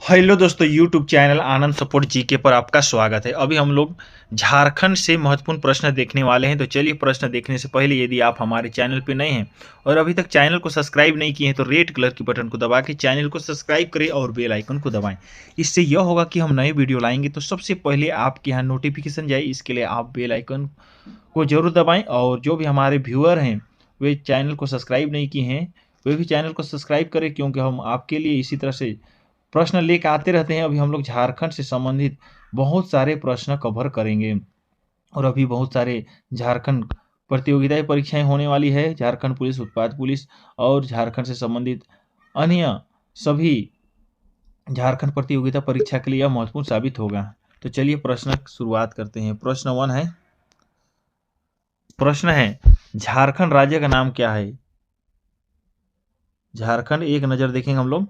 Hello दोस्तों, YouTube channel आनंद support GK पर आपका स्वागत है। अभी हम लोग झारखंड से महत्वपूर्ण प्रश्न देखने वाले हैं। तो चलिए, प्रश्न देखने से पहले यदि आप हमारे चैनल पर नए हैं और अभी तक चैनल को सब्सक्राइब नहीं किए हैं तो रेड कलर की बटन को दबा के चैनल को सब्सक्राइब करें और बेल आइकन को दबाएं। इससे यह होगा कि हम नए वीडियो लाएंगे तो सबसे पहले आपके यहाँ नोटिफिकेशन जाए। इसके लिए आप बेल आइकन को जरूर दबाएं। और जो भी हमारे व्यूअर हैं वे चैनल को सब्सक्राइब नहीं किए हैं वे भी चैनल को सब्सक्राइब करें, क्योंकि हम आपके लिए इसी तरह से प्रश्न लेकर आते रहते हैं। अभी हम लोग झारखंड से संबंधित बहुत सारे प्रश्न कवर करेंगे और अभी बहुत सारे झारखंड प्रतियोगिताएं परीक्षाएं होने वाली है। झारखंड पुलिस, उत्पाद पुलिस और झारखंड से संबंधित अन्य सभी झारखंड प्रतियोगिता परीक्षा के लिए यह महत्वपूर्ण साबित होगा। तो चलिए प्रश्न शुरुआत करते हैं। प्रश्न है झारखंड राज्य का नाम क्या है। झारखंड एक नजर देखेंगे हम लोग।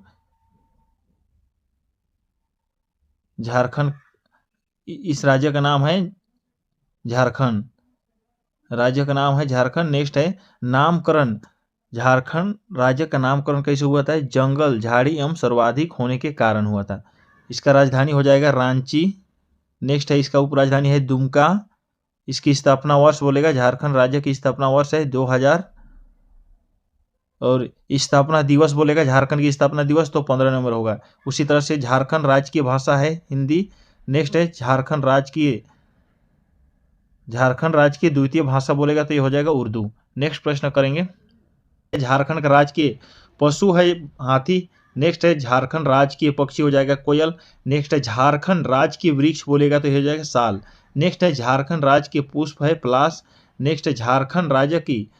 झारखंड, इस राज्य का नाम है झारखंड। राज्य का नाम है झारखंड। नेक्स्ट है नामकरण। झारखंड राज्य का नामकरण कैसे हुआ था? जंगल झाड़ी एवं सर्वाधिक होने के कारण हुआ था। इसका राजधानी हो जाएगा रांची। नेक्स्ट है इसका उपराजधानी है दुमका। इसकी स्थापना वर्ष बोलेगा, झारखंड राज्य की स्थापना वर्ष है 2000। और स्थापना दिवस बोलेगा, झारखंड की स्थापना दिवस तो 15 नवंबर होगा। उसी तरह से झारखंड राज्य की भाषा है हिंदी। नेक्स्ट है झारखंड राज्य की द्वितीय भाषा बोलेगा तो ये हो जाएगा उर्दू। नेक्स्ट प्रश्न करेंगे। झारखंड का राजकीय पशु है हाथी। नेक्स्ट है झारखंड राज्य की पक्षी हो जाएगा कोयल। नेक्स्ट है झारखंड राज्य की वृक्ष बोलेगा तो ये हो जाएगा साल। नेक्स्ट है झारखंड राज्य के पुष्प है पलाश। नेक्स्ट है झारखंड राज्य की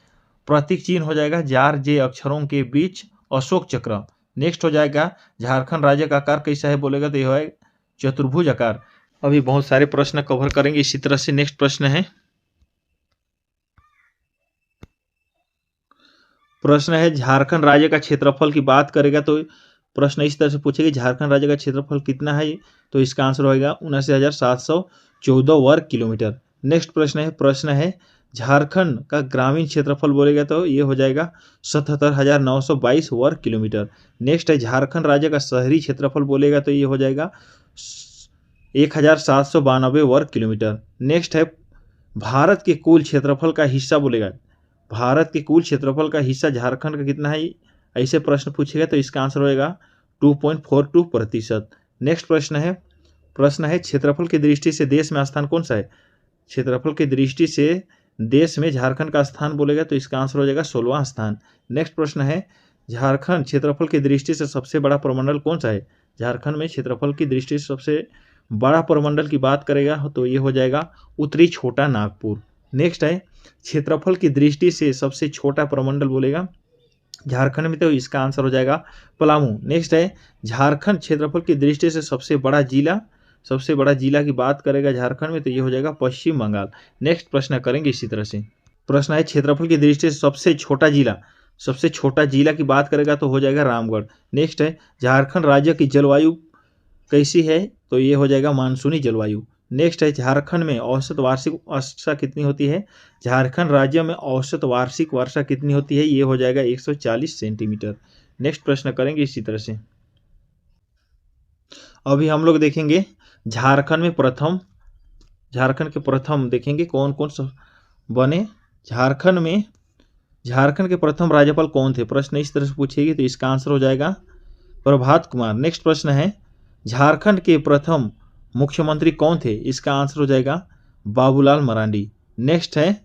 प्रतीक चिन्ह हो जाएगा जार जे अक्षरों के बीच अशोक चक्र। नेक्स्ट हो जाएगा झारखंड राज्य का आकार कैसा है बोलेगा तो यह है चतुर्भुज आकार। अभी बहुत सारे प्रश्न कवर करेंगे इसी तरह से। नेक्स्ट प्रश्न है झारखंड राज्य का क्षेत्रफल की बात करेगा तो प्रश्न इस तरह से पूछेगा, झारखंड राज्य का क्षेत्रफल कितना है? तो इसका आंसर होगा 79,714 वर्ग किलोमीटर। नेक्स्ट प्रश्न है झारखंड का ग्रामीण क्षेत्रफल बोलेगा तो ये हो जाएगा 77,922 वर्ग किलोमीटर। नेक्स्ट है झारखंड राज्य का शहरी क्षेत्रफल बोलेगा तो ये हो जाएगा 1,792 वर्ग किलोमीटर। नेक्स्ट है भारत के कुल क्षेत्रफल का हिस्सा बोलेगा, भारत के कुल क्षेत्रफल का हिस्सा झारखंड का कितना है? ऐसे प्रश्न पूछेगा तो इसका आंसर होगा 2.42%। नेक्स्ट प्रश्न है क्षेत्रफल की दृष्टि से देश में स्थान कौन सा है? क्षेत्रफल की दृष्टि से देश में झारखंड का स्थान बोलेगा तो इसका आंसर हो जाएगा 16वां स्थान। नेक्स्ट प्रश्न है झारखंड क्षेत्रफल की दृष्टि से सबसे बड़ा प्रमंडल कौन सा है? झारखंड में क्षेत्रफल की दृष्टि से सबसे बड़ा प्रमंडल की बात करेगा तो ये हो जाएगा उत्तरी छोटा नागपुर। नेक्स्ट है क्षेत्रफल की दृष्टि से सबसे छोटा प्रमंडल बोलेगा झारखंड में तो इसका आंसर हो जाएगा पलामू। नेक्स्ट है झारखंड क्षेत्रफल की दृष्टि से सबसे बड़ा जिला की बात करेगा झारखंड में तो ये हो जाएगा पश्चिम बंगाल। नेक्स्ट प्रश्न करेंगे इसी तरह से। प्रश्न है क्षेत्रफल की दृष्टि से सबसे छोटा जिला की बात करेगा तो हो जाएगा रामगढ़। नेक्स्ट है झारखंड राज्य की जलवायु कैसी है? तो ये हो जाएगा मानसूनी जलवायु। नेक्स्ट है झारखंड में औसत वार्षिक वर्षा कितनी होती है? झारखंड राज्य में औसत वार्षिक वर्षा कितनी होती है? ये हो जाएगा 140 सेंटीमीटर। नेक्स्ट प्रश्न करेंगे इसी तरह से। अभी हम लोग देखेंगे झारखंड के प्रथम देखेंगे कौन कौन सा बने। झारखंड के प्रथम राज्यपाल कौन थे? प्रश्न इस तरह से पूछेगी तो इसका आंसर हो जाएगा प्रभात कुमार। नेक्स्ट प्रश्न है झारखंड के प्रथम मुख्यमंत्री कौन थे? इसका आंसर हो जाएगा बाबूलाल मरांडी। नेक्स्ट है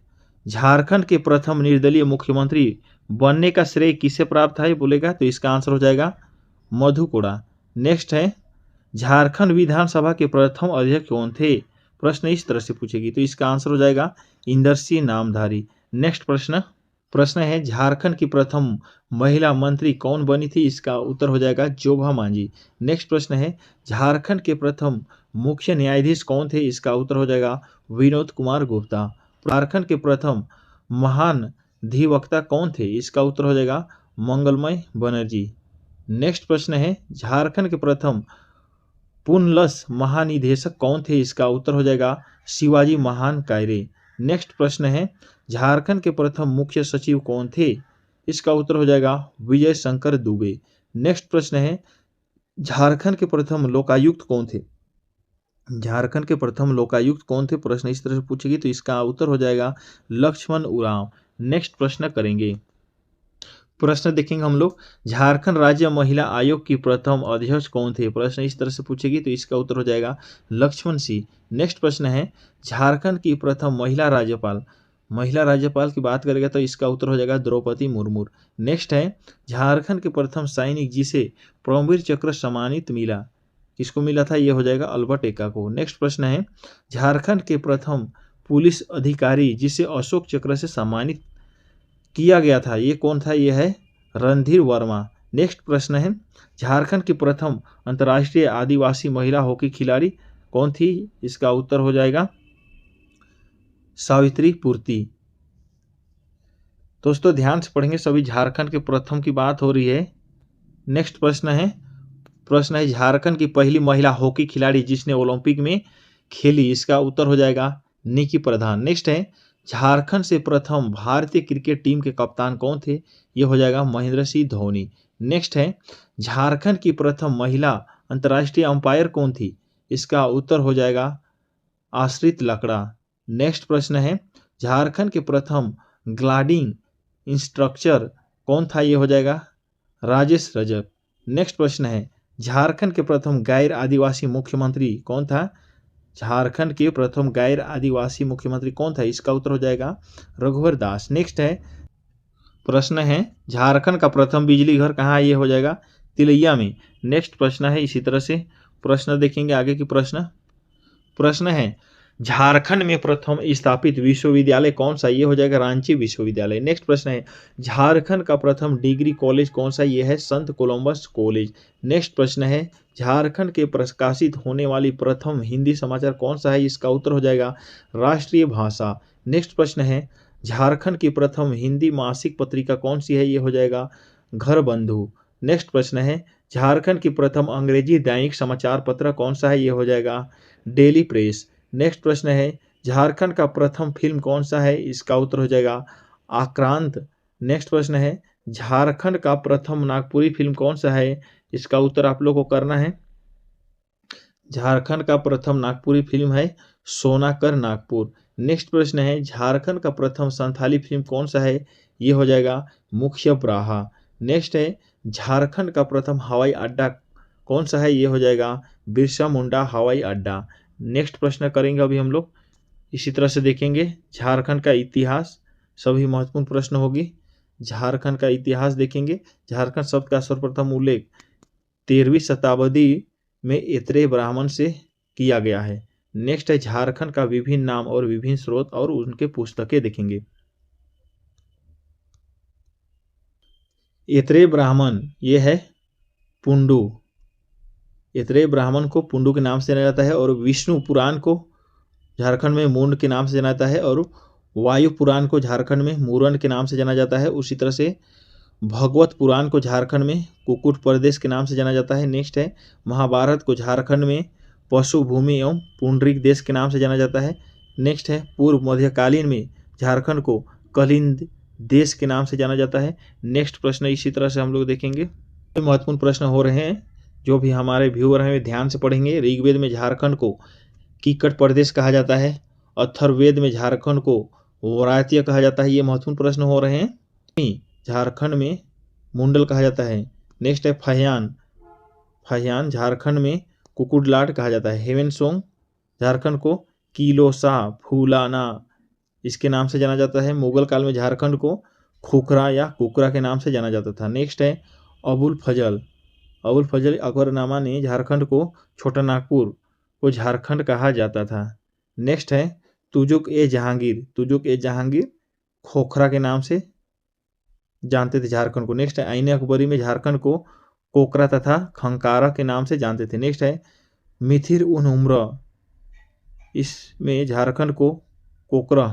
झारखंड के प्रथम निर्दलीय मुख्यमंत्री बनने का श्रेय किसे प्राप्त है बोलेगा तो इसका आंसर हो जाएगा मधु कोड़ा। नेक्स्ट है झारखंड विधानसभा के प्रथम अध्यक्ष कौन थे? प्रश्न इस तरह से पूछेगी तो इसका आंसर हो जाएगा इंदर सिंह नामधारी। नेक्स्ट प्रश्न है झारखंड की प्रथम महिला मंत्री कौन बनी थी? इसका उत्तर हो जाएगा जोभा मांझी। नेक्स्ट प्रश्न है झारखंड के प्रथम मुख्य न्यायाधीश कौन थे? इसका उत्तर हो जाएगा विनोद कुमार गुप्ता। झारखंड के प्रथम महान अधिवक्ता कौन थे? इसका उत्तर हो जाएगा मंगलमय बनर्जी। नेक्स्ट प्रश्न है झारखंड के प्रथम पुनलस महानिदेशक कौन थे? इसका उत्तर हो जाएगा शिवाजी महान कायरे। नेक्स्ट प्रश्न है झारखंड के प्रथम मुख्य सचिव कौन थे? इसका उत्तर हो जाएगा विजय शंकर दुबे। नेक्स्ट प्रश्न है झारखंड के प्रथम लोकायुक्त कौन थे? झारखंड के प्रथम लोकायुक्त कौन थे? प्रश्न इस तरह से पूछेगी तो इसका उत्तर हो जाएगा लक्ष्मण उरांव। नेक्स्ट प्रश्न करेंगे। प्रश्न देखेंगे हम लोग, झारखंड राज्य महिला आयोग की प्रथम अध्यक्ष कौन थे? प्रश्न इस तरह से पूछेगी तो इसका उत्तर हो जाएगा लक्ष्मण सिंह। नेक्स्ट प्रश्न है, झारखंड की प्रथम महिला राज्यपाल। महिला राज्यपाल की बात करेगा तो इसका उत्तर हो जाएगा द्रौपदी मुर्मू। नेक्स्ट है, झारखंड के प्रथम सैनिक जिसे परमवीर चक्र सम्मानित मिला, किसको मिला था? ये हो जाएगा अल्बर्ट एक्का को। नेक्स्ट प्रश्न है, झारखंड के प्रथम पुलिस अधिकारी जिसे अशोक चक्र से सम्मानित किया गया था, ये कौन था? ये है रणधीर वर्मा। नेक्स्ट प्रश्न है, झारखंड की प्रथम अंतर्राष्ट्रीय आदिवासी महिला हॉकी खिलाड़ी कौन थी? इसका उत्तर हो जाएगा सावित्री पूर्ति। दोस्तों ध्यान से पढ़ेंगे, सभी झारखंड के प्रथम की बात हो रही है। नेक्स्ट प्रश्न है झारखंड की पहली महिला हॉकी खिलाड़ी जिसने ओलंपिक में खेली, इसका उत्तर हो जाएगा निकी प्रधान। नेक्स्ट है, झारखंड से प्रथम भारतीय क्रिकेट टीम के कप्तान कौन थे? ये हो जाएगा महेंद्र सिंह धोनी। नेक्स्ट है, झारखंड की प्रथम महिला अंतर्राष्ट्रीय अंपायर कौन थी? इसका उत्तर हो जाएगा आश्रित लकड़ा। नेक्स्ट प्रश्न है, झारखंड के प्रथम ग्लाइडिंग इंस्ट्रक्टर कौन था? ये हो जाएगा राजेश रजक। नेक्स्ट प्रश्न है, झारखंड के प्रथम गैर आदिवासी मुख्यमंत्री कौन था? झारखंड के प्रथम गैर आदिवासी मुख्यमंत्री कौन था? इसका उत्तर हो जाएगा रघुवर दास। नेक्स्ट है, प्रश्न है, झारखंड का प्रथम बिजली घर कहाँ है? ये हो जाएगा तिलैया में। नेक्स्ट प्रश्न है, इसी तरह से प्रश्न देखेंगे आगे की प्रश्न है, झारखंड में प्रथम स्थापित विश्वविद्यालय कौन सा? ये हो जाएगा रांची विश्वविद्यालय। नेक्स्ट प्रश्न है, झारखंड का प्रथम डिग्री कॉलेज कौन सा? ये है संत कोलंबस कॉलेज। नेक्स्ट प्रश्न है, झारखंड के प्रकाशित होने वाली प्रथम हिंदी समाचार कौन सा है? इसका उत्तर हो जाएगा राष्ट्रीय भाषा। नेक्स्ट प्रश्न है, झारखंड की प्रथम हिंदी मासिक पत्रिका कौन सी है? ये हो जाएगा घर बंधु। नेक्स्ट प्रश्न है, झारखंड की प्रथम अंग्रेजी दैनिक समाचार पत्र कौन सा है? ये हो जाएगा डेली प्रेस। नेक्स्ट प्रश्न है, झारखंड का प्रथम फिल्म कौन सा है? इसका उत्तर हो जाएगा आक्रांत। नेक्स्ट प्रश्न है, झारखंड का प्रथम नागपुरी फिल्म कौन सा है? इसका उत्तर आप लोग को करना है। झारखंड का प्रथम नागपुरी फिल्म है सोनाकर नागपुर। नेक्स्ट प्रश्न है, झारखंड का प्रथम संथाली फिल्म कौन सा है? ये हो जाएगा मुख्य प्राहा। नेक्स्ट है, झारखंड का प्रथम हवाई अड्डा कौन सा है? ये हो जाएगा बिरसा मुंडा हवाई अड्डा। नेक्स्ट प्रश्न करेंगे अभी हम लोग, इसी तरह से देखेंगे झारखंड का इतिहास, सभी महत्वपूर्ण प्रश्न होगी। झारखंड का इतिहास देखेंगे, झारखंड शब्द का सर्वप्रथम उल्लेख 13वीं शताब्दी में एतरे ब्राह्मण से किया गया है। नेक्स्ट है, झारखंड का विभिन्न नाम और विभिन्न स्रोत और उनके पुस्तकें देखेंगे। एतरे ब्राह्मण ये है पुंडू, एतरे ब्राह्मण को पुंडू के नाम से जाना जाता है, और विष्णु पुराण को झारखंड में मूंड के नाम से जाना जाता है, और वायु पुराण को झारखंड में मूरण के नाम से जाना जाता है। उसी तरह से भगवत पुराण को झारखंड में कुकुट प्रदेश के नाम से जाना जाता है। नेक्स्ट है, महाभारत को झारखंड में पशु भूमि एवं पुंडरीक देश के नाम से जाना जाता है। नेक्स्ट है, पूर्व मध्यकालीन में झारखंड को कलिंद देश के नाम से जाना जाता है। नेक्स्ट प्रश्न इसी तरह से हम लोग देखेंगे, महत्वपूर्ण प्रश्न हो रहे हैं, जो भी हमारे व्यूअर हैं वे ध्यान से पढ़ेंगे। ऋग्वेद में झारखंड को कीकट प्रदेश कहा जाता है, अथर्ववेद में झारखंड को वरायतीय कहा जाता है, ये महत्वपूर्ण प्रश्न हो रहे हैं। झारखंड में मुंडल कहा जाता है। नेक्स्ट है, फहियान झारखंड में कुकुडलाट कहा जाता है। हेवेनसोंग झारखंड को किलोसा फूलाना इसके नाम से जाना जाता है। मुगल काल में झारखंड को खुखरा या कुकरा के नाम से जाना जाता था। नेक्स्ट है, अबुल फजल अकबरनामा ने झारखंड को छोटा नागपुर को झारखंड कहा जाता था। नेक्स्ट है, तुजुक ए जहांगीर खोखरा के नाम से जानते थे झारखंड को। नेक्स्ट है, आईने अकबरी में झारखंड को कोकरा तथा खंकारा के नाम से जानते थे। नेक्स्ट है, मिथिर उन उम्र इसमें झारखंड को कोकरा,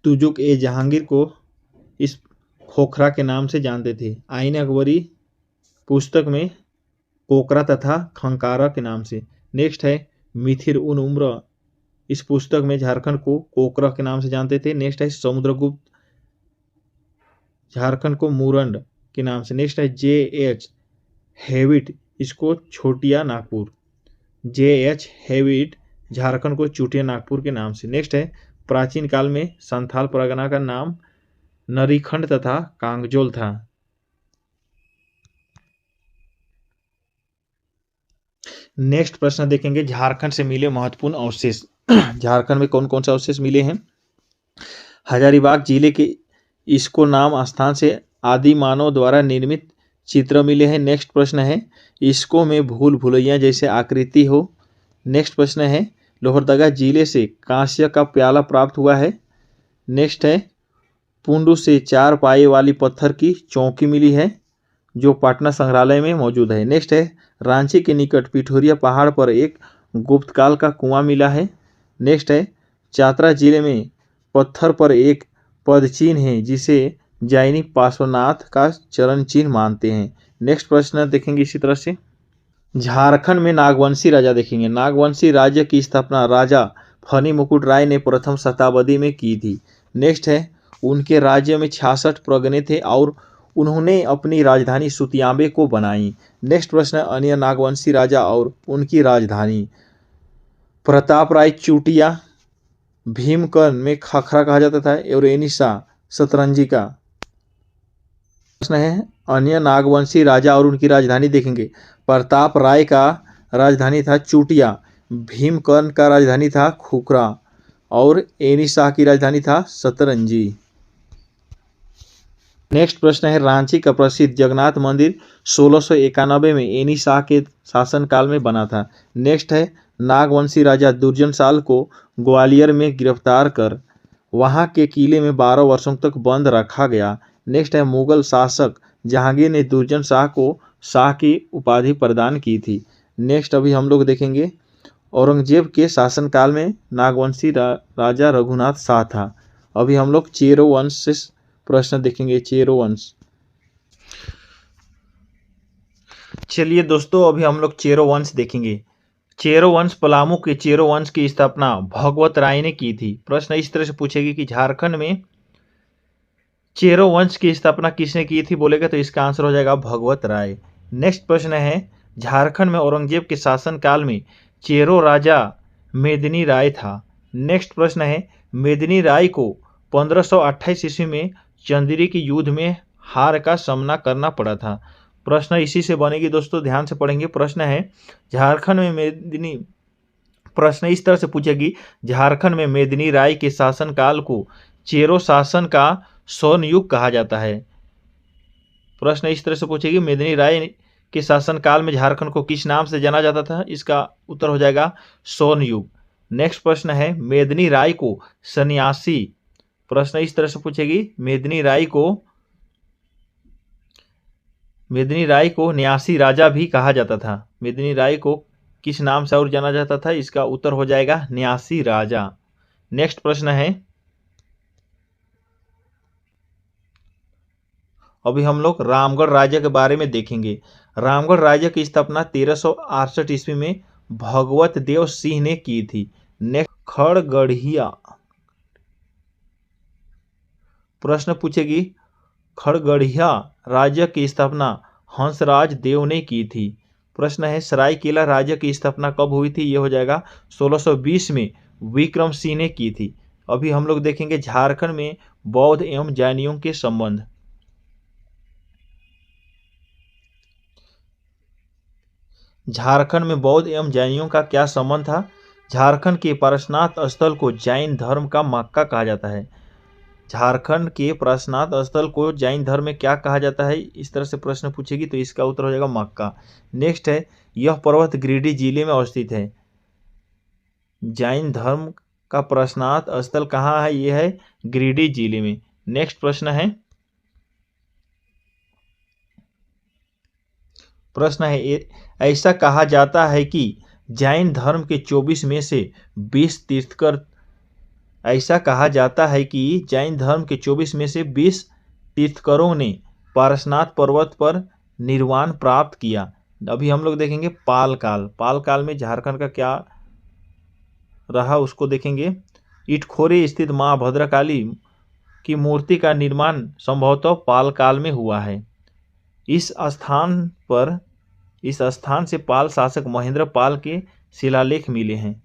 तुजुक ए जहांगीर को इस खोखरा के नाम से जानते थे। आईने अकबरी पुस्तक में कोकरा तथा खंकारा के नाम से। नेक्स्ट है, मिथिर उन उम्र इस पुस्तक में झारखंड को कोकरा के नाम से जानते थे। नेक्स्ट है, समुद्रगुप्त झारखंड को मुरंड के नाम से। नेक्स्ट है JH हेविट, इसको छोटिया नागपुर। JH हेविट झारखंड को चूटिया नागपुर के नाम से। नेक्स्ट है प्राचीन काल में संथाल परगना का नाम नरीखंड तथा कांगजोल था। नेक्स्ट प्रश्न देखेंगे झारखंड से मिले महत्वपूर्ण अवशेष। झारखंड में कौन कौन से अवशेष मिले हैं? हजारीबाग जिले के इसको नाम स्थान से आदि मानव द्वारा निर्मित चित्र मिले हैं। नेक्स्ट प्रश्न है इसको में भूल भुलैया जैसे आकृति हो। नेक्स्ट प्रश्न है लोहरदगा जिले से कांस्य का प्याला प्राप्त हुआ है। नेक्स्ट है पुंडू से 4 पाए वाली पत्थर की चौकी मिली है जो पटना संग्रहालय में मौजूद है। नेक्स्ट है रांची के निकट पिठोरिया पहाड़ पर एक गुप्तकाल का कुआं मिला है। नेक्स्ट है चतरा जिले में पत्थर पर एक पदचिन्ह है जिसे जैनी पार्श्वनाथ का चरण चिन्ह मानते हैं। नेक्स्ट प्रश्न देखेंगे इसी तरह से झारखंड में नागवंशी राजा देखेंगे। नागवंशी राज्य की स्थापना राजा फनी मुकुट राय ने प्रथम शताब्दी में की थी। नेक्स्ट है उनके राज्य में 66 परगने थे और उन्होंने अपनी राजधानी सुतियाबे को बनाई। नेक्स्ट प्रश्न है अन्य नागवंशी राजा और उनकी राजधानी। प्रताप राय चूटिया, भीमकर्ण में खखरा कहा जाता था और एनिसा सतरंजी का। प्रश्न है अन्य नागवंशी राजा और उनकी राजधानी देखेंगे। प्रताप राय का राजधानी था चूटिया, भीमकर्ण का राजधानी था खुखरा और एनिसा की राजधानी था सतरंजी। नेक्स्ट प्रश्न है रांची का प्रसिद्ध जगन्नाथ मंदिर 1691 में एनिसा के शासनकाल में बना था। नेक्स्ट है नागवंशी राजा दुर्जनशाल को ग्वालियर में गिरफ्तार कर वहां के किले में 12 वर्षों तक बंद रखा गया। नेक्स्ट है मुगल शासक जहांगीर ने दुर्जन शाह को शाह की उपाधि प्रदान की थी। नेक्स्ट अभी हम लोग देखेंगे औरंगजेब के शासनकाल में नागवंशी राजा रघुनाथ शाह था। अभी हम लोग चेरो वंश से प्रश्न देखेंगे। चेरो वंश, चलिए दोस्तों अभी हम लोग चेरो वंश देखेंगे। चेरो वंश पलामू के चेरो वंश की स्थापना भगवत राय ने की थी। प्रश्न इस तरह से पूछेगी कि झारखंड में चेरो वंश की स्थापना किसने की थी बोलेगा तो इसका आंसर हो जाएगा भगवत राय। नेक्स्ट प्रश्न है झारखंड में औरंगजेब के शासनकाल में चेरो राजा मेदिनी राय था। नेक्स्ट प्रश्न है मेदिनी राय को 1528 ईस्वी में चंदेरी के युद्ध में हार का सामना करना पड़ा था। प्रश्न इसी से बनेगी दोस्तों, ध्यान से पढ़ेंगे। प्रश्न है झारखंड में मेदिनी, प्रश्न इस तरह से पूछेगी झारखंड में मेदिनी राय के शासनकाल को चेरो शासन का स्वर्ण युग कहा जाता है। प्रश्न इस तरह से पूछेगी मेदिनी राय के शासनकाल में झारखंड को किस नाम से जाना जाता था, इसका उत्तर हो जाएगा स्वर्ण युग। नेक्स्ट प्रश्न है मेदिनी राय को सन्यासी, प्रश्न इस तरह से पूछेगी मेदिनी राय को न्यासी राजा भी कहा जाता था। मेदिनी राय को किस नाम से और जाना जाता था, इसका उत्तर हो जाएगा न्यासी राजा। नेक्स्ट प्रश्न है अभी हम लोग रामगढ़ राज्य के बारे में देखेंगे। रामगढ़ राज्य की स्थापना 1368 ईस्वी में भगवत देव सिंह ने की थी। नेक्स्ट खड़गड़िया, प्रश्न पूछेगी खड़गड़िया राज्य की स्थापना हंसराज देव ने की थी। प्रश्न है सरायकेला राज्य की स्थापना कब हुई थी, यह हो जाएगा 1620 में विक्रम सिंह ने की थी। अभी हम लोग देखेंगे झारखंड में बौद्ध एवं जैनियों के संबंध। झारखंड में बौद्ध एवं जैनियों का क्या संबंध था? झारखंड के पारसनाथ स्थल को जैन धर्म का मक्का कहा जाता है। झारखंड के पारसनाथ स्थल को जैन धर्म में क्या कहा जाता है, इस तरह से प्रश्न पूछेगी तो इसका उत्तर हो जाएगा मक्का। नेक्स्ट है यह पर्वत गिरिडीह जिले में अवस्थित है। जैन धर्म का पारसनाथ स्थल कहाँ है, यह है गिरिडीह जिले में। नेक्स्ट प्रश्न है ऐसा कहा जाता है कि जैन धर्म के 24 में से 20 तीर्थकर, ऐसा कहा जाता है कि जैन धर्म के 24 में से 20 तीर्थकरों ने पारसनाथ पर्वत पर निर्वाण प्राप्त किया। अभी हम लोग देखेंगे पालकाल। पालकाल में झारखंड का क्या रहा उसको देखेंगे। इटखोरी स्थित मां भद्रकाली की मूर्ति का निर्माण संभवतः पालकाल में हुआ है। इस स्थान से पाल शासक महेंद्र पाल के शिलालेख मिले हैं।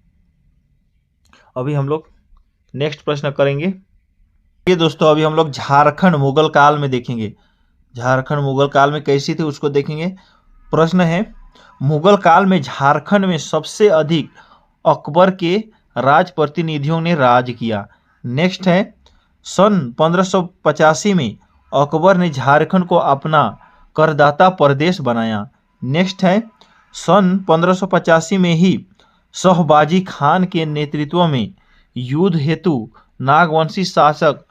अभी हम लोग नेक्स्ट प्रश्न करेंगे। ये दोस्तों अभी हम लोग झारखंड मुगल काल में देखेंगे। झारखंड मुगल काल में कैसी थी उसको देखेंगे। प्रश्न है, मुगल काल में झारखंड में सबसे अधिक अकबर के राज प्रतिनिधियों ने राज किया। नेक्स्ट है, सन 1585 में अकबर ने झारखंड को अपना करदाता प्रदेश बनाया। नेक्स्ट है, सन 1585 में ही शहबाजी खान के नेतृत्व में युद्ध हेतु नागवंशी शासक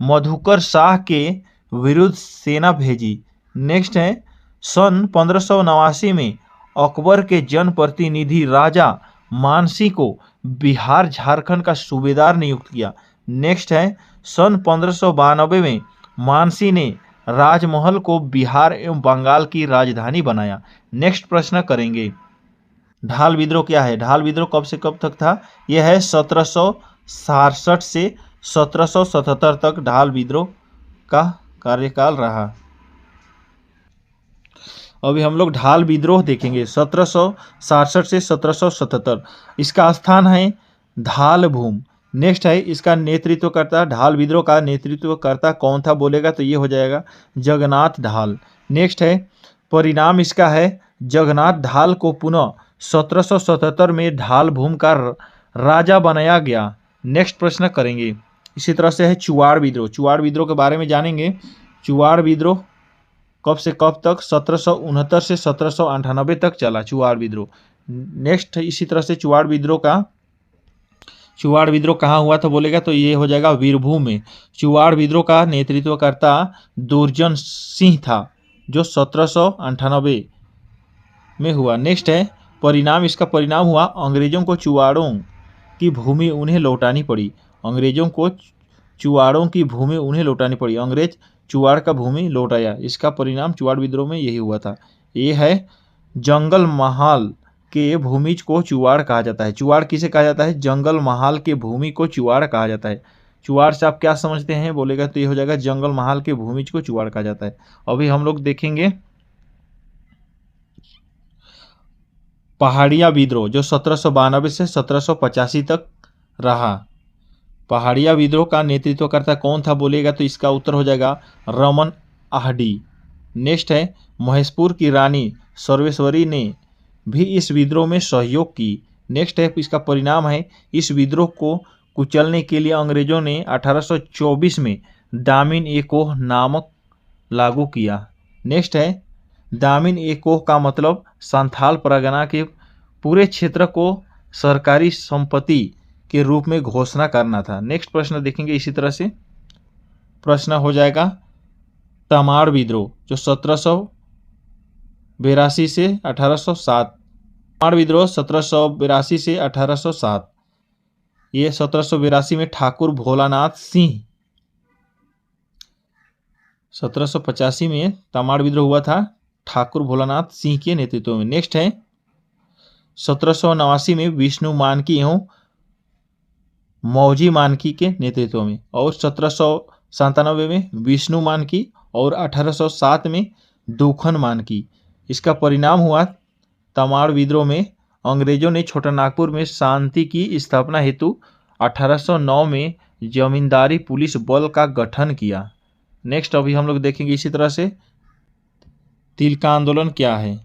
मधुकर शाह के विरुद्ध सेना भेजी। नेक्स्ट है, सन 1589 में अकबर के जनप्रतिनिधि राजा मानसी को बिहार झारखंड का सूबेदार नियुक्त किया। नेक्स्ट है, सन 1592 में मानसी ने राजमहल को बिहार एवं बंगाल की राजधानी बनाया। नेक्स्ट प्रश्न करेंगे, ढाल विद्रोह क्या है? ढाल विद्रोह कब से कब तक था? यह है 1767 से 1777 तक ढाल विद्रोह का कार्यकाल रहा। अभी हम लोग ढाल विद्रोह देखेंगे 1767 से 1777। इसका स्थान है धालभूम। नेक्स्ट है, इसका नेतृत्वकर्ता, ढाल विद्रोह का नेतृत्वकर्ता कौन था बोलेगा तो ये हो जाएगा जगन्नाथ ढाल। नेक्स्ट है, परिणाम इसका है जगन्नाथ ढाल को पुनः 1777 में ढालभूम का राजा बनाया गया। नेक्स्ट प्रश्न करेंगे। इसी तरह से है चुवाड़ विद्रोह। चुवाड़ विद्रोह के बारे में जानेंगे। चुवाड़ विद्रोह कब से कब तक? 1769 से 1798 तक चला चुवाड़ विद्रोह। नेक्स्ट इसी तरह से चुवाड़ विद्रोह कहाँ हुआ था बोलेगा तो ये हो जाएगा वीरभूम में। चुवाड़ विद्रोह का नेतृत्वकर्ता दुर्जन सिंह था जो 1798 में हुआ। नेक्स्ट है, परिणाम, इसका परिणाम हुआ अंग्रेजों को चुवाड़ों की भूमि उन्हें लौटानी पड़ी। अंग्रेजों को चुवाड़ों की भूमि उन्हें लौटानी पड़ी। अंग्रेज चुवाड़ का भूमि लौटाया। इसका परिणाम चुवाड़ विद्रोह में यही हुआ था। ये है जंगल महाल के भूमि को चुवाड़ कहा जाता है। चुवाड़ किसे कहा जाता है? जंगल महाल के भूमि को चुवाड़ कहा जाता है। चुवाड़ से आप क्या समझते हैं बोलेगा तो ये हो जाएगा जंगल महाल के भूमि को चुवाड़ कहा जाता है। अभी हम लोग देखेंगे पहाड़िया विद्रोह जो 1792 से 1785 तक रहा। पहाड़िया विद्रोह का नेतृत्वकर्ता कौन था बोलेगा तो इसका उत्तर हो जाएगा रमन आहडी। नेक्स्ट है, महेशपुर की रानी सर्वेश्वरी ने भी इस विद्रोह में सहयोग की। नेक्स्ट है, इसका परिणाम है इस विद्रोह को कुचलने के लिए अंग्रेजों ने 1824 में दामिन ए कोह नामक लागू किया। नेक्स्ट है, दामिन ए कोह का मतलब संथाल परगना के पूरे क्षेत्र को सरकारी संपत्ति के रूप में घोषणा करना था। नेक्स्ट प्रश्न देखेंगे। इसी तरह से प्रश्न हो जाएगा तमाड़ विद्रोह जो 1782 से 1807। तमाड़ विद्रोह 1782 से 1807। ये 1782 में ठाकुर भोलानाथ सिंह, 1785 में तमाड़ विद्रोह हुआ था ठाकुर भोलानाथ सिंह के नेतृत्व में। नेक्स्ट है 1789 में विष्णु मानकी एवं मौजी मानकी के नेतृत्व में, और 1797 में विष्णु मानकी और 1807 में दुखन मानकी। इसका परिणाम हुआ तमाड़ विद्रोह में अंग्रेजों ने छोटानागपुर में शांति की स्थापना हेतु 1809 में जमींदारी पुलिस बल का गठन किया। नेक्स्ट अभी हम लोग देखेंगे इसी तरह से तिलका आंदोलन क्या है।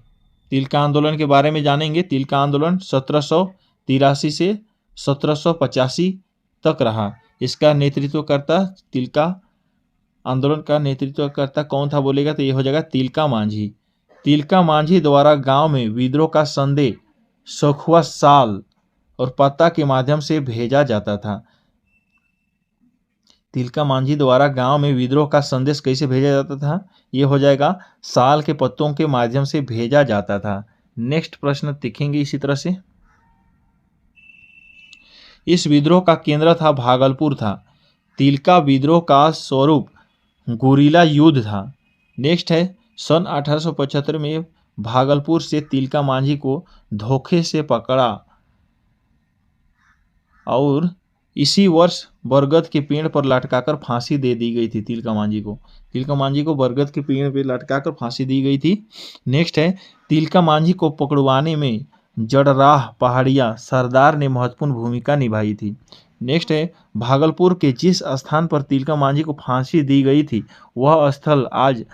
तिलका आंदोलन के बारे में जानेंगे। तिलका आंदोलन 1783 से 1785 तक रहा। इसका नेतृत्वकर्ता, तिलका आंदोलन का नेतृत्वकर्ता कौन था बोलेगा तो ये हो जाएगा तिलका मांझी। तिलका मांझी द्वारा गांव में विद्रोह का संदेश सखुआ साल और पत्ता के माध्यम से भेजा जाता था। तिलका मांझी द्वारा गांव में विद्रोह का संदेश कैसे भेजा जाता था? ये हो जाएगा साल के पत्तों के माध्यम से भेजा जाता था। नेक्स्ट प्रश्न देखेंगे इसी तरह से। इस विद्रोह का केंद्र था भागलपुर था। तिलका विद्रोह का स्वरूप गुरिल्ला युद्ध था। नेक्स्ट है सन 1875 में भागलपुर से तिलका मांझी को धोखे से पकड़ा और इसी वर्ष बरगद के पेड़ पर लटकाकर फांसी दे दी गई थी तिलका मांझी को। तिलका मांझी को बरगद के पेड़ पर लटकाकर फांसी दी गई थी। नेक्स्ट है, तिलका मांझी को पकड़वाने में जड़राह पहाड़िया सरदार ने महत्वपूर्ण भूमिका निभाई थी। नेक्स्ट है, भागलपुर के जिस स्थान पर तिलका मांझी को फांसी दी गई थी वह स्थल आज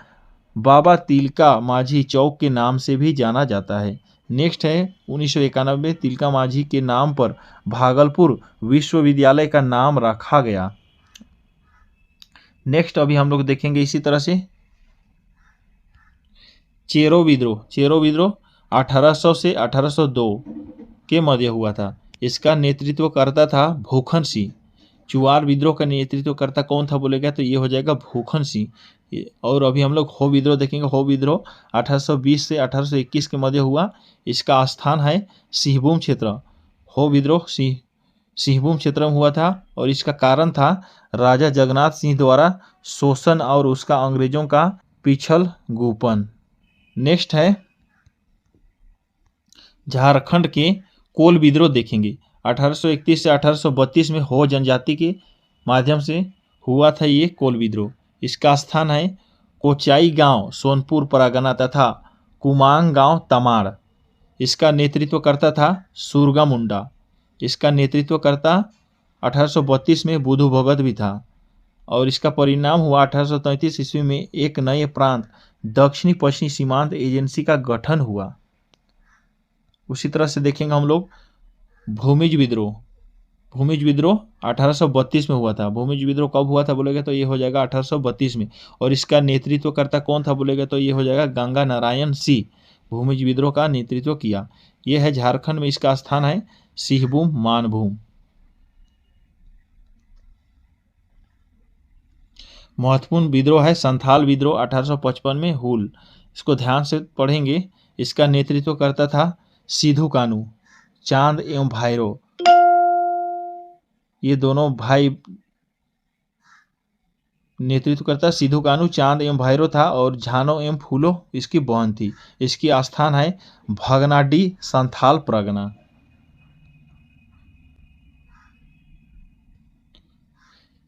बाबा तिलका मांझी चौक के नाम से भी जाना जाता है। नेक्स्ट है, 1991 तिलका मांझी के नाम पर भागलपुर विश्वविद्यालय का नाम रखा गया। नेक्स्ट अभी हम लोग देखेंगे इसी तरह से चेरो विद्रोह। चेरो विद्रोह 1800 से 1802 के मध्य हुआ था। इसका नेतृत्व करता था भूखन सिंह। चुआर विद्रोह का नेतृत्व करता कौन था बोलेगा तो ये हो जाएगा भूखन सिंह। और अभी हम लोग हो विद्रोह देखेंगे। हो विद्रोह 1820 से 1821 के मध्य हुआ। इसका स्थान है सिंहभूम क्षेत्र। हो विद्रोह सिंहभूम क्षेत्र में हुआ था और इसका कारण था राजा जगन्नाथ सिंह द्वारा शोषण और उसका अंग्रेजों का पिछल गुपन। नेक्स्ट है, झारखंड के कोल विद्रोह देखेंगे। 1831 से 1832 में हो जनजाति के माध्यम से हुआ था ये कोल विद्रोह। इसका स्थान है कोचाई गांव सोनपुर परगना तथा कुमांग गांव तमाड़। इसका नेतृत्व करता था सुरगा मुंडा। इसका नेतृत्व करता 1832 में बुधु भगत भी था। और इसका परिणाम हुआ 1833 ईस्वी में एक नए प्रांत दक्षिणी पश्चिमी सीमांत एजेंसी का गठन हुआ। उसी तरह से देखेंगे हम लोग भूमिज विद्रोह। भूमिज विद्रोह 1832 में हुआ था। भूमिज विद्रोह कब हुआ था बोलेगा तो ये हो जाएगा 1832 में। और इसका नेतृत्व करता कौन था बोलेगा तो ये हो जाएगा गंगा नारायण सिंह। भूमिज विद्रोह का नेतृत्व किया। यह है झारखंड में। इसका स्थान है सिंहभूम मानभूम। महत्वपूर्ण विद्रोह है संथाल विद्रोह 1855 में हुल। इसको ध्यान से पढ़ेंगे। इसका नेतृत्व करता था सिद्धू कानू, चांद एवं भैरो। ये दोनों भाई नेतृत्व करता सिद्धू कानू, चांद एवं भैरो था और झानो एवं फूलो इसकी बहन थी। इसकी स्थान है भगनाडीह संथाल परगना।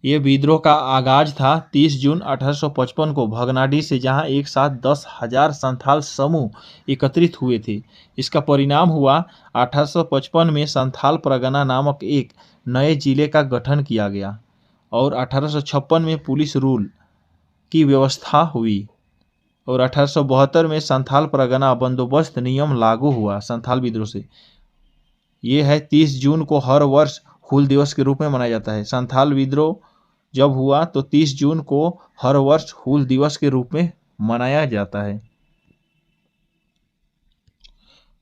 ये विद्रोह का आगाज था 30 जून 1855 को भगनाडीह से, जहां एक साथ 10,000 संथाल समूह एकत्रित हुए थे। इसका परिणाम हुआ 1855 में संथाल परगना नामक एक नए जिले का गठन किया गया और 1856 में पुलिस रूल की व्यवस्था हुई और 1872 में संथाल परगना बंदोबस्त नियम लागू हुआ संथाल विद्रोह से। ये है 30 जून को हर वर्ष हूल दिवस के रूप में मनाया जाता है। संथाल विद्रोह जब हुआ तो 30 जून को हर वर्ष हूल दिवस के रूप में मनाया जाता है।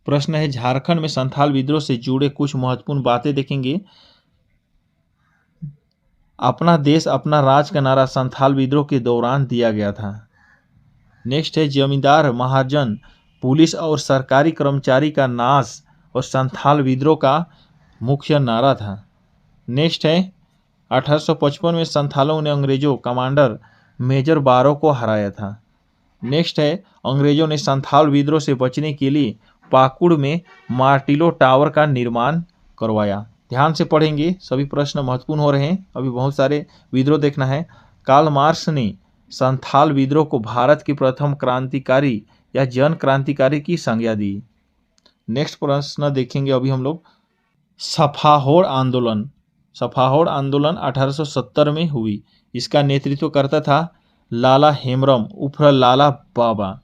प्रश्न है, झारखंड में संथाल विद्रोह से जुड़े कुछ महत्वपूर्ण बातें देखेंगे। अपना देश अपना राज का नारा संथाल विद्रोह के दौरान दिया गया था। नेक्स्ट है, जमींदार महाजन पुलिस और सरकारी कर्मचारी का नाश और संथाल विद्रोह का मुख्य नारा था। नेक्स्ट है, 1855 में संथालों ने अंग्रेजों कमांडर मेजर बारो को हराया था। नेक्स्ट है, अंग्रेजों ने संथाल विद्रोह से बचने के लिए पाकुड़ में मार्टिलो टावर का निर्माण करवाया। ध्यान से पढ़ेंगे, सभी प्रश्न महत्वपूर्ण हो रहे हैं। अभी बहुत सारे विद्रोह देखना है। कार्ल मार्क्स ने संथाल विद्रोह को भारत की प्रथम क्रांतिकारी या जन क्रांतिकारी की संज्ञा दी। नेक्स्ट प्रश्न देखेंगे अभी हम लोग, सफाहोड़ आंदोलन। सफाहोड़ आंदोलन 1870 में हुई। इसका नेतृत्व करता था लाला हेमरम उर्फ लाला बाबा।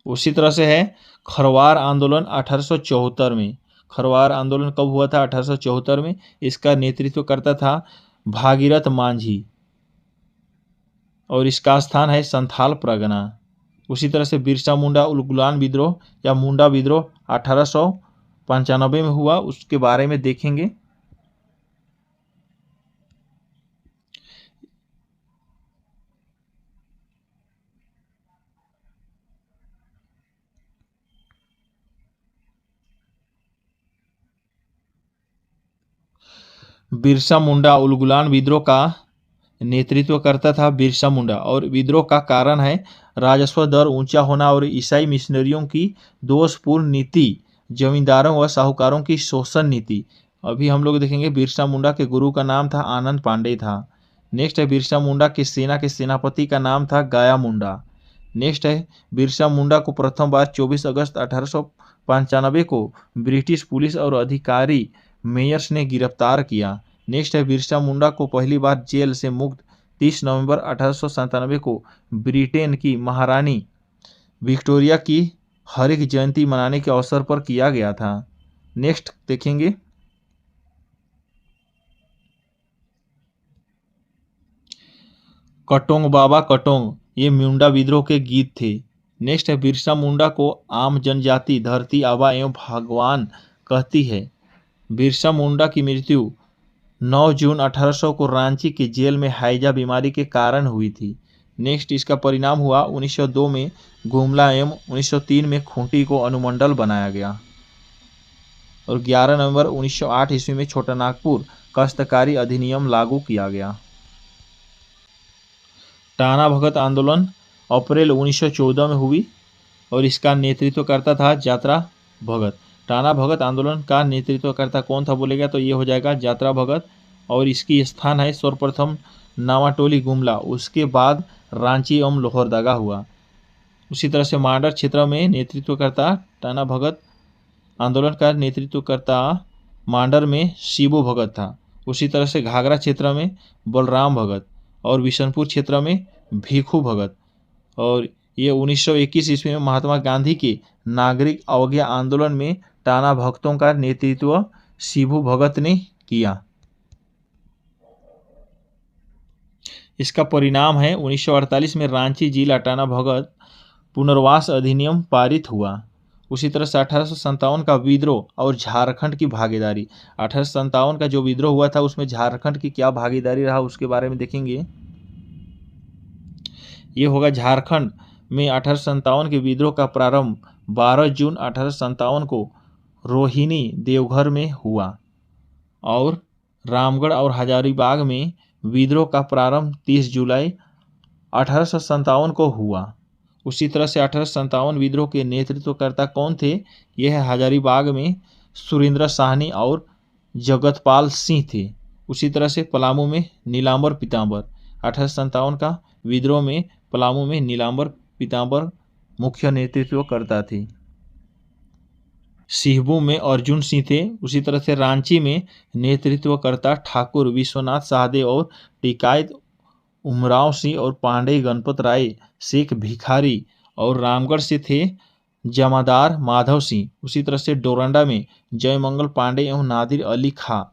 उसी तरह से है खरवार आंदोलन 1874 में। खरवार आंदोलन कब हुआ था? 1874 में। इसका नेतृत्व करता था भागीरथ मांझी और इसका स्थान है संथाल परगना। उसी तरह से बिरसा मुंडा उलगुलान विद्रोह या मुंडा विद्रोह 1895 में हुआ, उसके बारे में देखेंगे। बिरसा मुंडा उलगुलान विद्रोह का नेतृत्व करता था बिरसा मुंडा और विद्रोह का कारण है राजस्व दर ऊंचा होना और ईसाई मिशनरियों की दोषपूर्ण नीति, जमींदारों व साहूकारों की शोषण नीति। अभी हम लोग देखेंगे बिरसा मुंडा के गुरु का नाम था आनंद पांडे था। नेक्स्ट है बिरसा मुंडा की सेना के सेनापति का नाम था गया मुंडा। नेक्स्ट है बिरसा मुंडा को प्रथम बार 24 अगस्त 1895 को ब्रिटिश पुलिस और अधिकारी मेयर्स ने गिरफ्तार किया। नेक्स्ट है बिरसा मुंडा को पहली बार जेल से मुक्त 30 नवंबर 1897 को ब्रिटेन की महारानी विक्टोरिया की हरित जयंती मनाने के अवसर पर किया गया था। नेक्स्ट देखेंगे कटोंग बाबा कटोंग, ये मुंडा विद्रोह के गीत थे। नेक्स्ट है बिरसा मुंडा को आम जनजाति धरती आबा एवं भगवान कहती है। बिरसा मुंडा की मृत्यु 9 जून 1800 को रांची के जेल में हैजा बीमारी के कारण हुई थी। नेक्स्ट इसका परिणाम हुआ 1902 में गुमला एवं 1903 में खूंटी को अनुमंडल बनाया गया और 11 नवंबर 1908 ईस्वी में छोटा नागपुर काश्तकारी अधिनियम लागू किया गया। टाना भगत आंदोलन अप्रैल 1914 में हुई और इसका नेतृत्वकर्ता था जात्रा भगत। टाना भगत आंदोलन का नेतृत्वकर्ता कौन था बोलेगा तो ये हो जाएगा जात्रा भगत और इसकी स्थान है सर्वप्रथम नावाटोली गुमला, उसके बाद रांची एवं लोहरदगा हुआ। उसी तरह से मांडर क्षेत्र में नेतृत्वकर्ता टाना भगत आंदोलन का नेतृत्वकर्ता मांडर में शिबू भगत था। उसी तरह से घाघरा क्षेत्र में बलराम भगत और बिशनपुर क्षेत्र में भीखू भगत। और ये 1921 ईस्वी में महात्मा गांधी के नागरिक अवज्ञा आंदोलन में टाना भक्तों का नेतृत्व शिबू भगत ने किया। इसका परिणाम है 1948 में रांची जिला टाना भगत पुनर्वास अधिनियम पारित हुआ। उसी तरह से 1857 का विद्रोह और झारखंड की भागीदारी। 1857 का जो विद्रोह हुआ था उसमें झारखंड की क्या भागीदारी रहा उसके बारे में देखेंगे। ये होगा झारखंड में 1857 के विद्रोह का प्रारंभ 12 जून 1857 को रोहिणी देवघर में हुआ और रामगढ़ और हजारीबाग में विद्रोह का प्रारंभ 30 जुलाई 1857 को हुआ। उसी तरह से 1857 विद्रोह के नेतृत्वकर्ता कौन थे, यह हजारीबाग में सुरेंद्र साहनी और जगतपाल सिंह थे। उसी तरह से पलामू में नीलांबर पीतांबर, 1857 का विद्रोह में पलामू में नीलांबर पीतांबर मुख्य नेतृत्वकर्ता थे। सिहबू में अर्जुन सिंह थे। उसी तरह से रांची में नेतृत्वकर्ता ठाकुर विश्वनाथ साहदेव और टिकायत उमराव सिंह और पांडे गणपत राय शेख भिखारी और रामगढ़ से थे जमादार माधव सिंह। उसी तरह से डोरंडा में जयमंगल पांडे एवं नादिर अली खां,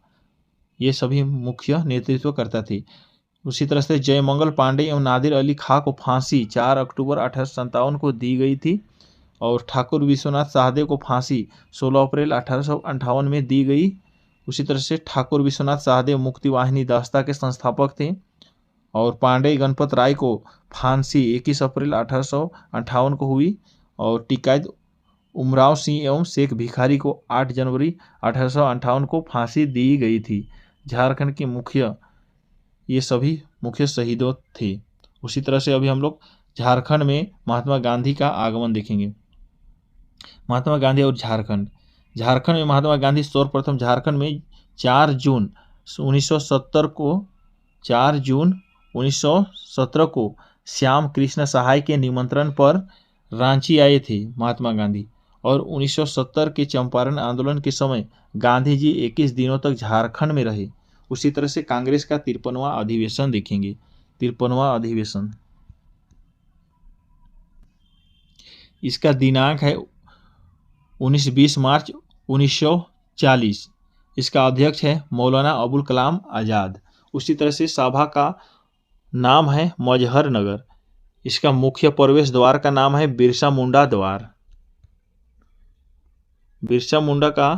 ये सभी मुख्य नेतृत्वकर्ता थे। उसी तरह से जयमंगल पांडे एवं नादिर अली खां को फांसी 4 अक्टूबर 1857 को दी गई थी और ठाकुर विश्वनाथ साहदेव को फांसी 16 अप्रैल 1858 में दी गई। उसी तरह से ठाकुर विश्वनाथ साहदेव मुक्ति वाहिनी दस्ता के संस्थापक थे और पांडे गणपत राय को फांसी 21 अप्रैल 1858 को हुई और टिकायत उमराव सिंह एवं शेख भिखारी को 8 जनवरी 1858 को फांसी दी गई थी। झारखंड के मुख्य ये सभी मुख्य शहीदों थे। उसी तरह से अभी हम लोग झारखंड में महात्मा गांधी का आगमन देखेंगे। महात्मा गांधी और झारखंड। झारखंड में महात्मा गांधी सर्वप्रथम झारखंड में 4 जून 1917 को श्याम कृष्ण सहाय के निमंत्रण पर रांची आए थे महात्मा गांधी और 1970 के चंपारण आंदोलन के समय गांधी जी 21 दिनों तक झारखंड में रहे। उसी तरह से कांग्रेस का 53वां अधिवेशन देखेंगे। 53वां अधिवेशन, इसका दिनांक है 19-20 मार्च 1940। इसका अध्यक्ष है मौलाना अबुल कलाम आज़ाद। उसी तरह से सभा का नाम है मजहर नगर। इसका मुख्य प्रवेश द्वार का नाम है बिरसा मुंडा द्वार। बिरसा मुंडा का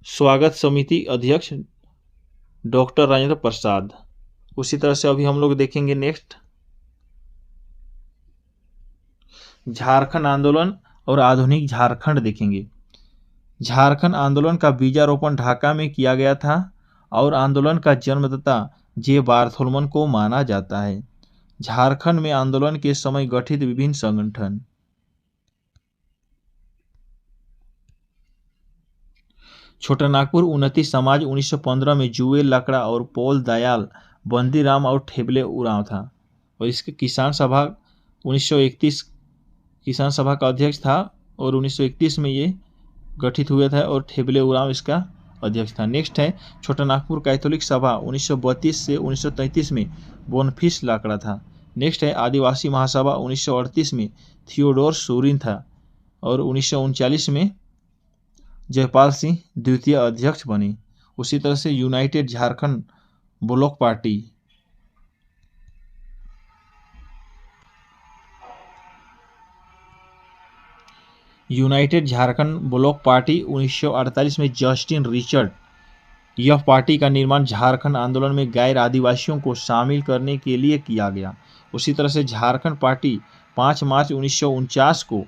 स्वागत समिति अध्यक्ष डॉक्टर राजेंद्र प्रसाद। उसी तरह से अभी हम लोग देखेंगे नेक्स्ट झारखंड आंदोलन और आधुनिक झारखंड देखेंगे। झारखंड आंदोलन का बीजारोपण ढाका में किया गया था और आंदोलन का जन्मदाता जे बार्थोलोमन को माना जाता है। झारखंड में आंदोलन के समय गठित विभिन्न संगठन। छोटा नागपुर उन्नति समाज 1915 में जुएल लकड़ा और पौल दयाल बंदीराम और ठेबले उरांव था। और इसके किसान सभा 1931 किसान सभा का अध्यक्ष था और 1931 में ये गठित हुआ था और ठेबले उरांव इसका अध्यक्ष था। नेक्स्ट है छोटा नागपुर कैथोलिक सभा 1932 से 1933 में बोनफिस लाकड़ा था। नेक्स्ट है आदिवासी महासभा 1938 में थियोडोर सोरिन था और 1939 में जयपाल सिंह द्वितीय अध्यक्ष बने। उसी तरह से United Jharkhand block party United Jharkhand block party 1948 में जस्टिन रिचर्ड। यह पार्टी का निर्माण झारखंड आंदोलन में गैर आदिवासियों को शामिल करने के लिए किया गया। उसी तरह से झारखंड पार्टी 5 मार्च 1949 को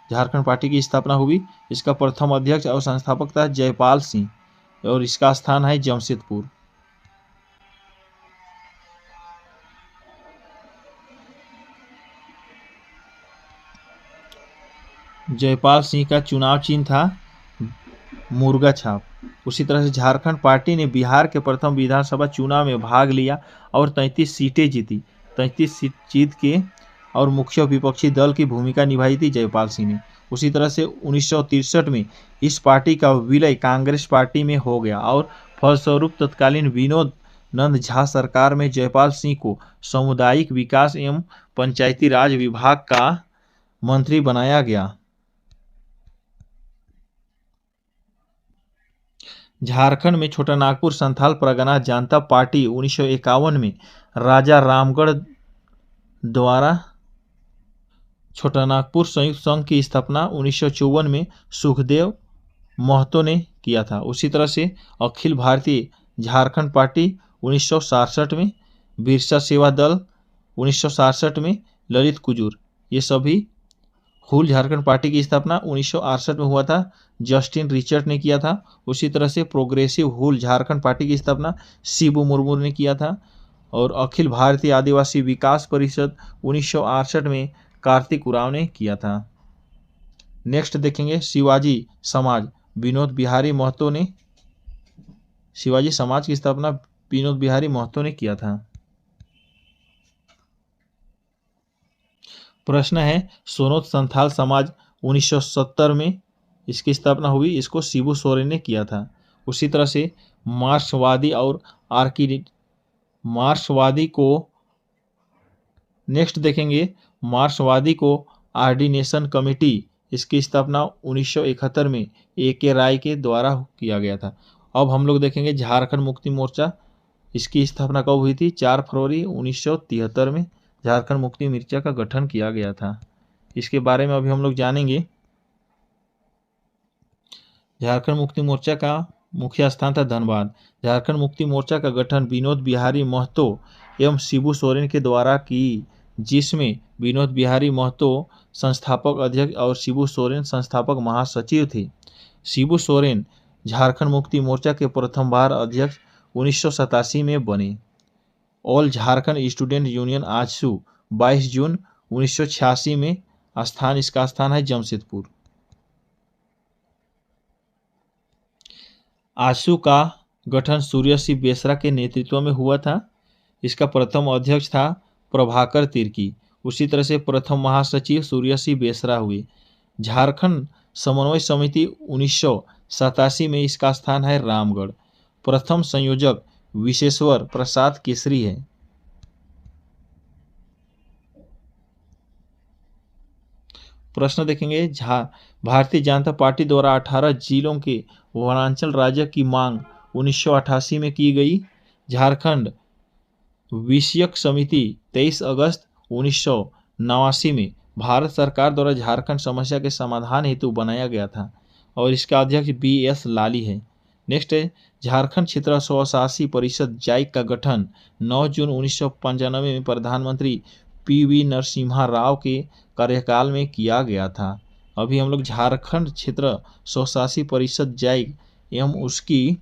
झारखंड पार्टी की स्थापना हुई। इसका प्रथम अध्यक्ष और संस्थापक था जयपाल सिंह और इसका स्थान है जमशेदपुर। जयपाल सिंह का चुनाव चिन्ह था मुर्गा छाप। उसी तरह से झारखंड पार्टी ने बिहार के प्रथम विधानसभा चुनाव में भाग लिया और 33 सीटें जीती। 33 सीट जीत के और मुख्य विपक्षी दल की भूमिका निभाई थी जयपाल सिंह ने। उसी तरह से 1963 में इस पार्टी का विलय कांग्रेस पार्टी में हो गया और फलस्वरूप तत्कालीन विनोद नंद झा सरकार में जयपाल सिंह को सामुदायिक विकास एवं पंचायती राज विभाग का मंत्री बनाया गया। झारखंड में छोटा नागपुर संथाल परगना जनता पार्टी 1951 में राजा रामगढ़ द्वारा छोटा नागपुर संयुक्त संघ की स्थापना 1954 में सुखदेव महतो ने किया था। उसी तरह से अखिल भारतीय झारखंड पार्टी 1967 में, बिरसा सेवा दल 1967 में, ललित कुजूर, ये सभी हुल झारखंड पार्टी की स्थापना 1968 में हुआ था, जस्टिन रिचर्ड ने किया था। उसी तरह से प्रोग्रेसिव हुल झारखंड पार्टी की स्थापना शिबू मुर्मू ने किया था और अखिल भारतीय आदिवासी विकास परिषद 1968 में कार्तिक उरांव ने किया था। नेक्स्ट देखेंगे शिवाजी समाज विनोद बिहारी महतो ने, शिवाजी समाज की स्थापना विनोद बिहारी महतो ने किया था। प्रश्न है सोनोत संथाल समाज 1970 में इसकी स्थापना हुई, इसको शिबू सोरेन ने किया था। उसी तरह से मार्क्सवादी को नेक्स्ट देखेंगे मार्क्सवादी को ऑर्डिनेशन कमेटी, इसकी स्थापना 1971 में A.K. राय के द्वारा किया गया था। अब हम लोग देखेंगे झारखंड मुक्ति मोर्चा, इसकी स्थापना कब हुई थी? 4 फरवरी 1973 में झारखंड मुक्ति मोर्चा का गठन किया गया था। इसके बारे में अभी हम लोग जानेंगे। झारखंड मुक्ति मोर्चा का मुख्य स्थान था धनबाद। झारखंड मुक्ति मोर्चा का गठन विनोद बिहारी महतो एवं शिबू सोरेन के द्वारा की, जिसमें विनोद बिहारी महतो संस्थापक अध्यक्ष और शिबू सोरेन संस्थापक महासचिव थे। शिबू सोरेन झारखंड मुक्ति मोर्चा के प्रथम बार अध्यक्ष 1987 में बने। All Jharkhand student union AJSU 22 जून 1986 में स्थान, इसका स्थान है जमशेदपुर। आजसू का गठन सूर्य सिंह बेसरा के नेतृत्व में हुआ था। इसका प्रथम अध्यक्ष था प्रभाकर तिर्की। उसी तरह से प्रथम महासचिव सूर्य सिंह बेसरा हुए। झारखंड समन्वय समिति 1987 में इसका स्थान है रामगढ़। प्रथम संयोजक विशेश्वर प्रसाद केसरी है। प्रश्न देखेंगे भारतीय जनता पार्टी द्वारा 18 जिलों के वनांचल राज्य की मांग 1988 में की गई। झारखंड विषयक समिति 23 अगस्त 1989 में भारत सरकार द्वारा झारखंड समस्या के समाधान हेतु बनाया गया था और इसका अध्यक्ष BS लाली है। नेक्स्ट है झारखंड क्षेत्र स्वशासी परिषद जाइक का गठन 9 जून 1995 में प्रधानमंत्री PV नरसिम्हा राव के कार्यकाल में किया गया था। अभी हम लोग झारखंड क्षेत्र स्वशासी परिषद जाइक एवं उसकी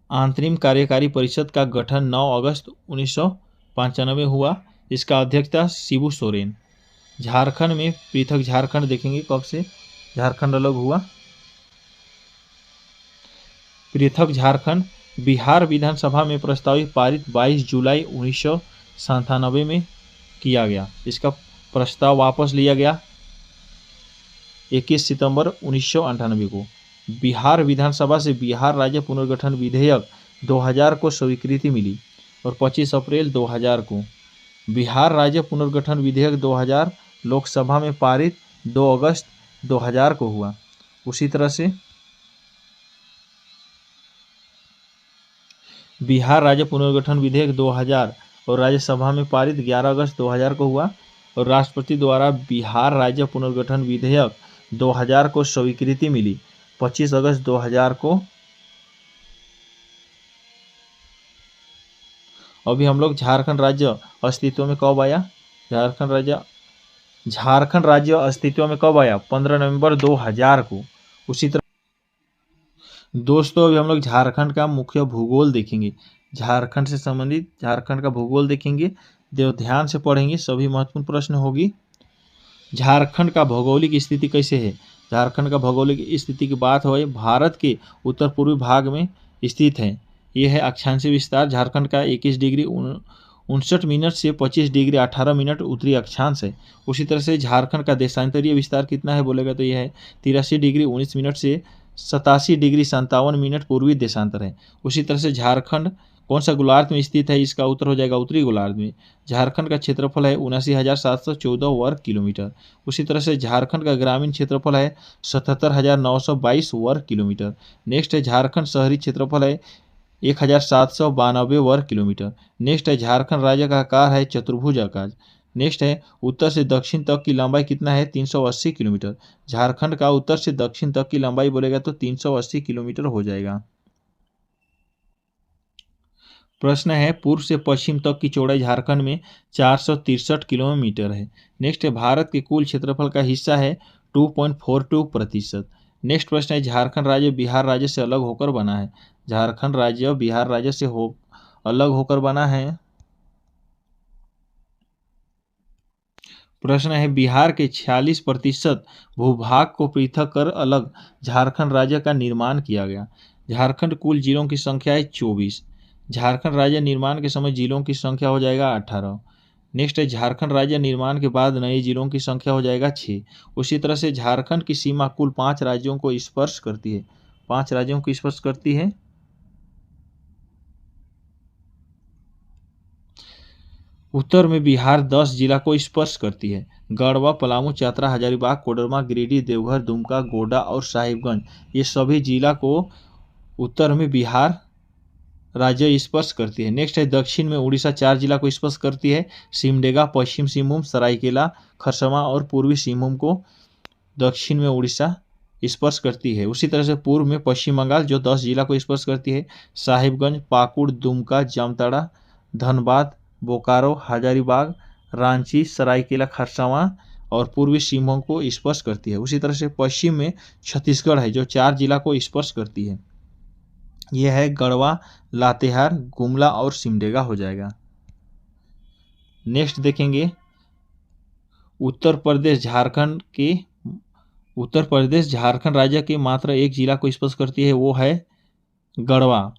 अंतरिम कार्यकारी परिषद का गठन 9 अगस्त 1995 हुआ। इसका अध्यक्ष था शिबू सोरेन। झारखंड में पृथक झारखंड देखेंगे कब से झारखंड अलग हुआ। पृथक झारखंड बिहार विधानसभा में प्रस्तावित पारित 22 जुलाई 1997 में किया गया। इसका प्रस्ताव वापस लिया गया 21 सितंबर 1998 को। बिहार विधानसभा से बिहार राज्य पुनर्गठन विधेयक 2000 को स्वीकृति मिली और 25 अप्रैल 2000 को बिहार राज्य पुनर्गठन विधेयक 2000 लोकसभा में पारित 2 अगस्त 2000 को हुआ। उसी तरह से बिहार राज्य पुनर्गठन विधेयक 2000 और राज्यसभा में पारित 11 अगस्त 2000 को हुआ और राष्ट्रपति द्वारा बिहार राज्य पुनर्गठन विधेयक 2000 को स्वीकृति मिली 25 अगस्त 2000 को। अभी हम लोग झारखंड राज्य अस्तित्व में कब आया, झारखंड राज्य अस्तित्व में कब आया 15 नवंबर 2000 को। उसी तरह दोस्तों अभी हम लोग झारखंड का मुख्य भूगोल देखेंगे, झारखंड से संबंधित झारखंड का भूगोल देखेंगे, ध्यान से पढ़ेंगे, सभी महत्वपूर्ण प्रश्न होगी। झारखंड का भौगोलिक स्थिति कैसे है, झारखंड का भौगोलिक स्थिति की बात हो, भारत के उत्तर पूर्वी भाग में स्थित है। यह है अक्षांशीय विस्तार, झारखंड का 21 डिग्री 59 मिनट से 25 डिग्री 18 मिनट उत्तरी अक्षांश है। उसी तरह से झारखंड का देशांतरीय विस्तार कितना है बोलेगा तो यह है 83 डिग्री 19 मिनट से 87 डिग्री 57 मिनट पूर्वी देशांतर है। उसी तरह से झारखंड कौन सा गोलार्ध में स्थित है, इसका उत्तर हो जाएगा उत्तरी गोलार्ध में। झारखंड का क्षेत्रफल है 79,714 वर्ग किलोमीटर। उसी तरह से झारखंड का ग्रामीण क्षेत्रफल है 77,922 वर्ग किलोमीटर। नेक्स्ट है झारखंड शहरी क्षेत्रफल है 1,792 वर्ग किलोमीटर। नेक्स्ट है झारखंड राज्य का आकार है चतुर्भुज आकार। नेक्स्ट है उत्तर से दक्षिण तक की लंबाई कितना है 380 किलोमीटर। झारखंड का उत्तर से दक्षिण तक की लंबाई बोलेगा तो 380 किलोमीटर हो जाएगा। प्रश्न है पूर्व से पश्चिम तक की चौड़ाई झारखंड में 463 किलोमीटर है। नेक्स्ट है भारत के कुल क्षेत्रफल का हिस्सा है 2.42%। नेक्स्ट प्रश्न है झारखंड राज्य बिहार राज्य से अलग होकर बना है, झारखंड राज्य बिहार राज्य से अलग होकर बना है। प्रश्न है बिहार के 46% भूभाग को पृथक कर अलग झारखंड राज्य का निर्माण किया गया। झारखंड कुल जिलों की संख्या है 24। झारखंड राज्य निर्माण के समय जिलों की संख्या हो जाएगा 18। नेक्स्ट है झारखंड राज्य निर्माण के बाद नए जिलों की संख्या हो जाएगा 6। उसी तरह से झारखंड की सीमा कुल 5 राज्यों को स्पर्श करती है, 5 राज्यों को स्पर्श करती है। उत्तर में बिहार 10 जिला को स्पर्श करती है, गढ़वा, पलामू, चतरा, हजारीबाग, कोडरमा, गिरिडीह, देवघर, दुमका, गोड्डा और साहिबगंज, ये सभी जिला को उत्तर में बिहार राज्य स्पर्श करती है। नेक्स्ट है दक्षिण में उड़ीसा 4 जिला को स्पर्श करती है, सिमडेगा, पश्चिम सिंहभूम, सरायकेला, खरसावां और पूर्वी सिंहभूम को दक्षिण में उड़ीसा स्पर्श करती है। उसी तरह से पूर्व में पश्चिम बंगाल जो 10 जिला को स्पर्श करती है, साहिबगंज, पाकुड़, दुमका, जामताड़ा, धनबाद, बोकारो, हजारीबाग, रांची, सरायकेला, खरसावां और पूर्वी सिंहभूम को स्पर्श करती है। उसी तरह से पश्चिम में छत्तीसगढ़ है जो 4 जिला को स्पर्श करती है, यह है गढ़वा, लातेहार, गुमला और सिमडेगा हो जाएगा। नेक्स्ट देखेंगे उत्तर प्रदेश झारखंड राज्य के मात्र एक जिला को स्पर्श करती है, वो है गढ़वा।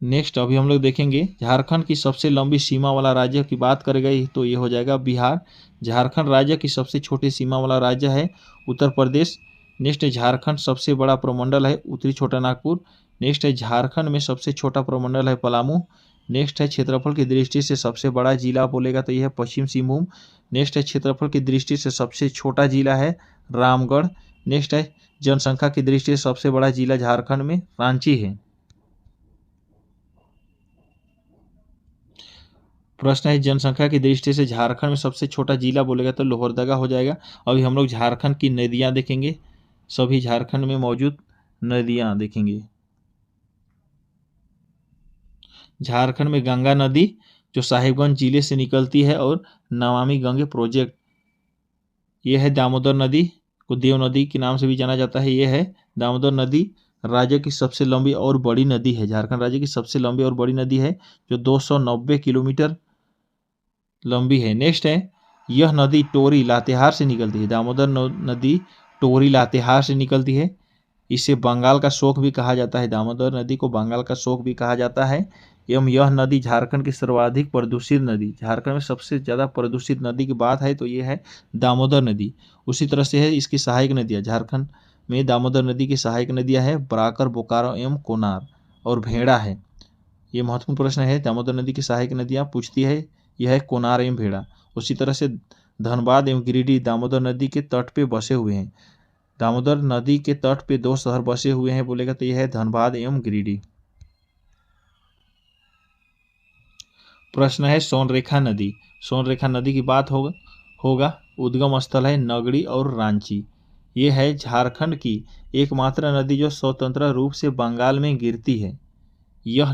नेक्स्ट अभी हम लोग देखेंगे झारखंड की सबसे लंबी सीमा वाला राज्य की बात करेगा तो ये हो जाएगा बिहार। झारखंड राज्य की सबसे छोटी सीमा वाला राज्य है उत्तर प्रदेश। नेक्स्ट है झारखंड सबसे बड़ा प्रमंडल है उत्तरी छोटा नागपुर। नेक्स्ट है झारखंड में सबसे छोटा प्रमंडल है पलामू। नेक्स्ट है क्षेत्रफल की दृष्टि से सबसे बड़ा जिला बोलेगा तो यह है पश्चिम सिंहभूम। नेक्स्ट है क्षेत्रफल की दृष्टि से सबसे छोटा जिला है रामगढ़। नेक्स्ट है जनसंख्या की दृष्टि से सबसे बड़ा जिला झारखंड में रांची है। प्रश्न है जनसंख्या की दृष्टि से झारखंड में सबसे छोटा जिला बोलेगा तो लोहरदगा हो जाएगा। अभी हम लोग झारखंड की नदियां देखेंगे, सभी झारखंड में मौजूद नदियां देखेंगे। झारखंड में गंगा नदी जो साहिबगंज जिले से निकलती है और नमामि गंगे प्रोजेक्ट, यह है दामोदर नदी को देव नदी के नाम से भी जाना जाता है। यह है दामोदर नदी राज्य की सबसे लंबी और बड़ी नदी है, झारखंड राज्य की सबसे लंबी और बड़ी नदी है जो 290 किलोमीटर लंबी है। नेक्स्ट है यह नदी टोरी लातेहार से निकलती है। दामोदर नदी टोरी लातेहार से निकलती है। इसे बंगाल का शोक भी कहा जाता है। दामोदर नदी को बंगाल का शोक भी कहा जाता है। एवं यह नदी झारखंड की सर्वाधिक प्रदूषित नदी, झारखंड में सबसे ज़्यादा प्रदूषित नदी की बात है तो ये है दामोदर नदी। उसी तरह से है इसकी सहायक नदियाँ। झारखंड में दामोदर नदी की सहायक नदियाँ है बराकर, बोकारो एवं कोनार और भेड़ा है। ये महत्वपूर्ण प्रश्न है। दामोदर नदी की सहायक नदियाँ पूछती है, यह है कोनार एवं भेड़ा। उसी तरह से धनबाद एवं गिरिडीह दामोदर नदी के तट पे बसे हुए हैं। दामोदर नदी के तट पे 2 शहर बसे हुए हैं बोलेगा तो यह है धनबाद एवं गिरिडीह। प्रश्न है सोनरेखा नदी। सोनरेखा नदी की बात होगा उद्गम स्थल है नगड़ी और रांची। ये है झारखंड की एकमात्र नदी जो स्वतंत्र रूप से बंगाल में गिरती है। यह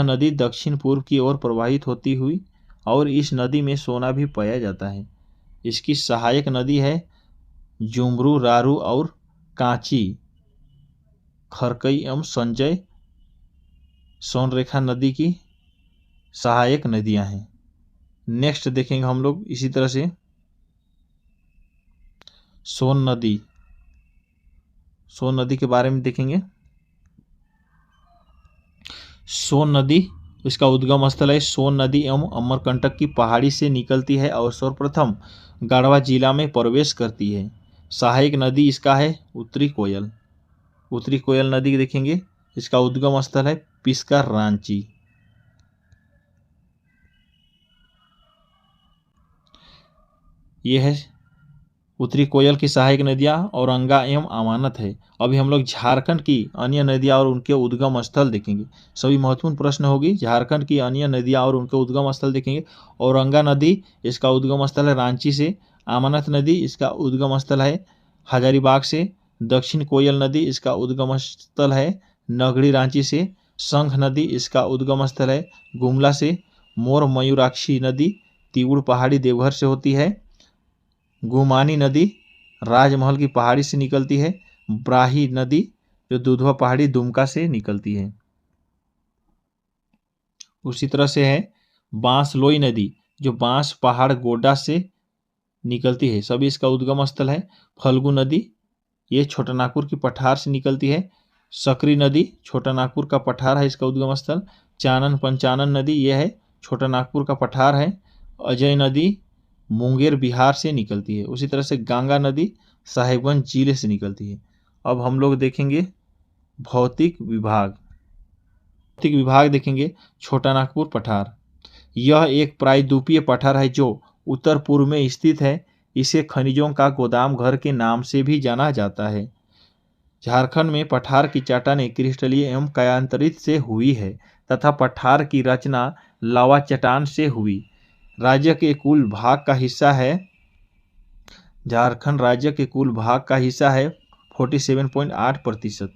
नदी दक्षिण पूर्व की ओर प्रवाहित होती हुई और इस नदी में सोना भी पाया जाता है। इसकी सहायक नदी है जुमरू, रारू और कांची। खरकई एवं संजय सोनरेखा नदी की सहायक नदियां हैं। नेक्स्ट देखेंगे हम लोग इसी तरह से सोन नदी के बारे में देखेंगे। सोन नदी, इसका उद्गम स्थल है सोन नदी एवं अमरकंटक की पहाड़ी से निकलती है और सर्वप्रथम गढ़वा जिला में प्रवेश करती है। सहायक नदी इसका है उत्तरी कोयल। उत्तरी कोयल नदी देखेंगे, इसका उद्गम स्थल है पिस्का, रांची। यह है उत्तरी कोयल की सहायक नदियाँ औरंगा एवं अमानत है। अभी हम लोग झारखंड की अन्य नदियाँ और उनके उद्गम स्थल देखेंगे। सभी महत्वपूर्ण प्रश्न होगी। झारखंड की अन्य नदियाँ और उनके उद्गम स्थल देखेंगे। औरंगा नदी, इसका उद्गम स्थल है रांची से। अमानत नदी, इसका उद्गम स्थल है हजारीबाग से। दक्षिण कोयल नदी, इसका उद्गम स्थल है नगड़ी, रांची से। शंख नदी, इसका उद्गम स्थल है गुमला से। मोर मयूराक्षी नदी तिगुड़ पहाड़ी देवघर से होती है। गुमानी नदी राजमहल की पहाड़ी से निकलती है। ब्राही नदी जो दुधवा पहाड़ी दुमका से निकलती है। उसी तरह से है बांसलोई नदी जो बांस पहाड़ गोड्डा से निकलती है। सभी इसका उद्गम स्थल है। फल्गु नदी, ये छोटा नागपुर की पठार से निकलती है। सकरी नदी छोटा नागपुर का पठार है, इसका उद्गम स्थल। चानन पंचानन नदी, यह है छोटा नागपुर का पठार है। अजय नदी मुंगेर बिहार से निकलती है। उसी तरह से गंगा नदी साहिबगंज जिले से निकलती है। अब हम लोग देखेंगे भौतिक विभाग। भौतिक विभाग देखेंगे छोटा नागपुर पठार। यह एक प्रायद्वीपीय पठार है जो उत्तर पूर्व में स्थित है। इसे खनिजों का गोदाम घर के नाम से भी जाना जाता है। झारखंड में पठार की चट्टानें क्रिस्टलीय एवं कायांतरित से हुई है तथा पठार की रचना लावा चट्टान से हुई। राज्य के कुल भाग का हिस्सा है, झारखंड राज्य के कुल भाग का हिस्सा है 47.8%।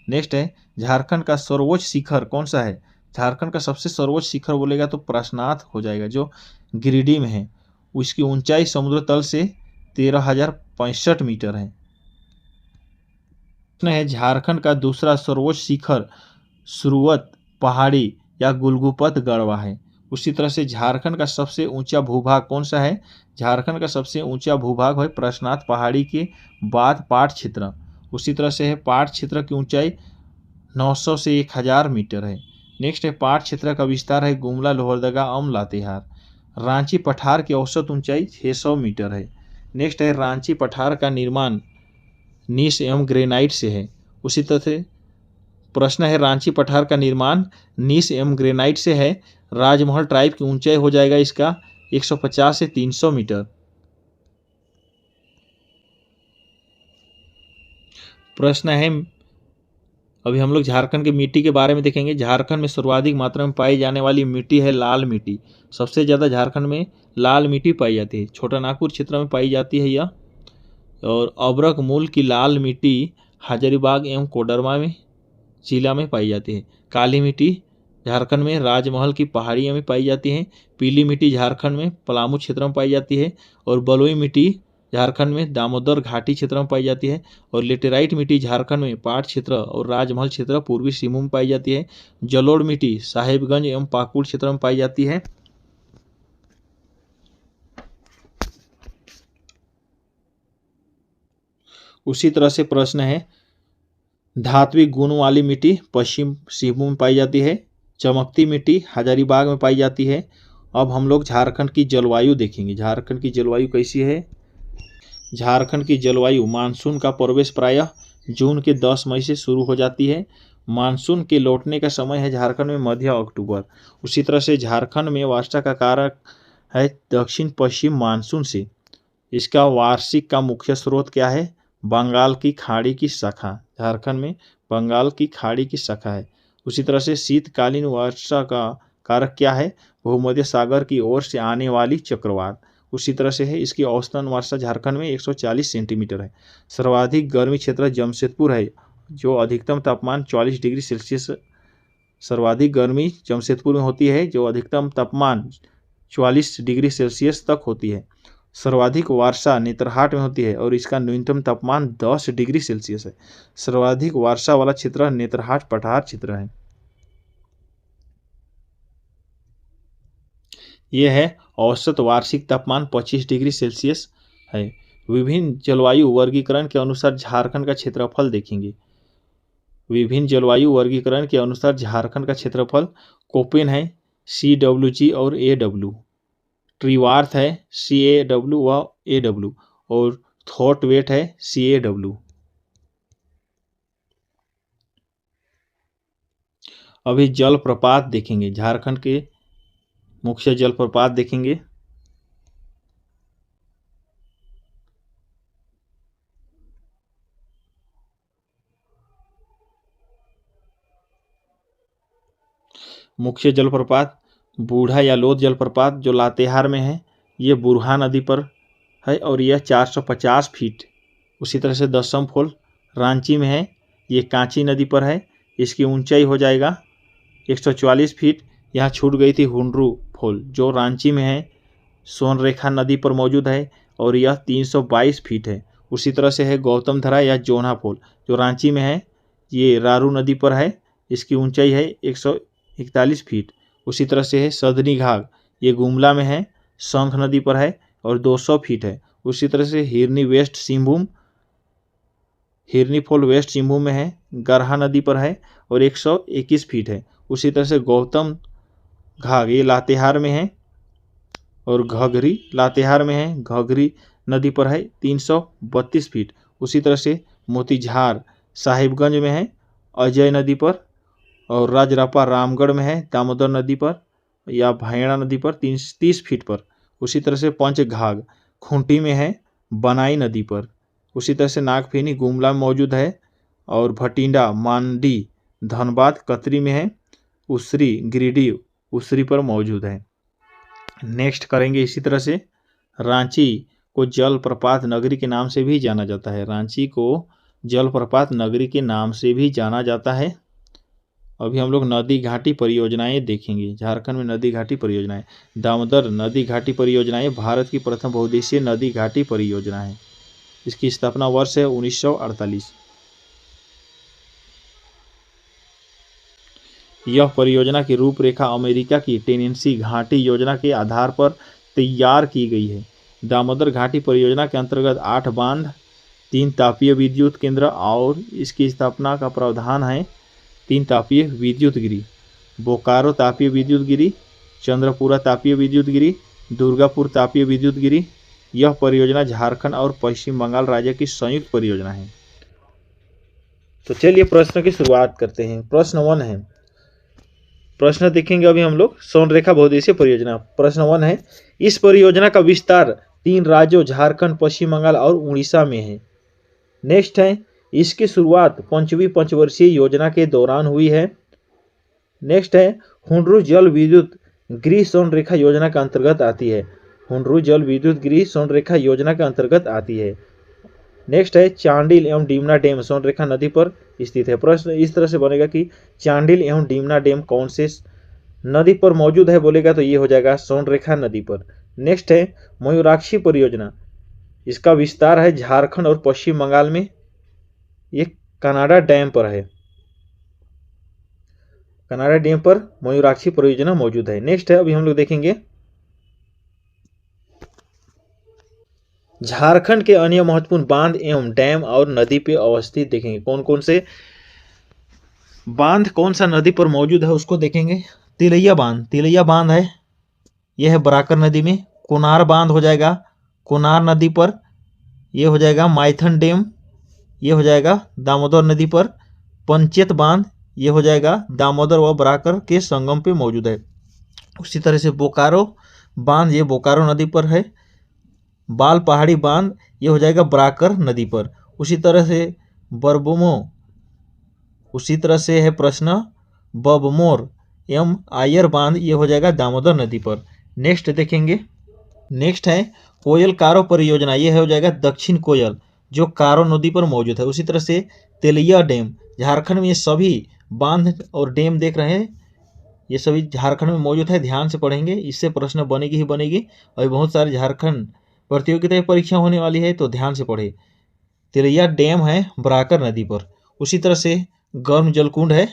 नेक्स्ट है झारखंड का सर्वोच्च शिखर कौन सा है। झारखंड का सबसे सर्वोच्च शिखर बोलेगा तो प्रश्नाथ हो जाएगा जो गिरिडीह में है। उसकी ऊंचाई समुद्र तल से 13,065 मीटर है। है झारखंड का दूसरा सर्वोच्च शिखर सुरवत पहाड़ी या गुलगुपत गढ़वा है। उसी तरह से झारखंड का सबसे ऊंचा भूभाग कौन सा है। झारखंड का सबसे ऊंचा भूभाग है प्रश्नाथ पहाड़ी के बाद पाट क्षेत्र। उसी तरह से है पाट क्षेत्र की ऊंचाई 900 से 1000 मीटर है। नेक्स्ट है पाट क्षेत्र का विस्तार है गुमला, लोहरदगा एवं लातेहार। रांची पठार की औसत ऊंचाई 600 मीटर है। नेक्स्ट है रांची पठार का निर्माण नीस एवं ग्रेनाइट से है। उसी तरह से प्रश्न है रांची पठार का निर्माण नीस एवं ग्रेनाइट से है। राजमहल ट्राइब की ऊंचाई हो जाएगा इसका 150 से 300 मीटर। प्रश्न है अभी हम लोग झारखंड की मिट्टी के बारे में देखेंगे। झारखंड में सर्वाधिक मात्रा में पाई जाने वाली मिट्टी है लाल मिट्टी। सबसे ज़्यादा झारखंड में लाल मिट्टी पाई जाती है। छोटा नागपुर क्षेत्र में पाई जाती है यह। और अब्रक मूल की लाल मिट्टी हजारीबाग एवं कोडरमा में जिला में पाई जाती है। काली मिट्टी झारखंड में राजमहल की पहाड़ियों में पाई जाती है। पीली मिट्टी झारखंड में पलामू क्षेत्र में पाई जाती है। और बलुई मिट्टी झारखंड में दामोदर घाटी क्षेत्र में पाई जाती है। और लेटेराइट मिट्टी झारखंड में पाट क्षेत्र और राजमहल क्षेत्र पूर्वी सिंहभूम में पाई जाती है। जलोढ़ मिट्टी साहिबगंज एवं पाकुड़ क्षेत्र में पाई जाती है। उसी तरह से प्रश्न है, धात्विक गुण वाली मिट्टी पश्चिम सिंहभूम में पाई जाती है, चमकती मिट्टी हजारीबाग में पाई जाती है। अब हम लोग झारखंड की जलवायु देखेंगे। झारखंड की जलवायु कैसी है? झारखंड की जलवायु, मानसून का प्रवेश प्रायः जून के 10 मई से शुरू हो जाती है। मानसून के लौटने का समय है झारखंड में मध्य अक्टूबर। उसी तरह से झारखंड में वर्षा का कारक है दक्षिण पश्चिम मानसून से। इसका वार्षिक का मुख्य स्रोत क्या है? बंगाल की खाड़ी की शाखा। झारखंड में बंगाल की खाड़ी की शाखा है। उसी तरह से शीतकालीन वर्षा का कारक क्या है? भूमध्य सागर की ओर से आने वाली चक्रवात। उसी तरह से है, इसकी औसतन वर्षा झारखंड में 140 सेंटीमीटर है। सर्वाधिक गर्मी क्षेत्र जमशेदपुर है, जो अधिकतम तापमान 44 डिग्री सेल्सियस। सर्वाधिक गर्मी जमशेदपुर में होती है, जो अधिकतम तापमान 44 डिग्री सेल्सियस तक होती है। सर्वाधिक वर्षा नेतरहाट में होती है और इसका न्यूनतम तापमान 10 डिग्री सेल्सियस है। सर्वाधिक वर्षा वाला क्षेत्र नेतरहाट पठार क्षेत्र है। यह है औसत वार्षिक तापमान 25 डिग्री सेल्सियस है। विभिन्न जलवायु वर्गीकरण के अनुसार झारखंड का क्षेत्रफल देखेंगे। विभिन्न जलवायु वर्गीकरण के अनुसार झारखंड का क्षेत्रफल कोपेन है CWG और AW, ट्रीवार्थ है CAW व AW और थॉट वेट है CAW। अभी जलप्रपात देखेंगे। झारखंड के मुख्य जलप्रपात देखेंगे। मुख्य जलप्रपात बूढ़ा या लोध जलप्रपात जो लातेहार में है, ये बुरहा नदी पर है और यह 450 फीट। उसी तरह से दसम फॉल रांची में है, ये कांची नदी पर है। इसकी ऊंचाई हो जाएगा 144 फीट। यहाँ छूट गई थी हुंडरू फॉल जो रांची में है, सोनरेखा नदी पर मौजूद है और यह 322 फीट है। उसी तरह से है गौतम धरा या जोना फॉल जो रांची में है, ये रारू नदी पर है। इसकी ऊंचाई है 141 फीट। उसी तरह से है सदनी घाघ, ये गुमला में है, शंख नदी पर है और 200 फीट है। उसी तरह से हिरनी वेस्ट सिंहभूम, हिरनी फॉल वेस्ट सिंहभूम में है, गरहा नदी पर है और 121 फीट है। उसी तरह से गौतम घाघ ये लातेहार में है और घघरी लातेहार में है, घघरी नदी पर है, 332 फीट। उसी तरह से मोतीझार साहिबगंज में है, अजय नदी पर और राजरापा रामगढ़ में है, दामोदर नदी पर या भैणा नदी पर 30 फीट पर। उसी तरह से पंचघाघ खूंटी में है, बनाई नदी पर। उसी तरह से नागफेनी गुमला में मौजूद है और भटिंडा मांडी धनबाद कतरी में है, उसरी गिरिडीह उसरी पर मौजूद है। नेक्स्ट करेंगे इसी तरह से, रांची को जलप्रपात नगरी के नाम से भी जाना जाता है। रांची को जलप्रपात नगरी के नाम से भी जाना जाता है। अभी हम लोग नदी घाटी परियोजनाएं देखेंगे। झारखंड में नदी घाटी परियोजनाएं, दामोदर नदी घाटी परियोजनाएं भारत की प्रथम बहुउद्देशीय नदी घाटी परियोजना है। इसकी स्थापना वर्ष है 1948। यह परियोजना की रूपरेखा अमेरिका की टेनेंसी घाटी योजना के आधार पर तैयार की गई है। दामोदर घाटी परियोजना के अंतर्गत 8 बांध, 3 तापीय विद्युत केंद्र और इसकी स्थापना का प्रावधान है। 3 तापीय विद्युत गिरी, बोकारो तापीय विद्युत गिरी, चंद्रपुरा तापीय विद्युत गिरी, दुर्गापुर तापीय विद्युत गिरी। यह परियोजना झारखंड और पश्चिम बंगाल राज्य की संयुक्त परियोजना है। तो चलिए प्रश्न की शुरुआत करते हैं। प्रश्न 1 है, प्रश्न देखेंगे अभी हम लोग सोनरेखा बहुउद्देशीय परियोजना। प्रश्न 1 है, इस परियोजना का विस्तार 3 राज्यों झारखंड, पश्चिम बंगाल और उड़ीसा में है। नेक्स्ट है, इसकी शुरुआत 5वीं पंचवर्षीय योजना के दौरान हुई है। नेक्स्ट है, हुंडरू जल विद्युत गृह सोनरेखा योजना के अंतर्गत आती है। हुंडरू जल विद्युत गृह सोनरेखा योजना के अंतर्गत आती है। नेक्स्ट है, चांडिल एवं डीमना डैम सोनरेखा नदी पर स्थित है। प्रश्न इस तरह से बनेगा कि चांडिल एवं डीमना डैम कौन से नदी पर मौजूद है बोलेगा तो ये हो जाएगा सोनरेखा नदी पर। नेक्स्ट है, मयूराक्षी परियोजना, इसका विस्तार है झारखंड और पश्चिम बंगाल में, ये कनाडा डैम पर है। कनाडा डैम पर मयूराक्षी परियोजना मौजूद है। नेक्स्ट है, अभी हम लोग देखेंगे झारखंड के अन्य महत्वपूर्ण बांध एवं डैम और नदी पे अवस्थित देखेंगे। कौन कौन से बांध कौन सा नदी पर मौजूद है उसको देखेंगे। तिलैया बांध है, यह है बराकर नदी में। कोनार बांध हो जाएगा कोनार नदी पर, यह हो जाएगा माइथन डैम, ये हो जाएगा दामोदर नदी पर। पंचेत बांध ये हो जाएगा दामोदर व बराकर के संगम पे मौजूद है। उसी तरह से बोकारो बांध ये बोकारो नदी पर है। बाल पहाड़ी बांध ये हो जाएगा बराकर नदी पर। उसी तरह से बरबुमो, उसी तरह से है प्रश्न बबमोर एवं आयर बांध ये हो जाएगा दामोदर नदी पर। नेक्स्ट देखेंगे, नेक्स्ट है कोयल कारो परियोजना, ये हो जाएगा दक्षिण कोयल जो कारो नदी पर मौजूद है। उसी तरह से तेलिया डैम, झारखंड में ये सभी बांध और डैम देख रहे हैं, ये सभी झारखंड में मौजूद है। ध्यान से पढ़ेंगे, इससे प्रश्न बनेगी ही बनेगी। और बहुत सारे झारखंड प्रतियोगिता परीक्षा होने वाली है तो ध्यान से पढ़े। तेलिया डैम है बराकर नदी पर। उसी तरह से गर्म जलकुंड है,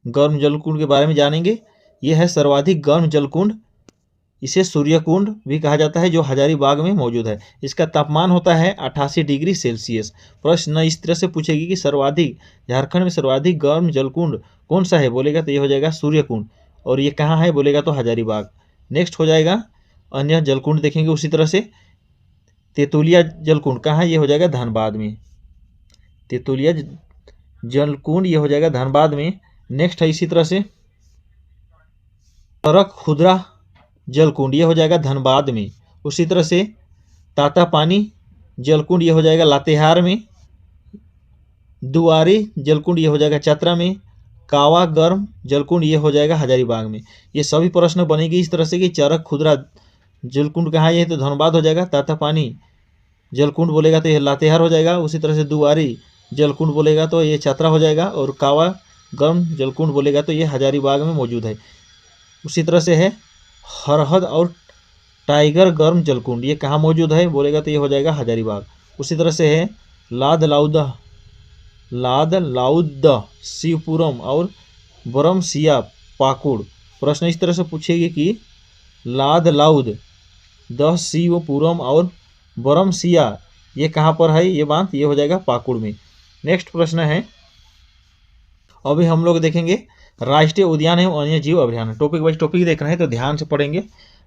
गर्म जलकुंड के बारे में जानेंगे। यह है सर्वाधिक गर्म जलकुंड, इसे सूर्यकुंड भी कहा जाता है, जो हजारीबाग में मौजूद है। इसका तापमान होता है 88 डिग्री सेल्सियस। प्रश्न इस तरह से पूछेगी कि सर्वाधिक झारखंड में सर्वाधिक गर्म जलकुंड कौन सा है, बोलेगा तो ये हो जाएगा सूर्यकुंड। और ये कहाँ है बोलेगा तो हजारीबाग। नेक्स्ट हो जाएगा अन्य जलकुंड देखेंगे। उसी तरह से तेतुलिया जलकुंड कहाँ है, ये हो जाएगा धनबाद में। तेतुलिया जलकुंड ये हो जाएगा धनबाद में। नेक्स्ट है इसी तरह से तरक खुदरा जलकुंड ये हो जाएगा धनबाद में। उसी तरह से ताता पानी जलकुंड ये हो जाएगा लातेहार में। दुआरी जलकुंड ये हो जाएगा चतरा में। कावा गर्म जलकुंड ये हो जाएगा हजारीबाग में। ये सभी प्रश्न बनेगी इस तरह से कि चरक खुदरा जलकुंड कहाँ है तो धनबाद हो जाएगा। ताता पानी जलकुंड बोलेगा तो ये लातेहार हो जाएगा। उसी तरह से दुआरी जलकुंड बोलेगा तो ये चतरा हो जाएगा। और कावा गर्म जलकुंड बोलेगा तो ये हजारीबाग में मौजूद है। उसी तरह से है हरहद और टाइगर गर्म जलकुंड, ये कहाँ मौजूद है बोलेगा तो ये हो जाएगा हजारीबाग। उसी तरह से है लाद लाउद शिवपुरम और बरमसिया पाकुड़। प्रश्न इस तरह से पूछेगी कि लाद लाउद द शिवपुरम और बरमसिया ये कहाँ पर है, ये बात ये हो जाएगा पाकुड़ में। नेक्स्ट प्रश्न है, अभी हम लोग देखेंगे राष्ट्रीय उद्यान एवं वन्य जीव अभ्यारण्य। टॉपिक वाइज टॉपिक देख रहे हैं तो ध्यान से पढ़ेंगे।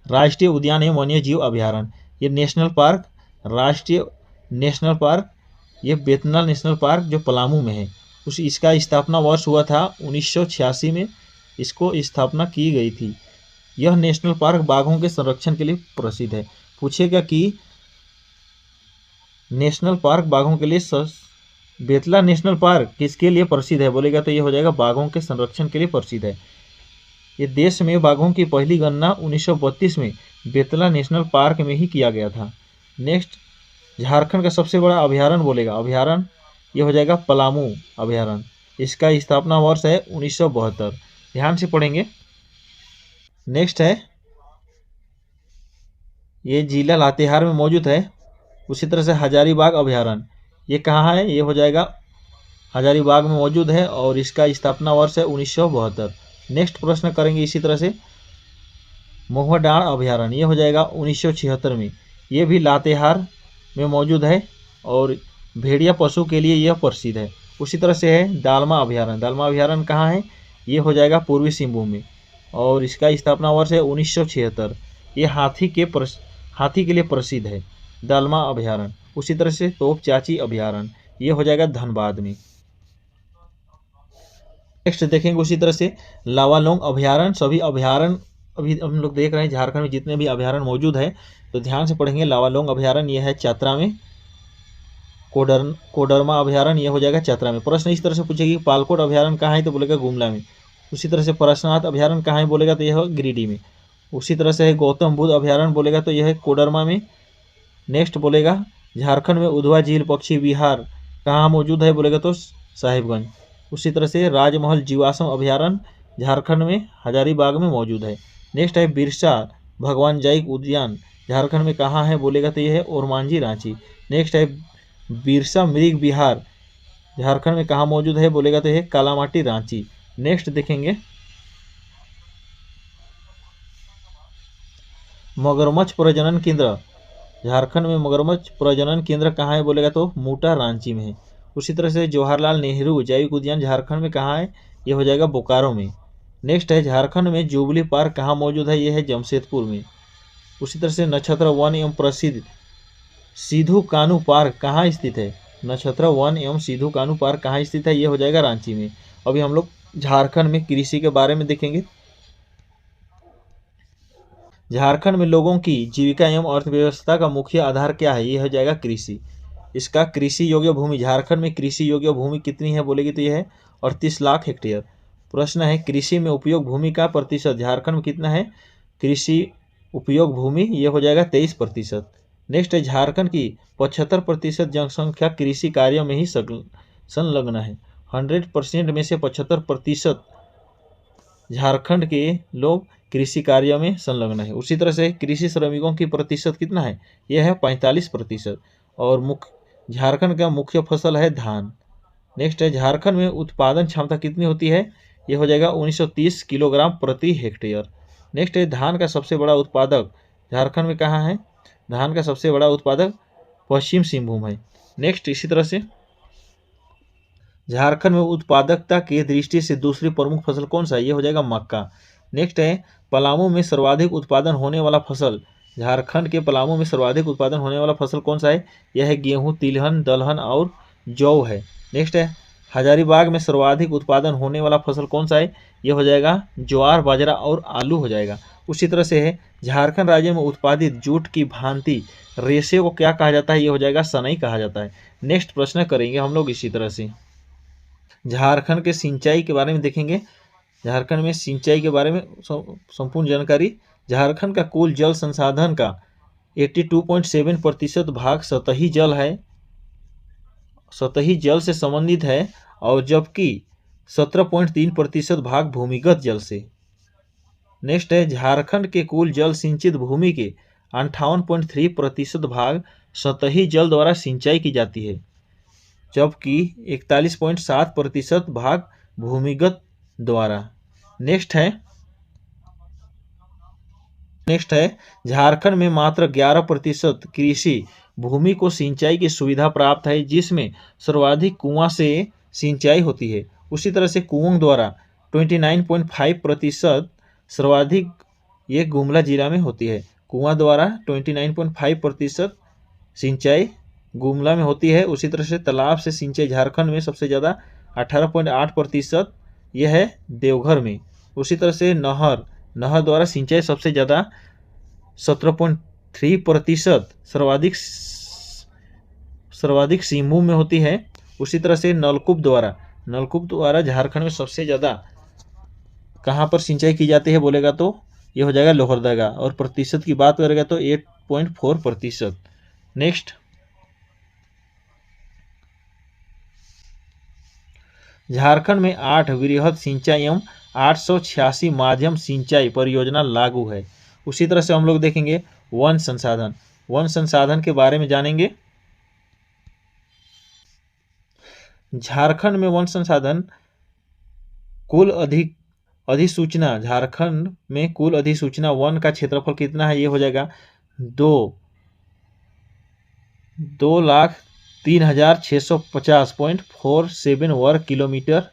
राष्ट्रीय उद्यान एवं वन्य जीव अभ्यारण्य, ये नेशनल पार्क, राष्ट्रीय नेशनल पार्क, ये बेतनल नेशनल पार्क जो पलामू में है। इसका स्थापना वर्ष हुआ था 1986 में, इसको स्थापना की गई थी। यह नेशनल पार्क बाघों के संरक्षण के लिए प्रसिद्ध है। पूछेगा कि नेशनल पार्क बाघों के लिए बेतला नेशनल पार्क किसके लिए प्रसिद्ध है, बोलेगा तो ये हो जाएगा बाघों के संरक्षण के लिए प्रसिद्ध है। ये देश में बाघों की पहली गणना 1932 में बेतला नेशनल पार्क में ही किया गया था। नेक्स्ट झारखंड का सबसे बड़ा अभ्यारण्य बोलेगा, अभ्यारण्य ये हो जाएगा पलामू अभ्यारण्य। इसका स्थापना वर्ष है 1972। ध्यान से पढ़ेंगे। नेक्स्ट है ये जिला लातेहार में मौजूद है। उसी तरह से हजारीबाग अभ्यारण्य, ये कहाँ है, ये हो जाएगा हजारीबाग में मौजूद है और इसका स्थापना वर्ष है 1972। नेक्स्ट प्रश्न करेंगे इसी तरह से महुआडांड़ अभ्यारण्य, ये हो जाएगा 1976 में, ये भी लातेहार में मौजूद है और भेड़िया पशु के लिए यह प्रसिद्ध है। उसी तरह से है दालमा अभ्यारण्य, दालमा अभ्यारण्य कहाँ है, ये हो जाएगा पूर्वी सिंहभूम में और इसका स्थापना वर्ष है 1976। ये हाथी के लिए प्रसिद्ध है दालमा अभ्यारण्य। उसी तरह से तोप चाची अभ्यारण्य, ये हो जाएगा धनबाद में। नेक्स्ट देखेंगे उसी तरह से लावालोंग अभ्यारण्य, सभी अभ्यारण्य अभी हम लोग देख रहे हैं झारखंड में जितने भी अभ्यारण्य मौजूद है तो ध्यान से पढ़ेंगे। लावालोंग अभ्यारण्य यह है चतरा में। कोडरमा अभ्यारण्य यह हो जाएगा चतरा में। प्रश्न इस तरह से पूछेगी पालकोट अभ्यारण्य कहाँ है तो बोलेगा गुमला में। उसी तरह से परशुनाथ अभ्यारण्य कहाँ है बोलेगा तो यह है गिरिडीह में। उसी तरह से है गौतम बुद्ध अभ्यारण्य बोलेगा तो यह है कोडरमा में। नेक्स्ट बोलेगा झारखंड में उधवा झील पक्षी विहार कहाँ मौजूद है बोलेगा तो साहिबगंज। उसी तरह से राजमहल जीवाश्म अभ्यारण्य झारखंड में हजारीबाग में मौजूद है। नेक्स्ट है बिरसा भगवान जैविक उद्यान झारखंड में कहाँ है बोलेगा तो यह है ओरमांझी रांची। नेक्स्ट है बिरसा मृग विहार झारखंड में कहाँ मौजूद है बोलेगा तो यह है कालामाटी रांची। नेक्स्ट देखेंगे मगरमच्छ प्रजनन केंद्र झारखंड में मगरमच्छ प्रजनन केंद्र कहाँ है बोलेगा तो मूटा रांची में है। उसी तरह से जवाहरलाल नेहरू जैविक उद्यान झारखंड में कहाँ है, ये हो जाएगा बोकारो में। नेक्स्ट है झारखंड में जुबली पार्क कहाँ मौजूद है, ये है जमशेदपुर में। उसी तरह से नक्षत्र वन एवं प्रसिद्ध सिधू कान्हू पार्क कहाँ स्थित है, नक्षत्र वन एवं सिधू कान्हू पार्क कहाँ स्थित है, ये हो जाएगा रांची में। अभी हम लोग झारखंड में कृषि के बारे में देखेंगे। झारखंड में लोगों की जीविका एवं अर्थव्यवस्था का मुख्य आधार क्या है, ये हो जाएगा कृषि। इसका कृषि योग्य भूमि, झारखंड में कृषि योग्य भूमि कितनी है बोलेगी तो यह है 38 लाख हेक्टेयर। प्रश्न है कृषि में उपयोग भूमि का प्रतिशत झारखंड में कितना है, कृषि उपयोग भूमि, ये हो जाएगा 23%। नेक्स्ट है झारखंड की 75% जनसंख्या कृषि कार्य में ही संलग्न है। 100% में से 75% झारखंड के लोग कृषि कार्य में संलग्न है। उसी तरह से कृषि श्रमिकों की प्रतिशत कितना है, यह है 45%। और मुख्य झारखंड का मुख्य फसल है धान। नेक्स्ट है झारखंड में उत्पादन क्षमता कितनी होती है, यह हो जाएगा 1930 किलोग्राम प्रति हेक्टेयर। नेक्स्ट है धान का सबसे बड़ा उत्पादक झारखंड में कहाँ है, धान का सबसे बड़ा उत्पादक पश्चिम सिंहभूम है। नेक्स्ट इसी तरह से झारखंड में उत्पादकता की दृष्टि से दूसरी प्रमुख फसल कौन सा है, ये हो जाएगा मक्का। नेक्स्ट है पलामू में सर्वाधिक उत्पादन होने वाला फसल, झारखंड के पलामू में सर्वाधिक उत्पादन होने वाला फसल कौन सा है, यह है गेहूं, तिलहन, दलहन और जौ है। नेक्स्ट है हजारीबाग में सर्वाधिक उत्पादन होने वाला फसल कौन सा है, यह हो जाएगा ज्वार, बाजरा और आलू हो जाएगा। उसी तरह से है झारखंड राज्य में उत्पादित जूट की भांति रेशे को क्या कहा जाता है, यह हो जाएगा सनई कहा जाता है। नेक्स्ट प्रश्न करेंगे हम लोग इसी तरह से झारखंड के सिंचाई के बारे में देखेंगे। झारखंड में सिंचाई के बारे में संपूर्ण जानकारी। झारखंड का कुल जल संसाधन का 82.7% भाग सतही जल है, सतही जल से संबंधित है, और जबकि 17.3% भाग भूमिगत जल से। नेक्स्ट है झारखंड के कुल जल सिंचित भूमि के 58.3% भाग सतही जल द्वारा सिंचाई की जाती है, जबकि 41.7% भाग भूमिगत द्वारा। नेक्स्ट है झारखंड में मात्र 11% कृषि भूमि को सिंचाई की सुविधा प्राप्त है, जिसमें सर्वाधिक कुआं से सिंचाई होती है। उसी तरह से कुओं द्वारा 29.5% सर्वाधिक ये गुमला जिला में होती है। कुआं द्वारा 29.5% सिंचाई गुमला में होती है। उसी तरह से तालाब से सिंचाई झारखंड में सबसे ज़्यादा 18.8%, यह है देवघर में। उसी तरह से नहर द्वारा सिंचाई सबसे ज़्यादा 17.3% सर्वाधिक सिंहभूम में होती है। उसी तरह से नलकूप द्वारा झारखंड में सबसे ज़्यादा कहाँ पर सिंचाई की जाती है बोलेगा तो ये हो जाएगा लोहरदगा, और प्रतिशत की बात करेगा तो 8.4%। नेक्स्ट झारखंड में 8 वृहद सिंचाई एवं 886 माध्यम सिंचाई परियोजना लागू है। उसी तरह से हम लोग देखेंगे वन संसाधन के बारे में जानेंगे। झारखंड में वन संसाधन कुल अधिसूचना, झारखंड में कुल अधिसूचना वन का क्षेत्रफल कितना है, ये हो जाएगा 2,03,650.47 वर्ग किलोमीटर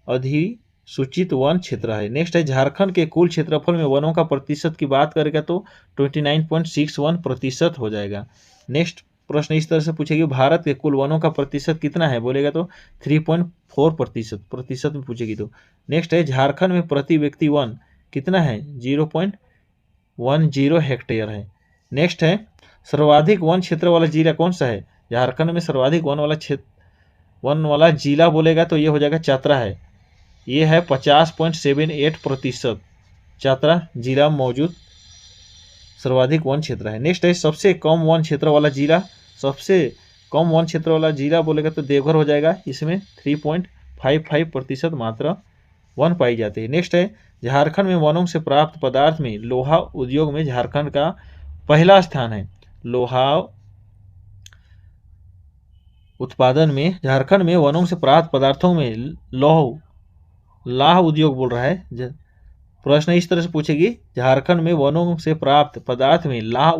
अधिसूचित वन क्षेत्र है। नेक्स्ट है झारखंड के कुल क्षेत्रफल में वनों का प्रतिशत की बात करेगा तो 29.61% हो जाएगा। नेक्स्ट प्रश्न इस तरह से पूछेगी भारत के कुल वनों का प्रतिशत कितना है बोलेगा तो 3.4% में पूछेगी तो। नेक्स्ट है झारखंड में प्रति व्यक्ति वन कितना है, 0.10 हेक्टेयर है। नेक्स्ट है सर्वाधिक वन क्षेत्र वाला जिला कौन सा है, झारखंड में सर्वाधिक वन वाला जिला बोलेगा तो ये हो जाएगा चतरा है, ये है 50.78%। चतरा जिला मौजूद सर्वाधिक वन क्षेत्र है। नेक्स्ट है सबसे कम वन क्षेत्र वाला जिला बोलेगा तो देवघर हो जाएगा, इसमें 3.55% मात्रा वन पाई जाती है। नेक्स्ट है झारखंड में वनों से प्राप्त पदार्थ में लोहा उद्योग में झारखंड का पहला स्थान है। लोहा उत्पादन में झारखंड में वनों से प्राप्त पदार्थों में लौह उद्योग बोल रहा है प्रश्न इस तरह से पूछेगी, झारखंड में वनों से प्राप्त पदार्थ में लाह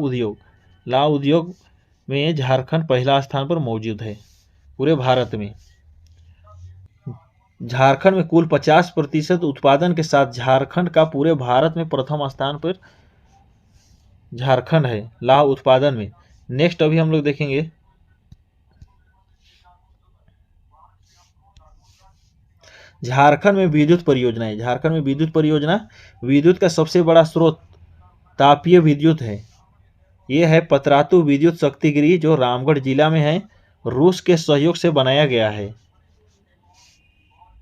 उद्योग में झारखंड पहला स्थान पर मौजूद है पूरे भारत में। झारखंड में कुल 50% उत्पादन के साथ झारखंड का पूरे भारत में प्रथम स्थान पर झारखंड है लाह उत्पादन में। नेक्स्ट अभी हम लोग देखेंगे झारखंड में विद्युत परियोजनाएं। झारखंड में विद्युत परियोजना, विद्युत का सबसे बड़ा स्रोत तापीय विद्युत है। ये है पतरातू विद्युत शक्ति गृह जो रामगढ़ जिला में है, रूस के सहयोग से बनाया गया है।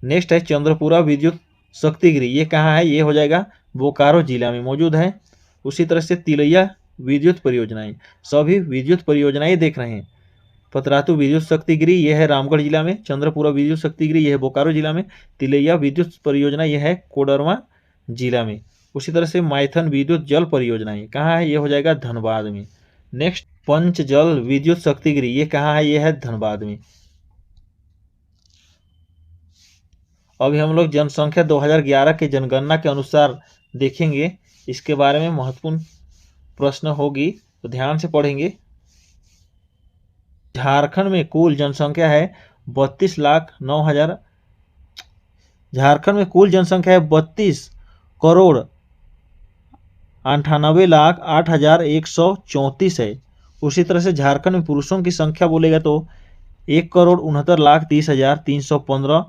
नेक्स्ट है चंद्रपुरा विद्युत शक्ति गृह, ये कहाँ है, ये हो जाएगा बोकारो जिला में मौजूद है। उसी तरह से तिलैया विद्युत परियोजनाएं, सभी विद्युत परियोजनाएं देख रहे हैं। पतरातू विद्युत शक्ति गृह यह है रामगढ़ जिला में, चंद्रपुरा विद्युत शक्ति गृह यह है बोकारो जिला में, तिलैया विद्युत परियोजना यह है कोडरमा जिला में। उसी तरह से माइथन विद्युत जल परियोजनाएं कहाँ है, यह हो जाएगा धनबाद में। नेक्स्ट पंचजल विद्युत शक्ति गृह, ये कहाँ है, यह है धनबाद में। अभी हम लोग जनसंख्या 2011 के जनगणना के अनुसार देखेंगे, इसके बारे में महत्वपूर्ण प्रश्न होगी तो ध्यान से पढ़ेंगे। झारखंड में कुल जनसंख्या है 32,09,000। झारखंड में कुल जनसंख्या है 32,98,08,134 है। उसी तरह से झारखंड में पुरुषों की संख्या बोलेगा तो 1,69,30,315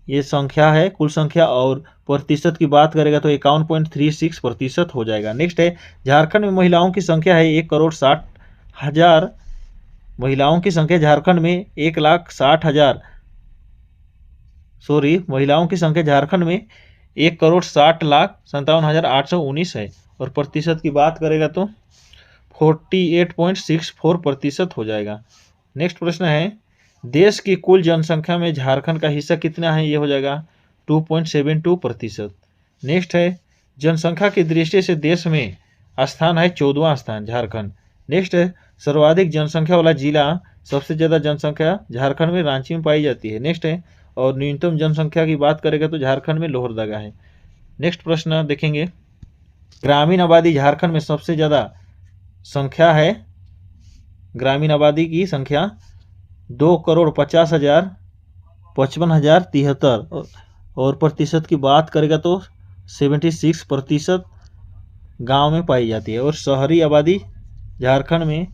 ये संख्या है कुल संख्या, और प्रतिशत की बात करेगा तो 51.36% हो जाएगा। नेक्स्ट है झारखंड में महिलाओं की संख्या है 1,60,000। महिलाओं की संख्या झारखंड में 1,60,000 महिलाओं की संख्या झारखंड में 1,60,57,819 है, और प्रतिशत की बात करेगा तो 48.64% हो जाएगा। नेक्स्ट प्रश्न है देश की कुल जनसंख्या में झारखंड का हिस्सा कितना है, ये हो जाएगा 2.72%। नेक्स्ट है जनसंख्या की दृष्टि से देश में स्थान है 14वां स्थान झारखंड। नेक्स्ट है सर्वाधिक जनसंख्या वाला जिला, सबसे ज़्यादा जनसंख्या झारखंड में रांची में पाई जाती है। नेक्स्ट है और न्यूनतम जनसंख्या की बात करेगा तो झारखंड में लोहरदगा है। नेक्स्ट प्रश्न देखेंगे ग्रामीण आबादी झारखंड में सबसे ज़्यादा संख्या है, ग्रामीण आबादी की संख्या 2,50,55,073 और प्रतिशत की बात करेगा तो 76% गांव में पाई जाती है। और शहरी आबादी झारखंड में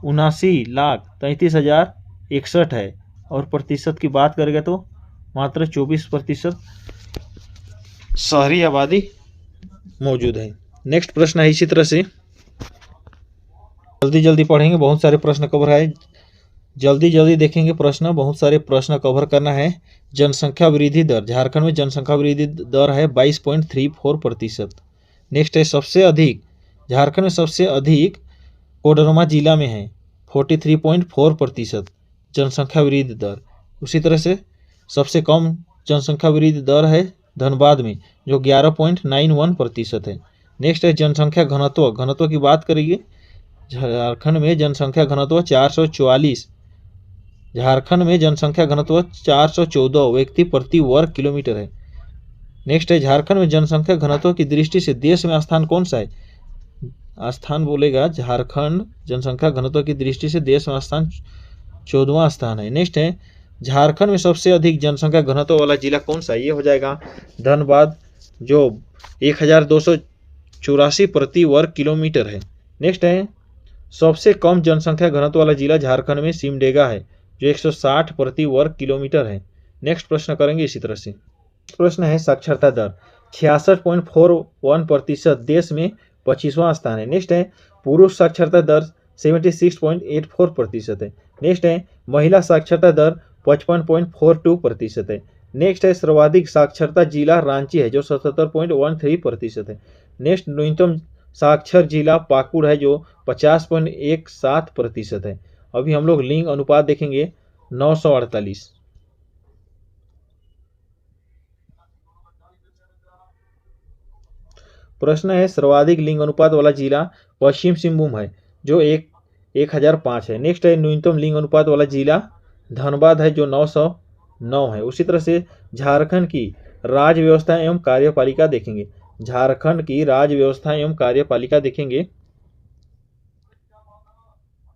79,33,061 है, और प्रतिशत की बात करेगा तो मात्र 24% शहरी आबादी मौजूद है। नेक्स्ट प्रश्न है इसी तरह से, जल्दी पढ़ेंगे, बहुत सारे प्रश्न कवर है, जल्दी देखेंगे प्रश्न, बहुत सारे प्रश्न कवर करना है। जनसंख्या वृद्धि दर, झारखंड में जनसंख्या वृद्धि दर है 22.34%। नेक्स्ट है सबसे अधिक, झारखंड में सबसे अधिक कोडरमा जिला में है 43.4% जनसंख्या वृद्धि दर। उसी तरह से सबसे कम जनसंख्या वृद्धि दर है धनबाद में जो 11.91% है। नेक्स्ट है जनसंख्या घनत्व की बात करेंगे, झारखंड में जनसंख्या घनत्व 444, झारखंड में जनसंख्या घनत्व 414 व्यक्ति प्रति वर्ग किलोमीटर है। नेक्स्ट है झारखंड में जनसंख्या घनत्व की दृष्टि से देश में स्थान कौन सा है, स्थान बोलेगा झारखंड जनसंख्या घनत्व की दृष्टि से देश में स्थान 14वां स्थान है। नेक्स्ट है झारखंड में सबसे अधिक जनसंख्या घनत्व वाला जिला कौन सा है, ये हो जाएगा धनबाद जो 1,284 प्रति वर्ग किलोमीटर है। नेक्स्ट है सबसे कम जनसंख्या घनत्व वाला जिला झारखंड में सिमडेगा है जो 160 प्रति वर्ग किलोमीटर है। नेक्स्ट प्रश्न करेंगे इसी तरह से, प्रश्न है साक्षरता दर 66.41% देश में 25वां स्थान है। नेक्स्ट है पुरुष साक्षरता दर 76.84% है। नेक्स्ट है महिला साक्षरता दर 55.42% है। नेक्स्ट है सर्वाधिक साक्षरता जिला रांची है जो 77.13% है। नेक्स्ट न्यूनतम साक्षर जिला पाकुड़ है जो 50.17% है। अभी हम लोग लिंग अनुपात देखेंगे 948। प्रश्न है सर्वाधिक लिंग अनुपात वाला जिला पश्चिम सिंहभूम है जो 1005 है। नेक्स्ट है न्यूनतम लिंग अनुपात वाला जिला धनबाद है जो 909 है। उसी तरह से झारखंड की राज्य व्यवस्था एवं कार्यपालिका देखेंगे। झारखंड की राज्य व्यवस्था एवं कार्यपालिका देखेंगे।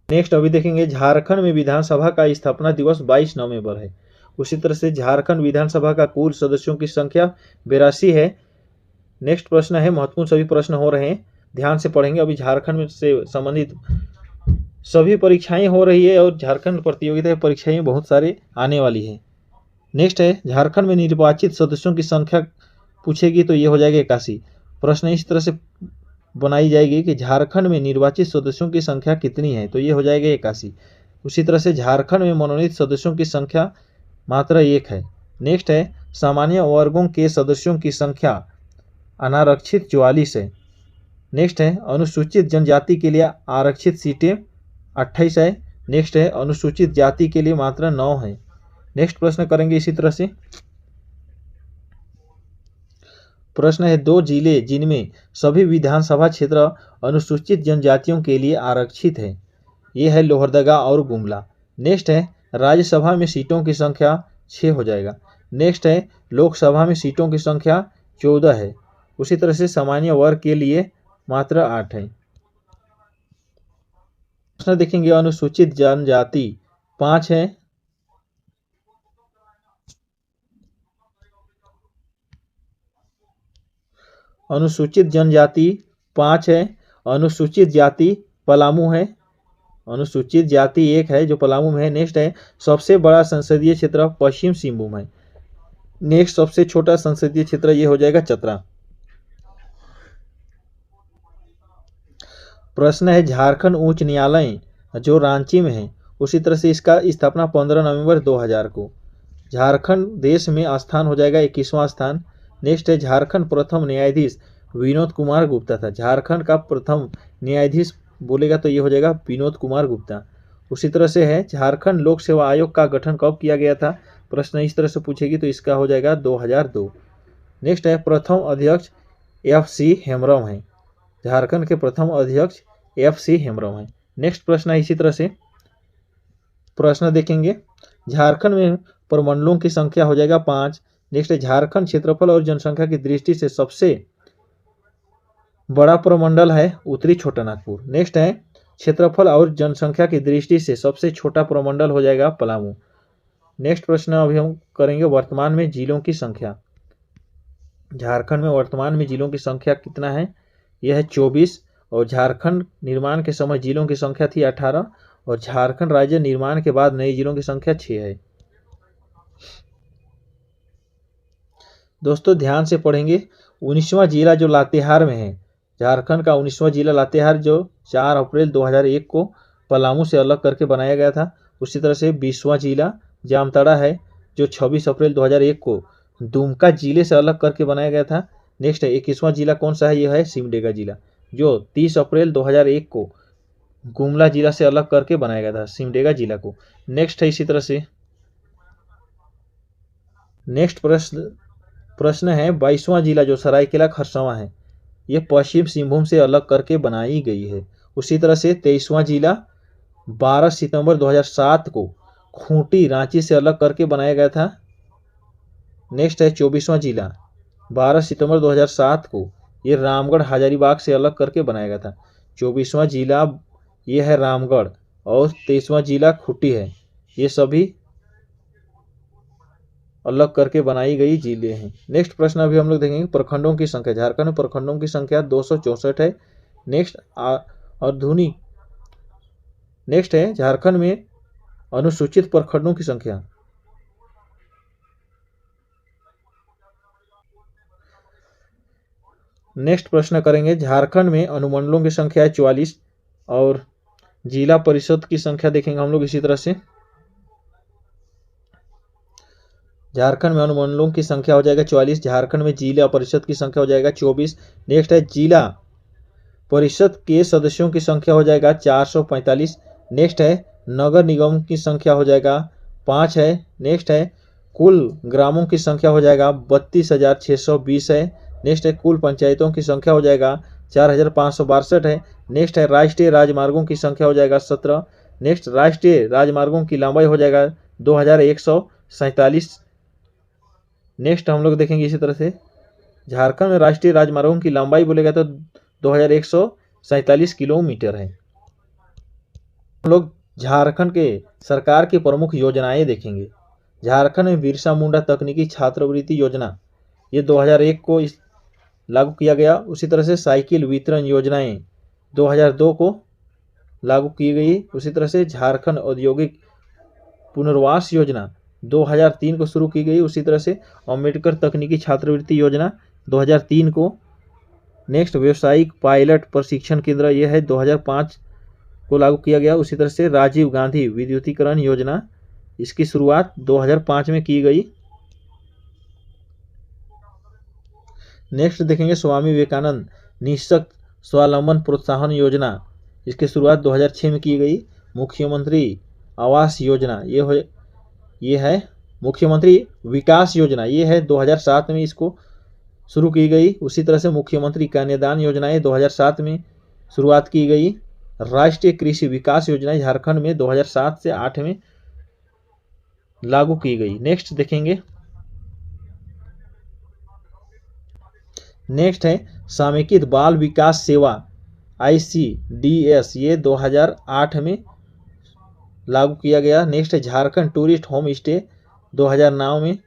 नेक्स्ट अभी देखेंगे झारखंड में विधानसभा का स्थापना दिवस 22 नवंबर है। उसी तरह से झारखंड विधानसभा का कुल सदस्यों की संख्या 82 है। नेक्स्ट प्रश्न है, महत्वपूर्ण सभी प्रश्न हो रहे हैं, ध्यान से पढ़ेंगे। अभी झारखंड से संबंधित सभी परीक्षाएं हो रही है और झारखंड प्रतियोगिता परीक्षाएं बहुत सारे आने वाली है। नेक्स्ट है, झारखंड में निर्वाचित सदस्यों की संख्या पूछेगी तो ये हो जाएगा 81। प्रश्न इस तरह से बनाई जाएगी कि झारखंड में निर्वाचित सदस्यों की संख्या कितनी है, तो ये हो जाएगा 81। उसी तरह से झारखंड में मनोनीत सदस्यों की संख्या मात्र 1 है। नेक्स्ट है, सामान्य वर्गों के सदस्यों की संख्या अनारक्षित 44 है। नेक्स्ट है, अनुसूचित जनजाति के लिए आरक्षित सीटें 28 है। नेक्स्ट है, अनुसूचित जाति के लिए मात्र 9 है। नेक्स्ट प्रश्न करेंगे इसी तरह से। प्रश्न है, 2 जिले जिनमें सभी विधानसभा क्षेत्र अनुसूचित जनजातियों के लिए आरक्षित है, ये है लोहरदगा और गुमला। नेक्स्ट है, राज्यसभा में सीटों की संख्या 6 हो जाएगा। नेक्स्ट है, लोकसभा में सीटों की संख्या 14 है। उसी तरह से सामान्य वर्ग के लिए मात्र 8 है। प्रश्न देखेंगे, अनुसूचित जनजाति 5 है। अनुसूचित जनजाति 5 है। अनुसूचित जाति पलामू है। अनुसूचित जाति 1 है जो पलामू में है। नेक्स्ट है, सबसे बड़ा संसदीय क्षेत्र पश्चिम सिंहभूम है। नेक्स्ट सबसे छोटा संसदीय क्षेत्र ये हो जाएगा चतरा। प्रश्न है, झारखंड उच्च न्यायालय जो रांची में है, उसी तरह से इसका स्थापना 15 नवंबर 2000 को। झारखंड देश में स्थान हो जाएगा 21वां स्थान। नेक्स्ट है, झारखंड प्रथम न्यायाधीश विनोद कुमार गुप्ता था। झारखंड का प्रथम न्यायाधीश बोलेगा तो ये हो जाएगा विनोद कुमार गुप्ता। उसी तरह से है, झारखंड लोक सेवा आयोग का गठन कब किया गया था, प्रश्न इस तरह से पूछेगी तो इसका हो जाएगा 2002। नेक्स्ट है, प्रथम अध्यक्ष FC हेम्ब्रम है। झारखंड के प्रथम अध्यक्ष FC हेम्ब्रम है। नेक्स्ट प्रश्न है इसी तरह से, प्रश्न देखेंगे, झारखंड में प्रमंडलों की संख्या हो जाएगा 5। नेक्स्ट है, झारखंड क्षेत्रफल और जनसंख्या की दृष्टि से सबसे बड़ा प्रमंडल है उत्तरी छोटा नागपुर। नेक्स्ट है, क्षेत्रफल और जनसंख्या की दृष्टि से सबसे छोटा प्रमंडल हो जाएगा पलामू। नेक्स्ट प्रश्न अभी हम करेंगे, वर्तमान में जिलों की संख्या। झारखंड में वर्तमान में जिलों की संख्या कितना है, यह है 24। और झारखंड निर्माण के समय जिलों की संख्या थी 18 और झारखंड राज्य निर्माण के बाद नए जिलों की संख्या 6 है। दोस्तों ध्यान से पढ़ेंगे, 19वां जिला जो लातेहार में है, झारखंड का 19वां जिला लातेहार जो 4 अप्रैल 2001 को पलामू से अलग करके बनाया गया था। उसी तरह से 20वां जिला जामताड़ा है जो 26 अप्रैल 2001 को दुमका जिले से अलग करके बनाया गया था। नेक्स्ट है, 21वां जिला कौन सा है, यह है सिमडेगा जिला जो 30 अप्रैल 2001 को गुमला जिला से अलग करके बनाया गया था, सिमडेगा जिला को। नेक्स्ट है इसी तरह से, नेक्स्ट प्रश्न है, 22वां जिला जो सरायकेला खरसावां है, ये पश्चिम सिंहभूम से अलग करके बनाई गई है। उसी तरह से 23वां जिला 12 सितंबर 2007 को खूंटी रांची से अलग करके बनाया गया था। नेक्स्ट है 24वां जिला 12 सितंबर 2007 को ये रामगढ़ हजारीबाग से अलग करके बनाया गया था। 24वां जिला ये है रामगढ़ और 23वां जिला खूंटी है, ये सभी अलग करके बनाई गई जिले हैं। नेक्स्ट प्रश्न अभी हम लोग देखेंगे, प्रखंडों की संख्या। झारखंड में प्रखंडों की संख्या 264 है। नेक्स्ट आधुनिक, नेक्स्ट है, झारखंड में अनुसूचित प्रखंडों की संख्या। नेक्स्ट प्रश्न करेंगे, झारखंड में अनुमंडलों की संख्या है 44 और जिला परिषद की संख्या देखेंगे हम लोग इसी तरह से। झारखंड में अनुमंडलों की संख्या हो जाएगा 44, झारखंड में जिला परिषद की संख्या हो जाएगा 24। नेक्स्ट है, जिला परिषद के सदस्यों की संख्या हो जाएगा 445। नेक्स्ट है, नगर निगम की संख्या हो जाएगा 5 है। नेक्स्ट है, कुल ग्रामों की संख्या हो जाएगा 32,620 है। नेक्स्ट है, कुल पंचायतों की संख्या हो जाएगा 4,562 है। नेक्स्ट है, राष्ट्रीय राजमार्गों की संख्या हो जाएगा 17। नेक्स्ट, राष्ट्रीय राजमार्गों की लंबाई हो जाएगा 2147। नेक्स्ट हम लोग देखेंगे इसी तरह से झारखंड में राष्ट्रीय राजमार्गों की लंबाई बोलेगा तो 2147 किलोमीटर है। हम लोग झारखंड के सरकार की प्रमुख योजनाएं देखेंगे। झारखंड में बिरसा मुंडा तकनीकी छात्रवृत्ति योजना ये 2001 को लागू किया गया। उसी तरह से साइकिल वितरण योजनाएं 2002 को लागू की गई। उसी तरह से झारखंड औद्योगिक पुनर्वास योजना 2003 को शुरू की गई। उसी तरह से अम्बेडकर तकनीकी छात्रवृत्ति योजना 2003 को। नेक्स्ट व्यावसायिक पायलट प्रशिक्षण केंद्र यह है 2005 को लागू किया गया। उसी तरह से राजीव गांधी विद्युतीकरण योजना इसकी शुरुआत 2005 में की गई। नेक्स्ट देखेंगे स्वामी विवेकानंद निःशक्त स्वावलंबन प्रोत्साहन योजना इसकी शुरुआत 2006 में की गई। मुख्यमंत्री आवास योजना ये है मुख्यमंत्री विकास योजना ये है 2007 में इसको शुरू की गई। उसी तरह से मुख्यमंत्री कन्यादान योजनाएं 2007 में शुरुआत की गई। राष्ट्रीय कृषि विकास योजना झारखंड में 2007 से 8 में लागू की गई। नेक्स्ट देखेंगे, नेक्स्ट है समेकित बाल विकास सेवा ICDS ये 2008 में लागू किया गया। नेक्स्ट है झारखंड टूरिस्ट होम स्टे 2009 में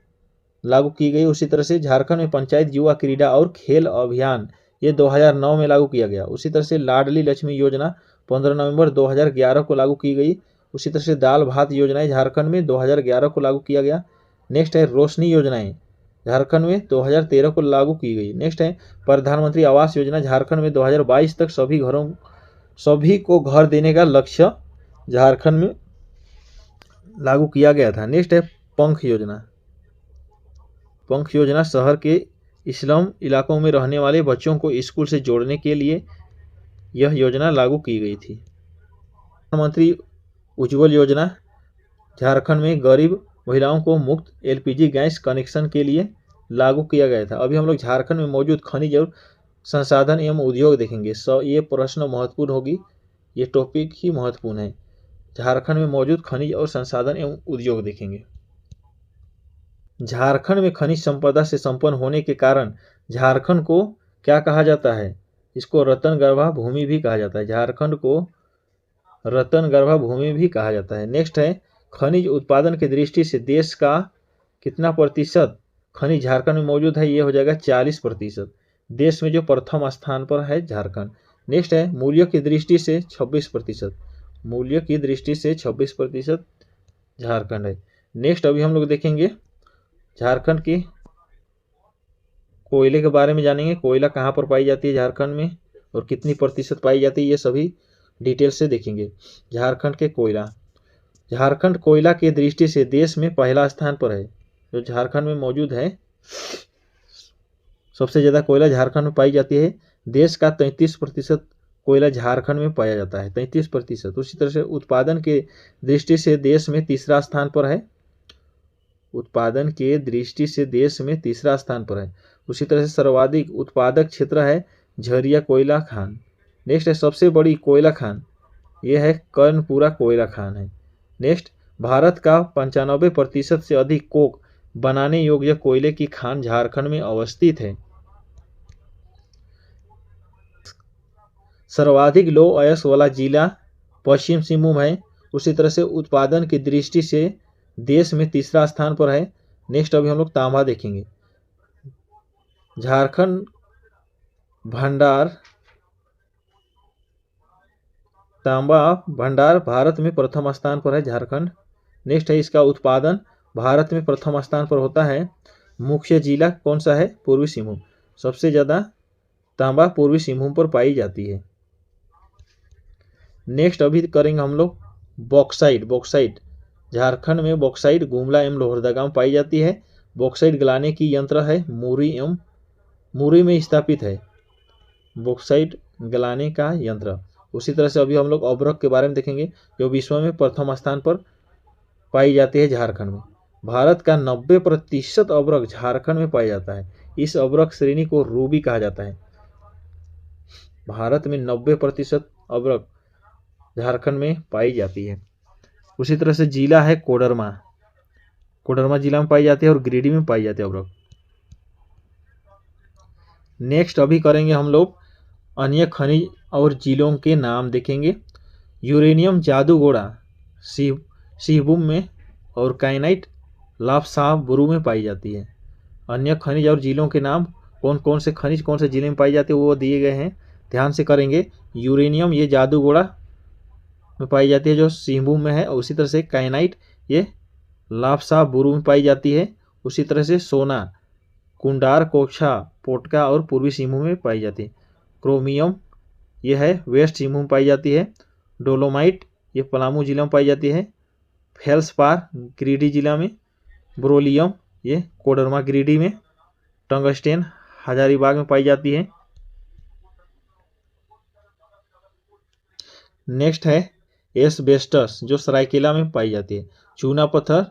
लागू की गई। उसी तरह से झारखंड में पंचायत युवा क्रीड़ा और खेल अभियान ये 2009 में लागू किया गया। उसी तरह से लाडली लक्ष्मी योजना 15 नवंबर 2011 को लागू की गई। उसी तरह से दाल भात योजनाएं झारखंड में 2011 को लागू किया गया। नेक्स्ट है रोशनी योजनाएं झारखंड में 2013 को लागू की गई। नेक्स्ट है प्रधानमंत्री आवास योजना झारखंड में 2022 तक सभी को घर देने का लक्ष्य झारखंड में लागू किया गया था। नेक्स्ट है पंख योजना शहर के स्लम इलाकों में रहने वाले बच्चों को स्कूल से जोड़ने के लिए यह योजना लागू की गई थी। प्रधानमंत्री उज्ज्वल योजना झारखंड में गरीब महिलाओं को मुफ्त LPG गैस कनेक्शन के लिए लागू किया गया था। अभी हम लोग झारखंड में मौजूद खनिज और संसाधन एवं उद्योग देखेंगे। ये प्रश्न महत्वपूर्ण होगी, ये टॉपिक ही महत्वपूर्ण है। झारखंड में मौजूद खनिज और संसाधन एवं उद्योग देखेंगे। झारखंड में खनिज संपदा से संपन्न होने के कारण झारखंड को क्या कहा जाता है? इसको रत्नगर्भा भूमि भी कहा जाता है। झारखंड को रत्नगर्भा भूमि भी कहा जाता है। नेक्स्ट है खनिज उत्पादन की दृष्टि से देश का कितना प्रतिशत खनिज झारखंड में मौजूद है? ये हो जाएगा 40%। देश में जो प्रथम स्थान पर है झारखंड। नेक्स्ट है मूल्यों की दृष्टि से 26%। मूल्य की दृष्टि से 26% झारखंड है। नेक्स्ट अभी हम लोग देखेंगे झारखंड के कोयले के बारे में जानेंगे। कोयला कहाँ पर पाई जाती है झारखंड में और कितनी प्रतिशत पाई जाती है, ये सभी डिटेल से देखेंगे। झारखंड के कोयला, झारखंड कोयला की दृष्टि से देश में पहला स्थान पर है। जो झारखंड में मौजूद है सबसे ज़्यादा कोयला झारखंड में पाई जाती है। देश का 33% कोयला झारखंड में पाया जाता है, 33%। उसी तरह से उत्पादन के दृष्टि से देश में तीसरा स्थान पर है। उत्पादन के दृष्टि से देश में तीसरा स्थान पर है। उसी तरह से सर्वाधिक उत्पादक क्षेत्र है झरिया कोयला खान। नेक्स्ट है सबसे बड़ी कोयला खान, यह है कर्णपुरा कोयला खान है। नेक्स्ट भारत का 95% से अधिक कोक बनाने योग्य कोयले की खान झारखंड में अवस्थित है। सर्वाधिक लौह अयस्क वाला जिला पश्चिम सिंहभूम है। उसी तरह से उत्पादन की दृष्टि से देश में तीसरा स्थान पर है। नेक्स्ट अभी हम लोग तांबा देखेंगे। झारखंड भंडार, तांबा भंडार भारत में प्रथम स्थान पर है झारखंड। नेक्स्ट है इसका उत्पादन भारत में प्रथम स्थान पर होता है। मुख्य जिला कौन सा है? पूर्वी सिंहभूम। सबसे ज़्यादा तांबा पूर्वी सिंहभूम पर पाई जाती है। नेक्स्ट अभी करेंगे हम लोग बॉक्साइट। झारखंड में बॉक्साइट गुमला एवं लोहरदगा में पाई जाती है। बॉक्साइट गलाने की यंत्र है मुरी में स्थापित है बॉक्साइट गलाने का यंत्र। उसी तरह से अभी हम लोग अब्रक के बारे में देखेंगे, जो विश्व में प्रथम स्थान पर पाई जाती है झारखंड में। भारत का 90% अब्रक झारखंड में पाया जाता है। इस अब्रक श्रेणी को रूबी कहा जाता है। भारत में 90% अब्रक झारखंड में पाई जाती है। उसी तरह से जिला है कोडरमा जिला में पाई जाती है और गिरिडीह में पाई जाती है अब्रक। नेक्स्ट अभी करेंगे हम लोग अन्य खनिज और जिलों के नाम देखेंगे। यूरेनियम जादूगोड़ा सिहभूम में और काइनाइट लाप्साबुरु में पाई जाती है। अन्य खनिज और जिलों के नाम कौन कौन से खनिज कौन से जिले में पाई जाती है वो दिए गए हैं, ध्यान से करेंगे। यूरेनियम ये जादूगोड़ा में पाई जाती है जो सिंहभूम में है, और उसी तरह से काइनाइट ये लाप्साबुरु में पाई जाती है। उसी तरह से सोना कुंडार कोक्षा पोटका और पूर्वी सिंहभूम में पाई जाती है। क्रोमियम ये है वेस्ट सिंहभूम में पाई जाती है। डोलोमाइट ये पलामू जिला में पाई जाती है। फेल्सपार गिरिडीह जिला में। ब्रोलियम ये कोडरमा गिरिडीह में। टंगस्टेन हजारीबाग में पाई जाती है। नेक्स्ट है एस्बेस्टस जो सरायकेला में पाई जाती है। चूना पत्थर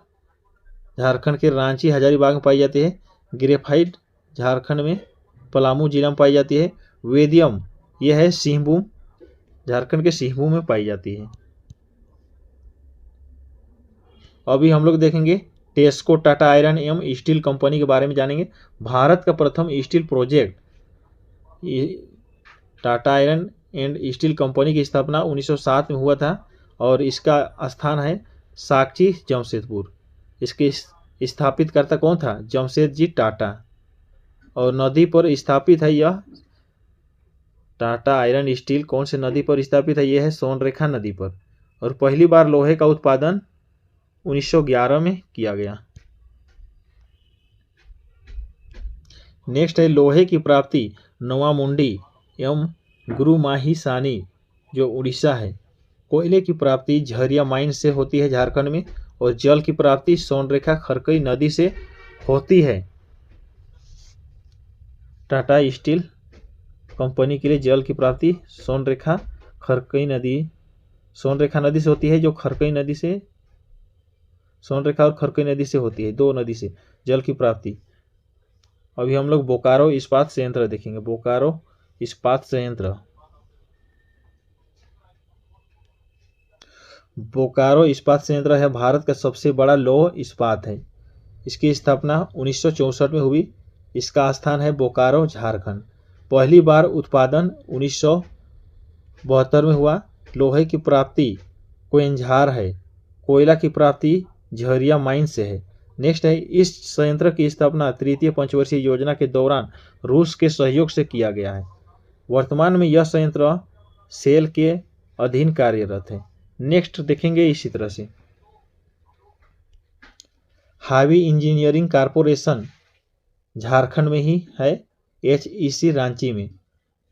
झारखंड के रांची हजारीबाग में पाई जाती है। ग्रेफाइट झारखंड में पलामू जिला में पाई जाती है। वेदियम यह है सिंहभूम झारखंड के सिंहभूम में पाई जाती है। अभी हम लोग देखेंगे टेस्को टाटा आयरन एवं स्टील कंपनी के बारे में जानेंगे। भारत का प्रथम steel project Tata iron and steel company की स्थापना 1907 में हुआ था और इसका स्थान है साक्षी जमशेदपुर। इसके स्थापितकर्ता कौन था? जमशेदजी टाटा। और नदी पर स्थापित है यह टाटा आयरन स्टील कौन से नदी पर स्थापित है? यह है सोनरेखा नदी पर। और पहली बार लोहे का उत्पादन 1911 में किया गया। नेक्स्ट है लोहे की प्राप्ति नोवामुंडी एवं गुरुमाहिसानी जो उड़ीसा है। कोयले की प्राप्ति झरिया माइन से होती है झारखंड में। और जल की प्राप्ति सोनरेखा खरकई नदी से होती है। टाटा स्टील कंपनी के लिए जल की प्राप्ति सोनरेखा नदी से होती है, जो खरकई नदी से सोनरेखा और खरकई नदी से होती है, दो नदी से जल की प्राप्ति। अभी हम लोग बोकारो इस्पात संयंत्र देखेंगे। बोकारो इस्पात संयंत्र बोकारो इस्पात संयंत्र है भारत का सबसे बड़ा लौह इस्पात है। इसकी स्थापना 1964 में हुई। इसका स्थान है बोकारो झारखंड। पहली बार उत्पादन 1972 में हुआ। लोहे की प्राप्ति कोयंझार है। कोयला की प्राप्ति झरिया माइन से है। नेक्स्ट है इस संयंत्र की स्थापना तृतीय पंचवर्षीय योजना के दौरान रूस के सहयोग से किया गया है। वर्तमान में यह संयंत्र सेल के अधीन कार्यरत है। नेक्स्ट देखेंगे इसी तरह से हावी इंजीनियरिंग कारपोरेशन झारखंड में ही है, HEC रांची में।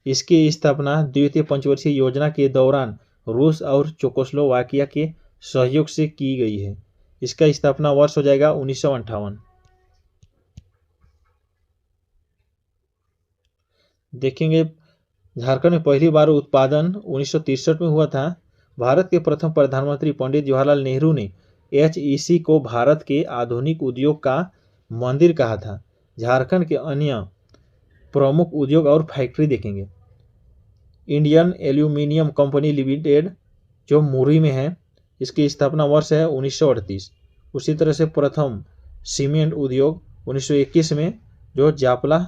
इसकी स्थापना द्वितीय पंचवर्षीय योजना के दौरान रूस और चेकोस्लोवाकिया के सहयोग से की गई है। इसका स्थापना वर्ष हो जाएगा 1958। देखेंगे झारखंड में पहली बार उत्पादन 1963 में हुआ था। भारत के प्रथम प्रधानमंत्री पंडित जवाहरलाल नेहरू ने HEC को भारत के आधुनिक उद्योग का मंदिर कहा था। झारखंड के अन्य प्रमुख उद्योग और फैक्ट्री देखेंगे। इंडियन एल्यूमिनियम कंपनी लिमिटेड जो मुरी में है, इसकी स्थापना वर्ष है 1938। उसी तरह से प्रथम सीमेंट उद्योग 1921 में जो जापला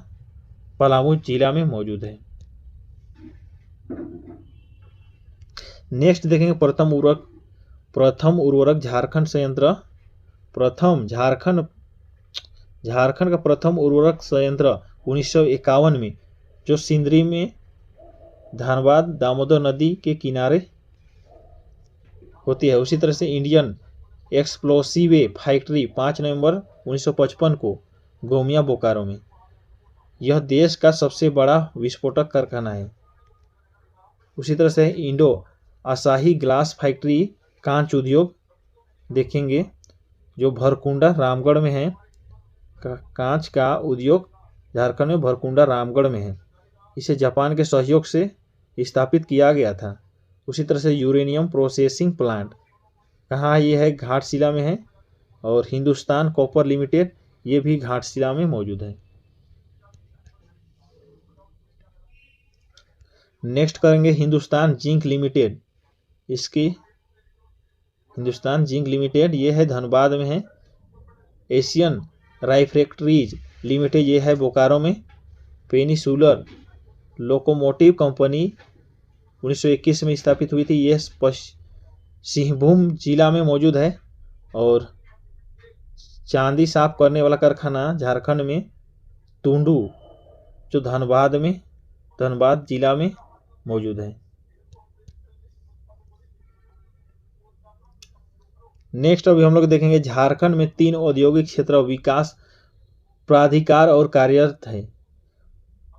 पलामू जिला में मौजूद है। नेक्स्ट देखेंगे प्रथम उर्वरक झारखंड संयंत्र। झारखंड का प्रथम उर्वरक संयंत्र 1951 में जो सिंदरी में धनबाद दामोदर नदी के किनारे होती है। उसी तरह से इंडियन एक्सप्लोसिवे फैक्ट्री 5 नवंबर 1955 को गोमिया बोकारो में। यह देश का सबसे बड़ा विस्फोटक कारखाना है। उसी तरह से इंडो असाही ग्लास फैक्ट्री कांच उद्योग देखेंगे जो भरकुंडा रामगढ़ में है। कांच का उद्योग झारखंड में भरकुंडा रामगढ़ में है। इसे जापान के सहयोग से स्थापित किया गया था। उसी तरह से यूरेनियम प्रोसेसिंग प्लांट कहाँ ये है? घाटशिला में है। और हिंदुस्तान कॉपर लिमिटेड ये भी घाटशिला में मौजूद है। नेक्स्ट करेंगे Hindustan zinc limited. Hindustan zinc limited ये है धनबाद में है। एशियन राइफ्रैक्टरीज लिमिटेड ये है बोकारो में। पेनिसुलर लोकोमोटिव कंपनी 1921 में स्थापित हुई थी। यह सिंहभूम जिला में मौजूद है। और चांदी साफ करने वाला कारखाना झारखंड में टुंडू जो धनबाद जिला में मौजूद है। नेक्स्ट अभी हम लोग देखेंगे झारखंड में 3 औद्योगिक क्षेत्र विकास प्राधिकार और कार्यरत है।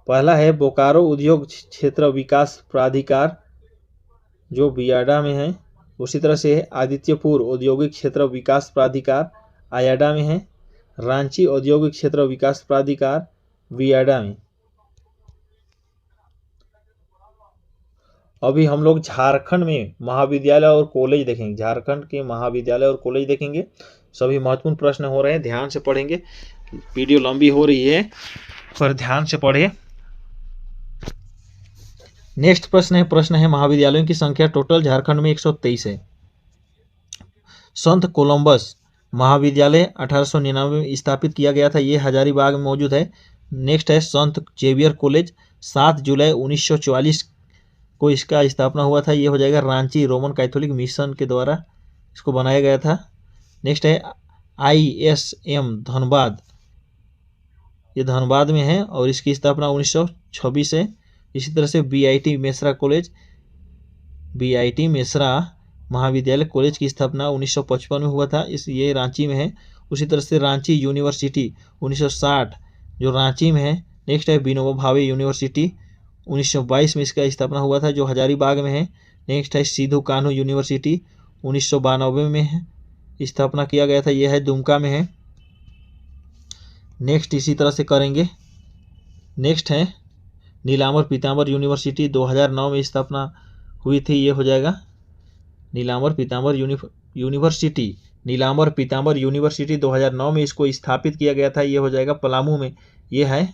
पहला है बोकारो उद्योग क्षेत्र विकास प्राधिकार जो बियाडा में है। उसी तरह से आदित्यपुर औद्योगिक क्षेत्र विकास प्राधिकार आयाडा में है। रांची औद्योगिक क्षेत्र विकास प्राधिकार वियाडा में। अभी हम लोग झारखंड में महाविद्यालय और कॉलेज देखेंगे। झारखंड के महाविद्यालय और कॉलेज देखेंगे। सभी महत्वपूर्ण प्रश्न हो रहे हैं, ध्यान से पढ़ेंगे। वीडियो लंबी हो रही है पर ध्यान से पढ़े। नेक्स्ट प्रश्न है महाविद्यालयों की संख्या टोटल झारखंड में 123 है। संत कोलंबस महाविद्यालय 1899 में स्थापित किया गया था। ये हजारीबाग में मौजूद है। नेक्स्ट है संत जेवियर कॉलेज 7 जुलाई 1944 को इसका स्थापना हुआ था। ये हो जाएगा रांची रोमन कैथोलिक मिशन के द्वारा इसको बनाया गया था। नेक्स्ट है ISM धनबाद, ये धनबाद में है और इसकी स्थापना 1926 है। इसी तरह से BIT Mesra college, BIT Mesra महाविद्यालय कॉलेज की स्थापना 1955 में हुआ था। ये रांची में है। उसी तरह से रांची यूनिवर्सिटी 1960 जो रांची में है। नेक्स्ट है विनोबा भावे यूनिवर्सिटी 1922 में इसका स्थापना हुआ था जो हजारीबाग में है। नेक्स्ट है सिद्धू कान्हू यूनिवर्सिटी 1992 में स्थापना किया गया था। यह है दुमका में है। नेक्स्ट इसी तरह से करेंगे। नेक्स्ट है नीलांबर पीतांबर यूनिवर्सिटी 2009 में स्थापना हुई थी। ये हो जाएगा नीलांबर पीतांबर यूनिवर्सिटी 2009 में इसको स्थापित किया गया था। ये हो जाएगा पलामू में, ये है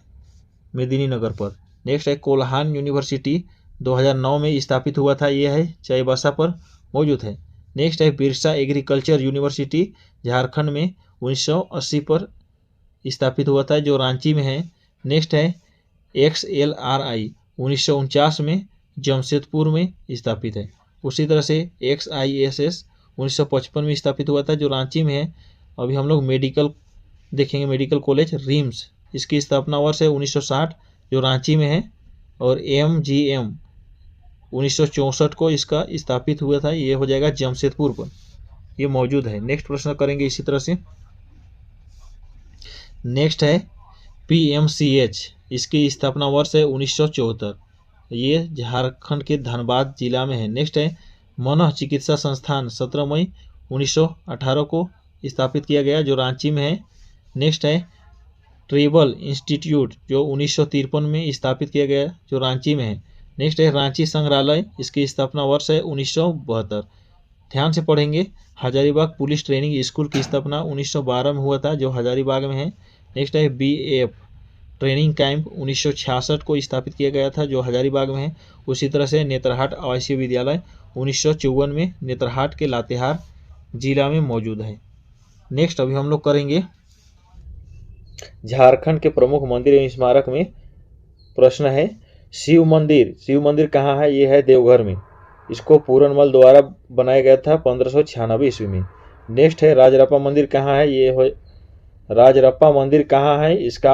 मेदिनीनगर पर। नेक्स्ट है कोल्हान यूनिवर्सिटी 2009 में स्थापित हुआ था। ये है चाईबासा पर मौजूद है। नेक्स्ट है बिरसा एग्रीकल्चर यूनिवर्सिटी झारखंड में 1980 पर स्थापित हुआ था जो रांची में है। नेक्स्ट है XLRI 1949 में जमशेदपुर में स्थापित है। उसी तरह से XISS 1955 में स्थापित हुआ था जो रांची में है। अभी हम लोग मेडिकल देखेंगे। मेडिकल कॉलेज रिम्स, इसकी स्थापना वर्ष है 1960 जो रांची में है। और MGM 1964 को इसका स्थापित हुआ था। ये हो जाएगा जमशेदपुर पर, ये मौजूद है। नेक्स्ट प्रश्न करेंगे इसी तरह से। नेक्स्ट है PMCH, इसकी स्थापना वर्ष है 1974, ये झारखंड के धनबाद जिला में है। नेक्स्ट है मनः चिकित्सा संस्थान 17 मई 1918 को स्थापित किया गया जो रांची में है। नेक्स्ट है ट्रेबल इंस्टीट्यूट जो 1953 में स्थापित किया गया जो रांची में है। नेक्स्ट है रांची संग्रहालय, इसकी स्थापना वर्ष है 1972। ध्यान से पढ़ेंगे। हजारीबाग पुलिस ट्रेनिंग स्कूल की स्थापना 1912 में हुआ था जो हजारीबाग में है। नेक्स्ट है BF ट्रेनिंग कैंप 1966 को स्थापित किया गया था जो हजारीबाग में है। उसी तरह से नेतरहाट आवासीय विद्यालय 1954 में नेतरहाट के लातेहार जिला में मौजूद है। नेक्स्ट अभी हम लोग करेंगे झारखंड के प्रमुख मंदिर एवं स्मारक में। प्रश्न है शिव मंदिर कहाँ है? ये है देवघर में। इसको पूरनमल द्वारा बनाया गया था 1596 ईस्वी में। नेक्स्ट है राजरप्पा मंदिर कहाँ है? ये हो राजरप्पा मंदिर कहाँ है? इसका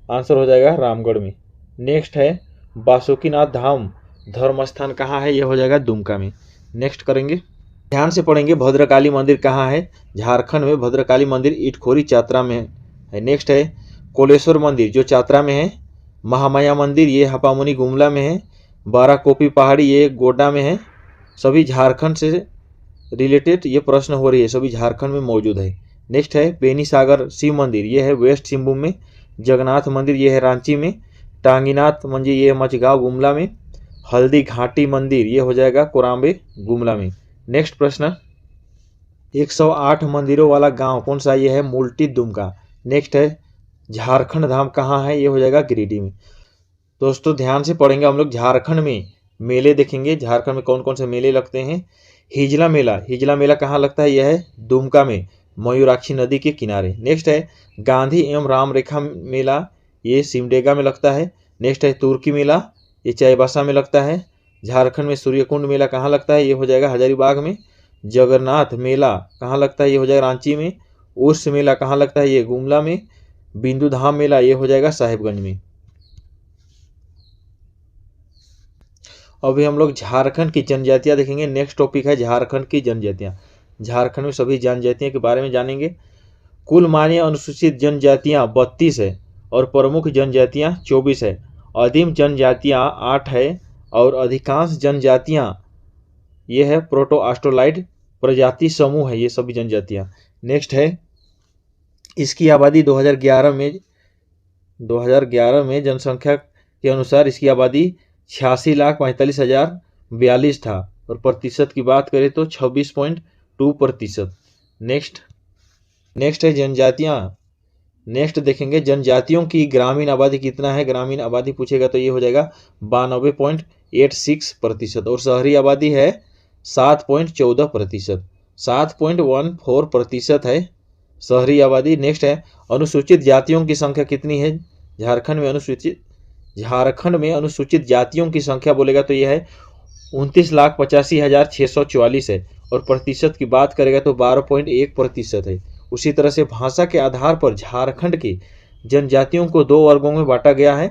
आंसर हो जाएगा रामगढ़ में। नेक्स्ट है बासुकीनाथ धाम धर्म स्थान कहाँ है? ये हो जाएगा दुमका में। नेक्स्ट करेंगे, ध्यान से पढ़ेंगे। भद्रकाली मंदिर कहाँ है? झारखंड में भद्रकाली मंदिर इटखोरी चातरा में है। नेक्स्ट है कोलेश्वर मंदिर जो चातरा में है। महामाया मंदिर ये हपामुनी गुमला में है। बाराकोपी पहाड़ी ये गोड्डा में है। सभी झारखंड से रिलेटेड ये प्रश्न हो रही है, सभी झारखंड में मौजूद है। नेक्स्ट है बेनीसागर शिव मंदिर, ये है वेस्ट सिंहभूम में। जगन्नाथ मंदिर ये है रांची में। टांगीनाथ मंदिर ये मचगांव गुमला में। हल्दी घाटी मंदिर ये हो जाएगा कोराम्बे गुमला में। नेक्स्ट प्रश्न 108 मंदिरों वाला गांव कौन सा? ये है मुल्टी दुमका। नेक्स्ट है झारखंड धाम कहाँ है? ये हो जाएगा गिरिडीह में। दोस्तों ध्यान से पढ़ेंगे हम लोग। झारखंड में मेले देखेंगे। झारखंड में कौन कौन से मेले लगते हैं। हिजला मेला कहाँ लगता है? यह है दुमका में, मयूराक्षी नदी के किनारे। नेक्स्ट है गांधी एवं राम रेखा मेला, ये सिमडेगा में लगता है। नेक्स्ट है तुर्की मेला, ये चाईबासा में लगता है। झारखंड में सूर्यकुंड मेला कहाँ लगता है, ये हो जाएगा हजारीबाग में। जगन्नाथ मेला कहाँ लगता है, ये हो जाएगा रांची में। उर्स मेला कहाँ लगता है, ये गुमला में। बिंदु धाम मेला ये हो जाएगा साहिबगंज में। अभी हम लोग झारखंड की जनजातियां देखेंगे। नेक्स्ट टॉपिक है झारखंड की जनजातियां। झारखंड में सभी जनजातियों के बारे में जानेंगे। कुल मान्य अनुसूचित जनजातियां 32 है और प्रमुख जनजातियां 24 है। आदिम जनजातियां 8 है और अधिकांश जनजातियां ये है प्रोटो ऑस्ट्रोलाइड प्रजाति समूह है ये सभी जनजातियां। नेक्स्ट है इसकी आबादी 2011 में जनसंख्या के अनुसार इसकी आबादी 86,45,042 था और प्रतिशत की बात करें तो 26.2%। नेक्स्ट है जनजातियां। नेक्स्ट देखेंगे जनजातियों की ग्रामीण आबादी कितना है। ग्रामीण आबादी पूछेगा तो ये हो जाएगा 92.86% और शहरी आबादी है 7.14%। 7.14% है शहरी आबादी। नेक्स्ट है अनुसूचित जातियों की संख्या कितनी है। झारखंड में अनुसूचित जातियों की संख्या बोलेगा तो यह है 29,85,644 है और प्रतिशत की बात करेगा तो 12.1% है। उसी तरह से भाषा के आधार पर झारखंड की जनजातियों को 2 वर्गों में बांटा गया है।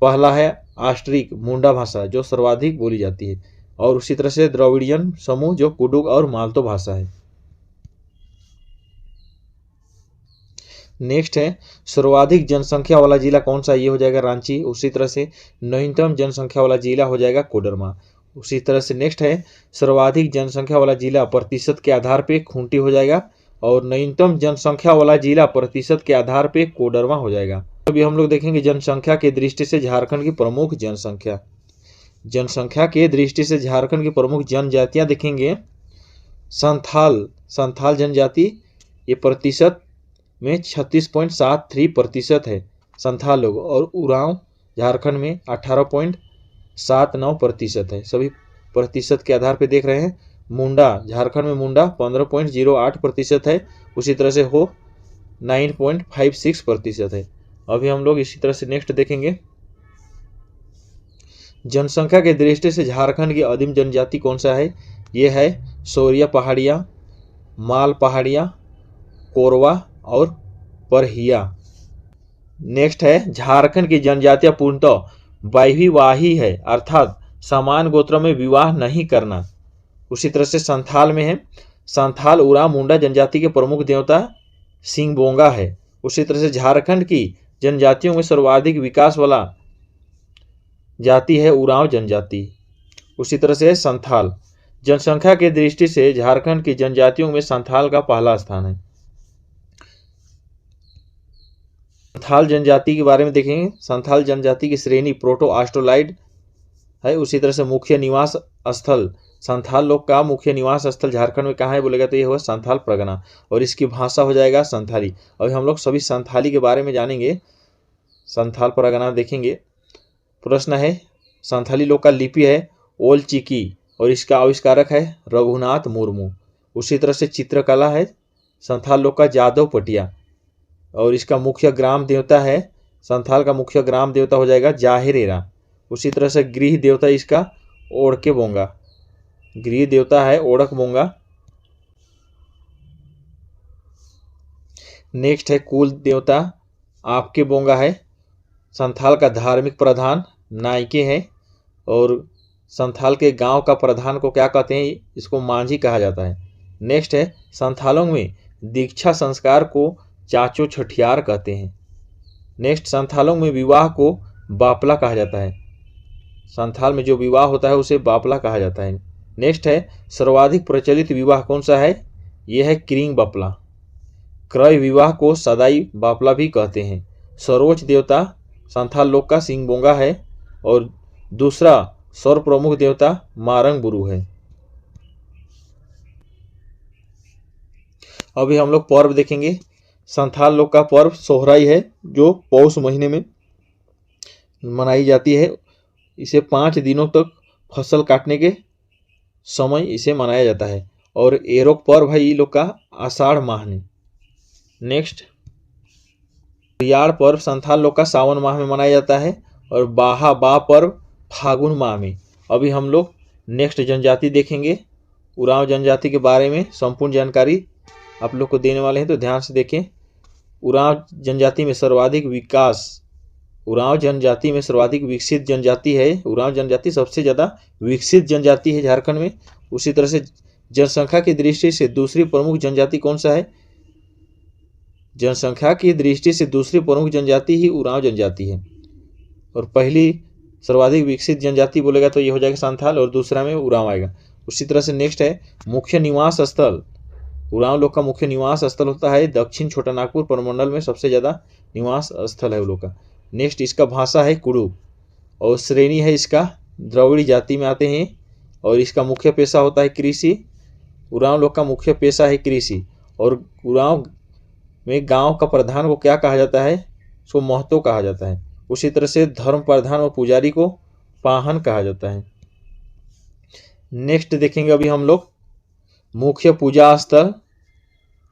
पहला है आस्ट्रिक मुंडा भाषा जो सर्वाधिक बोली जाती है और उसी तरह से द्रविड़ियन समूह जो कुडुक और मालतो भाषा है। नेक्स्ट है सर्वाधिक जनसंख्या वाला जिला कौन सा, ये हो जाएगा रांची। उसी तरह से न्यूनतम जनसंख्या वाला जिला हो जाएगा कोडरमा। उसी तरह से नेक्स्ट है सर्वाधिक जनसंख्या वाला जिला प्रतिशत के आधार पे खूंटी हो जाएगा और न्यूनतम जनसंख्या वाला जिला प्रतिशत के आधार पे कोडरमा हो जाएगा। अभी हम लोग देखेंगे जनसंख्या की दृष्टि से झारखंड की प्रमुख जनसंख्या के दृष्टि से झारखंड की प्रमुख जनजातियां देखेंगे। संथाल जनजाति ये प्रतिशत में 36.73% है संथाल लोग और उरांव झारखंड में 18.79% है। सभी प्रतिशत के आधार पे देख रहे हैं। मुंडा झारखंड में मुंडा 15.08% है। उसी तरह से हो 9.56% है। अभी हम लोग इसी तरह से नेक्स्ट देखेंगे जनसंख्या के दृष्टि से झारखंड की आदिम जनजाति कौन सा है। यह है सोरिया पहाड़िया, माल पहाड़िया, कोरवा और परहिया। नेक्स्ट है झारखंड की जनजातियां पूर्णतः वैविवाही है अर्थात समान गोत्रों में विवाह नहीं करना। उसी तरह से संथाल में है संथाल उरांव मुंडा जनजाति के प्रमुख देवता सिंगबोंगा है। उसी तरह से झारखंड की जनजातियों में सर्वाधिक विकास वाला जाति है उरांव जनजाति। उसी तरह से संथाल जनसंख्या की दृष्टि से झारखंड की जनजातियों में संथाल का पहला स्थान है। संथाल जनजाति के बारे में देखेंगे। संथाल जनजाति की श्रेणी प्रोटो ऑस्ट्रोलाइड है। उसी तरह से मुख्य निवास स्थल संथाल लोग का मुख्य निवास स्थल झारखंड में कहाँ है बोलेगा तो ये होगा संथाल परगना और इसकी भाषा हो जाएगा संथाली। अभी हम लोग सभी संथाली के बारे में जानेंगे। संथाल परगना देखेंगे। प्रश्न है संथाली लोग का लिपि है ओल चिकी और इसका आविष्कारक है रघुनाथ मुर्मू। उसी तरह से चित्रकला है संथाल लोग का जादव पटिया और इसका मुख्य ग्राम देवता है संथाल का मुख्य ग्राम देवता हो जाएगा जाहिरेरा। उसी तरह से गृह देवता इसका ओड़के बोंगा, गृह देवता है ओड़क बोंगा। नेक्स्ट है कुल देवता आपके बोंगा है। संथाल का धार्मिक प्रधान नायके है और संथाल के गांव का प्रधान को क्या कहते हैं, इसको मांझी कहा जाता है। नेक्स्ट है संथालों में दीक्षा संस्कार को चाचो छठियार कहते हैं। नेक्स्ट संथालों में विवाह को बापला कहा जाता है। संथाल में जो विवाह होता है उसे बापला कहा जाता है। नेक्स्ट है सर्वाधिक प्रचलित विवाह कौन सा है, यह है क्रिंग बापला। क्रय विवाह को सदाई बापला भी कहते हैं। सरोज देवता संथाल लोग का सिंगबोंगा है और दूसरा सर्व प्रमुख देवता मारंग बुरु है। अभी हम लोग पर्व देखेंगे। संथाल लोग का पर्व सोहराई है जो पौष महीने में मनाई जाती है। इसे 5 दिनों तक फसल काटने के समय इसे मनाया जाता है और एरोक पर्व है ये लोग का आषाढ़ माह में। नेक्स्ट रियाड़ पर्व संथाल लोग का सावन माह में मनाया जाता है और बाहा बा पर्व फागुन माह में। अभी हम लोग नेक्स्ट जनजाति देखेंगे। उरांव जनजाति के बारे में संपूर्ण जानकारी आप लोग को देने वाले हैं, तो ध्यान से देखें। उरांव जनजाति में सर्वाधिक विकास, उरांव जनजाति में सर्वाधिक विकसित जनजाति है। उरांव जनजाति सबसे ज़्यादा विकसित जनजाति है झारखंड में। उसी तरह से जनसंख्या की दृष्टि से दूसरी प्रमुख जनजाति कौन सा है? जनसंख्या की दृष्टि से दूसरी प्रमुख जनजाति ही उरांव जनजाति है। और पहली सर्वाधिक विकसित जनजाति बोलेगा तो ये हो जाएगा संथाल, और दूसरा में उरांव आएगा। उसी तरह से नेक्स्ट है मुख्य निवास स्थल। उरांव लोग का मुख्य निवास स्थल होता है दक्षिण छोटानागपुर प्रमंडल में, सबसे ज़्यादा निवास स्थल है उन लोग का। नेक्स्ट इसका भाषा है कुडुख, और श्रेणी है इसका द्रविड़ जाति में आते हैं, और इसका मुख्य पेशा होता है कृषि। उरांव लोग का मुख्य पेशा है कृषि। और उरांव में गांव का प्रधान को क्या कहा जाता है? उसको महतो कहा जाता है। उसी तरह से धर्म प्रधान और पुजारी को पाहन कहा जाता है। नेक्स्ट देखेंगे अभी हम लोग मुख्य पूजा स्थल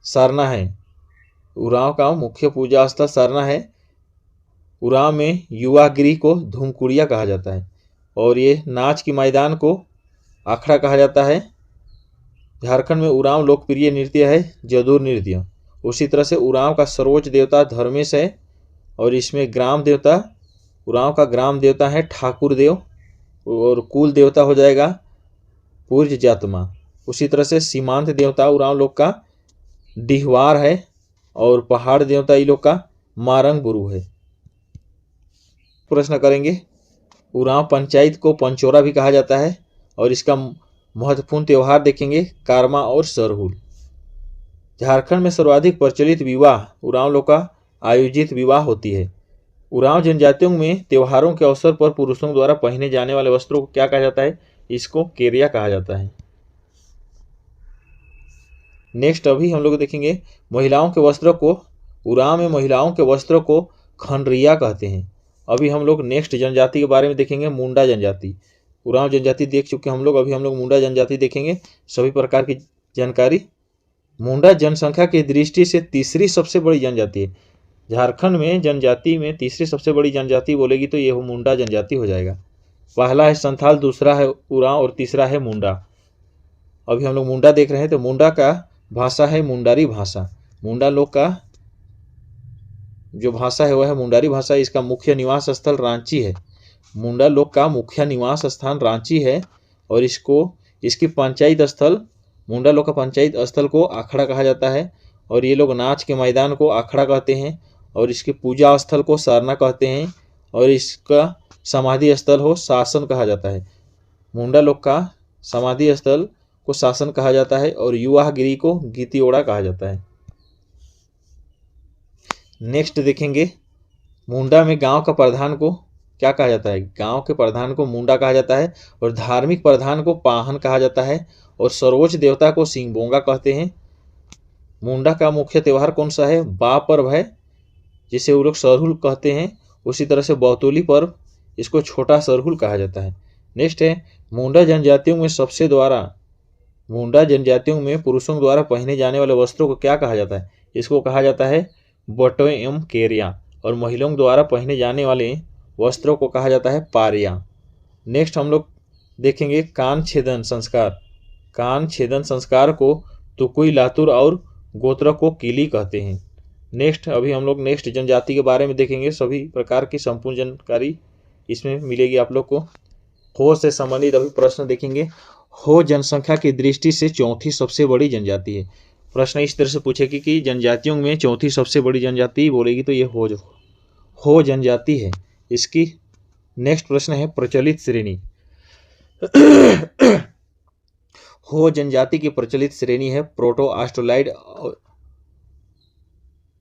सरना है। उरांव का मुख्य पूजा स्थल सरना है। उरांव में युवा गृह को धूमकुड़िया कहा जाता है, और ये नाच के मैदान को अखड़ा कहा जाता है। झारखंड में उरांव लोकप्रिय नृत्य है जदूर नृत्य। उसी तरह से उरांव का सर्वोच्च देवता धर्मेश है, और इसमें ग्राम देवता, उरांव का ग्राम देवता है ठाकुर देव, और कुल देवता हो जाएगा पूर्ज जातमा। उसी तरह से सीमांत देवता उरांव लोग का डिहवार है, और पहाड़ देवता ये लोग का मारंग बुरु है। प्रश्न करेंगे, उरांव पंचायत को पंचोरा भी कहा जाता है, और इसका महत्वपूर्ण त्यौहार देखेंगे कारमा और सरहुल। झारखंड में सर्वाधिक प्रचलित विवाह उरांव लोग का आयोजित विवाह होती है। उरांव जनजातियों में त्योहारों के अवसर पर पुरुषों द्वारा पहने जाने वाले वस्त्रों को क्या कहा जाता है? इसको केरिया कहा जाता है। नेक्स्ट अभी हम लोग देखेंगे महिलाओं के वस्त्रों को, उरांव में महिलाओं के वस्त्रों को खंडरिया कहते हैं। अभी हम लोग नेक्स्ट जनजाति के बारे में देखेंगे मुंडा जनजाति। उरांव जनजाति देख चुके हम लोग, अभी हम लोग मुंडा जनजाति देखेंगे। सभी प्रकार की जानकारी। मुंडा जनसंख्या की दृष्टि से तीसरी सबसे बड़ी जनजाति है। झारखंड में जनजाति में तीसरी सबसे बड़ी जनजाति बोलेगी तो ये मुंडा जनजाति हो जाएगा। पहला है संथाल, दूसरा है उरांव, और तीसरा है मुंडा। अभी हम लोग मुंडा देख रहे हैं, तो मुंडा का भाषा है मुंडारी भाषा। मुंडा लोग का जो भाषा है वह है मुंडारी भाषा। इसका मुख्य निवास स्थल रांची है। मुंडा लोग का मुख्य निवास स्थान रांची है, और इसकी पंचायत स्थल, मुंडा लोग का पंचायत स्थल को अखड़ा कहा जाता है, और ये लोग नाच के मैदान को अखड़ा कहते हैं, और इसके पूजा स्थल को सरना कहते हैं, और इसका समाधि स्थल हो शासन कहा जाता है। मुंडा लोग का समाधि स्थल को शासन कहा जाता है, और युवा गिरी को गीतियोड़ा कहा जाता है। नेक्स्ट देखेंगे मुंडा में गांव का प्रधान को क्या कहा जाता है? गांव के प्रधान को मुंडा कहा जाता है, और धार्मिक प्रधान को पाहन कहा जाता है, और सर्वोच्च देवता को सिंहबोंगा कहते हैं। मुंडा का मुख्य त्यौहार कौन सा है? बा पर्व है, जिसे वो लोग सरहुल कहते हैं। उसी तरह से बौतोली पर्व, इसको छोटा सरहुल कहा जाता है। नेक्स्ट है मुंडा जनजातियों में पुरुषों द्वारा पहने जाने वाले वस्त्रों को क्या कहा जाता है? इसको कहा जाता है बटोय एवं केरिया, और महिलाओं द्वारा पहने जाने वाले वस्त्रों को कहा जाता है पारिया। नेक्स्ट हम लोग देखेंगे कान छेदन संस्कार। कान छेदन संस्कार को तुकुई लातुर और गोत्र को किली कहते हैं। नेक्स्ट अभी हम लोग नेक्स्ट जनजाति के बारे में देखेंगे। सभी प्रकार की संपूर्ण जानकारी इसमें मिलेगी आप लोग को। हो से संबंधित अभी प्रश्न देखेंगे। हो जनसंख्या की दृष्टि से चौथी सबसे बड़ी जनजाति है। प्रश्न इस तरह से पूछेगी कि जनजातियों में चौथी सबसे बड़ी जनजाति बोलेगी तो ये हो जनजाति है। इसकी नेक्स्ट प्रश्न है प्रचलित श्रेणी। हो जनजाति की प्रचलित श्रेणी है प्रोटो ऑस्ट्रोलाइड।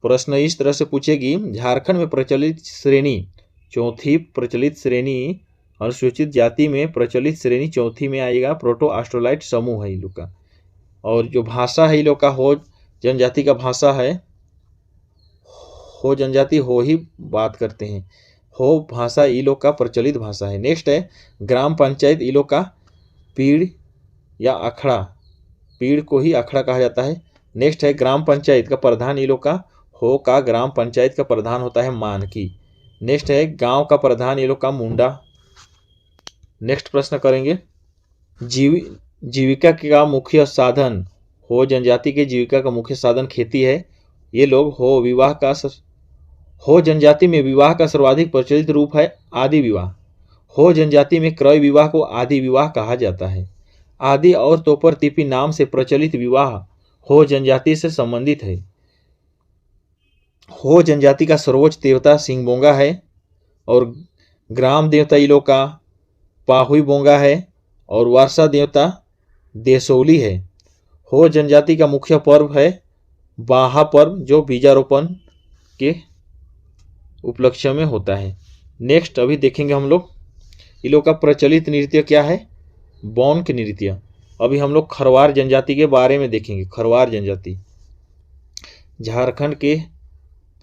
प्रश्न इस तरह से पूछेगी झारखंड में प्रचलित श्रेणी चौथी प्रचलित श्रेणी अनुसूचित जाति में प्रचलित श्रेणी चौथी में आएगा प्रोटो ऑस्ट्रोलाइड समूह है इन लोग का। और जो भाषा है इन लोग का हो जनजाति का भाषा है, हो जनजाति हो ही बात करते हैं। हो भाषा इन लोग का प्रचलित भाषा है। नेक्स्ट है ग्राम पंचायत इन लोग का पीड़ या अखड़ा, पीड़ को ही अखड़ा कहा जाता है। नेक्स्ट है ग्राम पंचायत का प्रधान इन लोग का हो का ग्राम पंचायत का प्रधान होता है मानकी। नेक्स्ट है गांव का प्रधान, ये लोग का मुंडा। नेक्स्ट प्रश्न करेंगे, जीविका का मुख्य साधन, हो जनजाति के जीविका का मुख्य साधन खेती है। ये लोग हो जनजाति में विवाह का सर्वाधिक प्रचलित रूप है आदि विवाह। हो जनजाति में क्रय विवाह को आदि विवाह कहा जाता है। आदि और तोपर तिपी नाम से प्रचलित विवाह हो जनजाति से संबंधित है। हो जनजाति का सर्वोच्च देवता सिंहबोंगा है और ग्राम देवता इन लोग का पाहुई बोंगा है और वारसा देवता देसौली है। हो जनजाति का मुख्य पर्व है बाहा पर्व, जो बीजारोपण के उपलक्ष्य में होता है। नेक्स्ट अभी देखेंगे हम लोग इन लोग का प्रचलित नृत्य क्या है, बौनक नृत्य। अभी हम लोग खरवार जनजाति के बारे में देखेंगे। खरवार जनजाति झारखंड के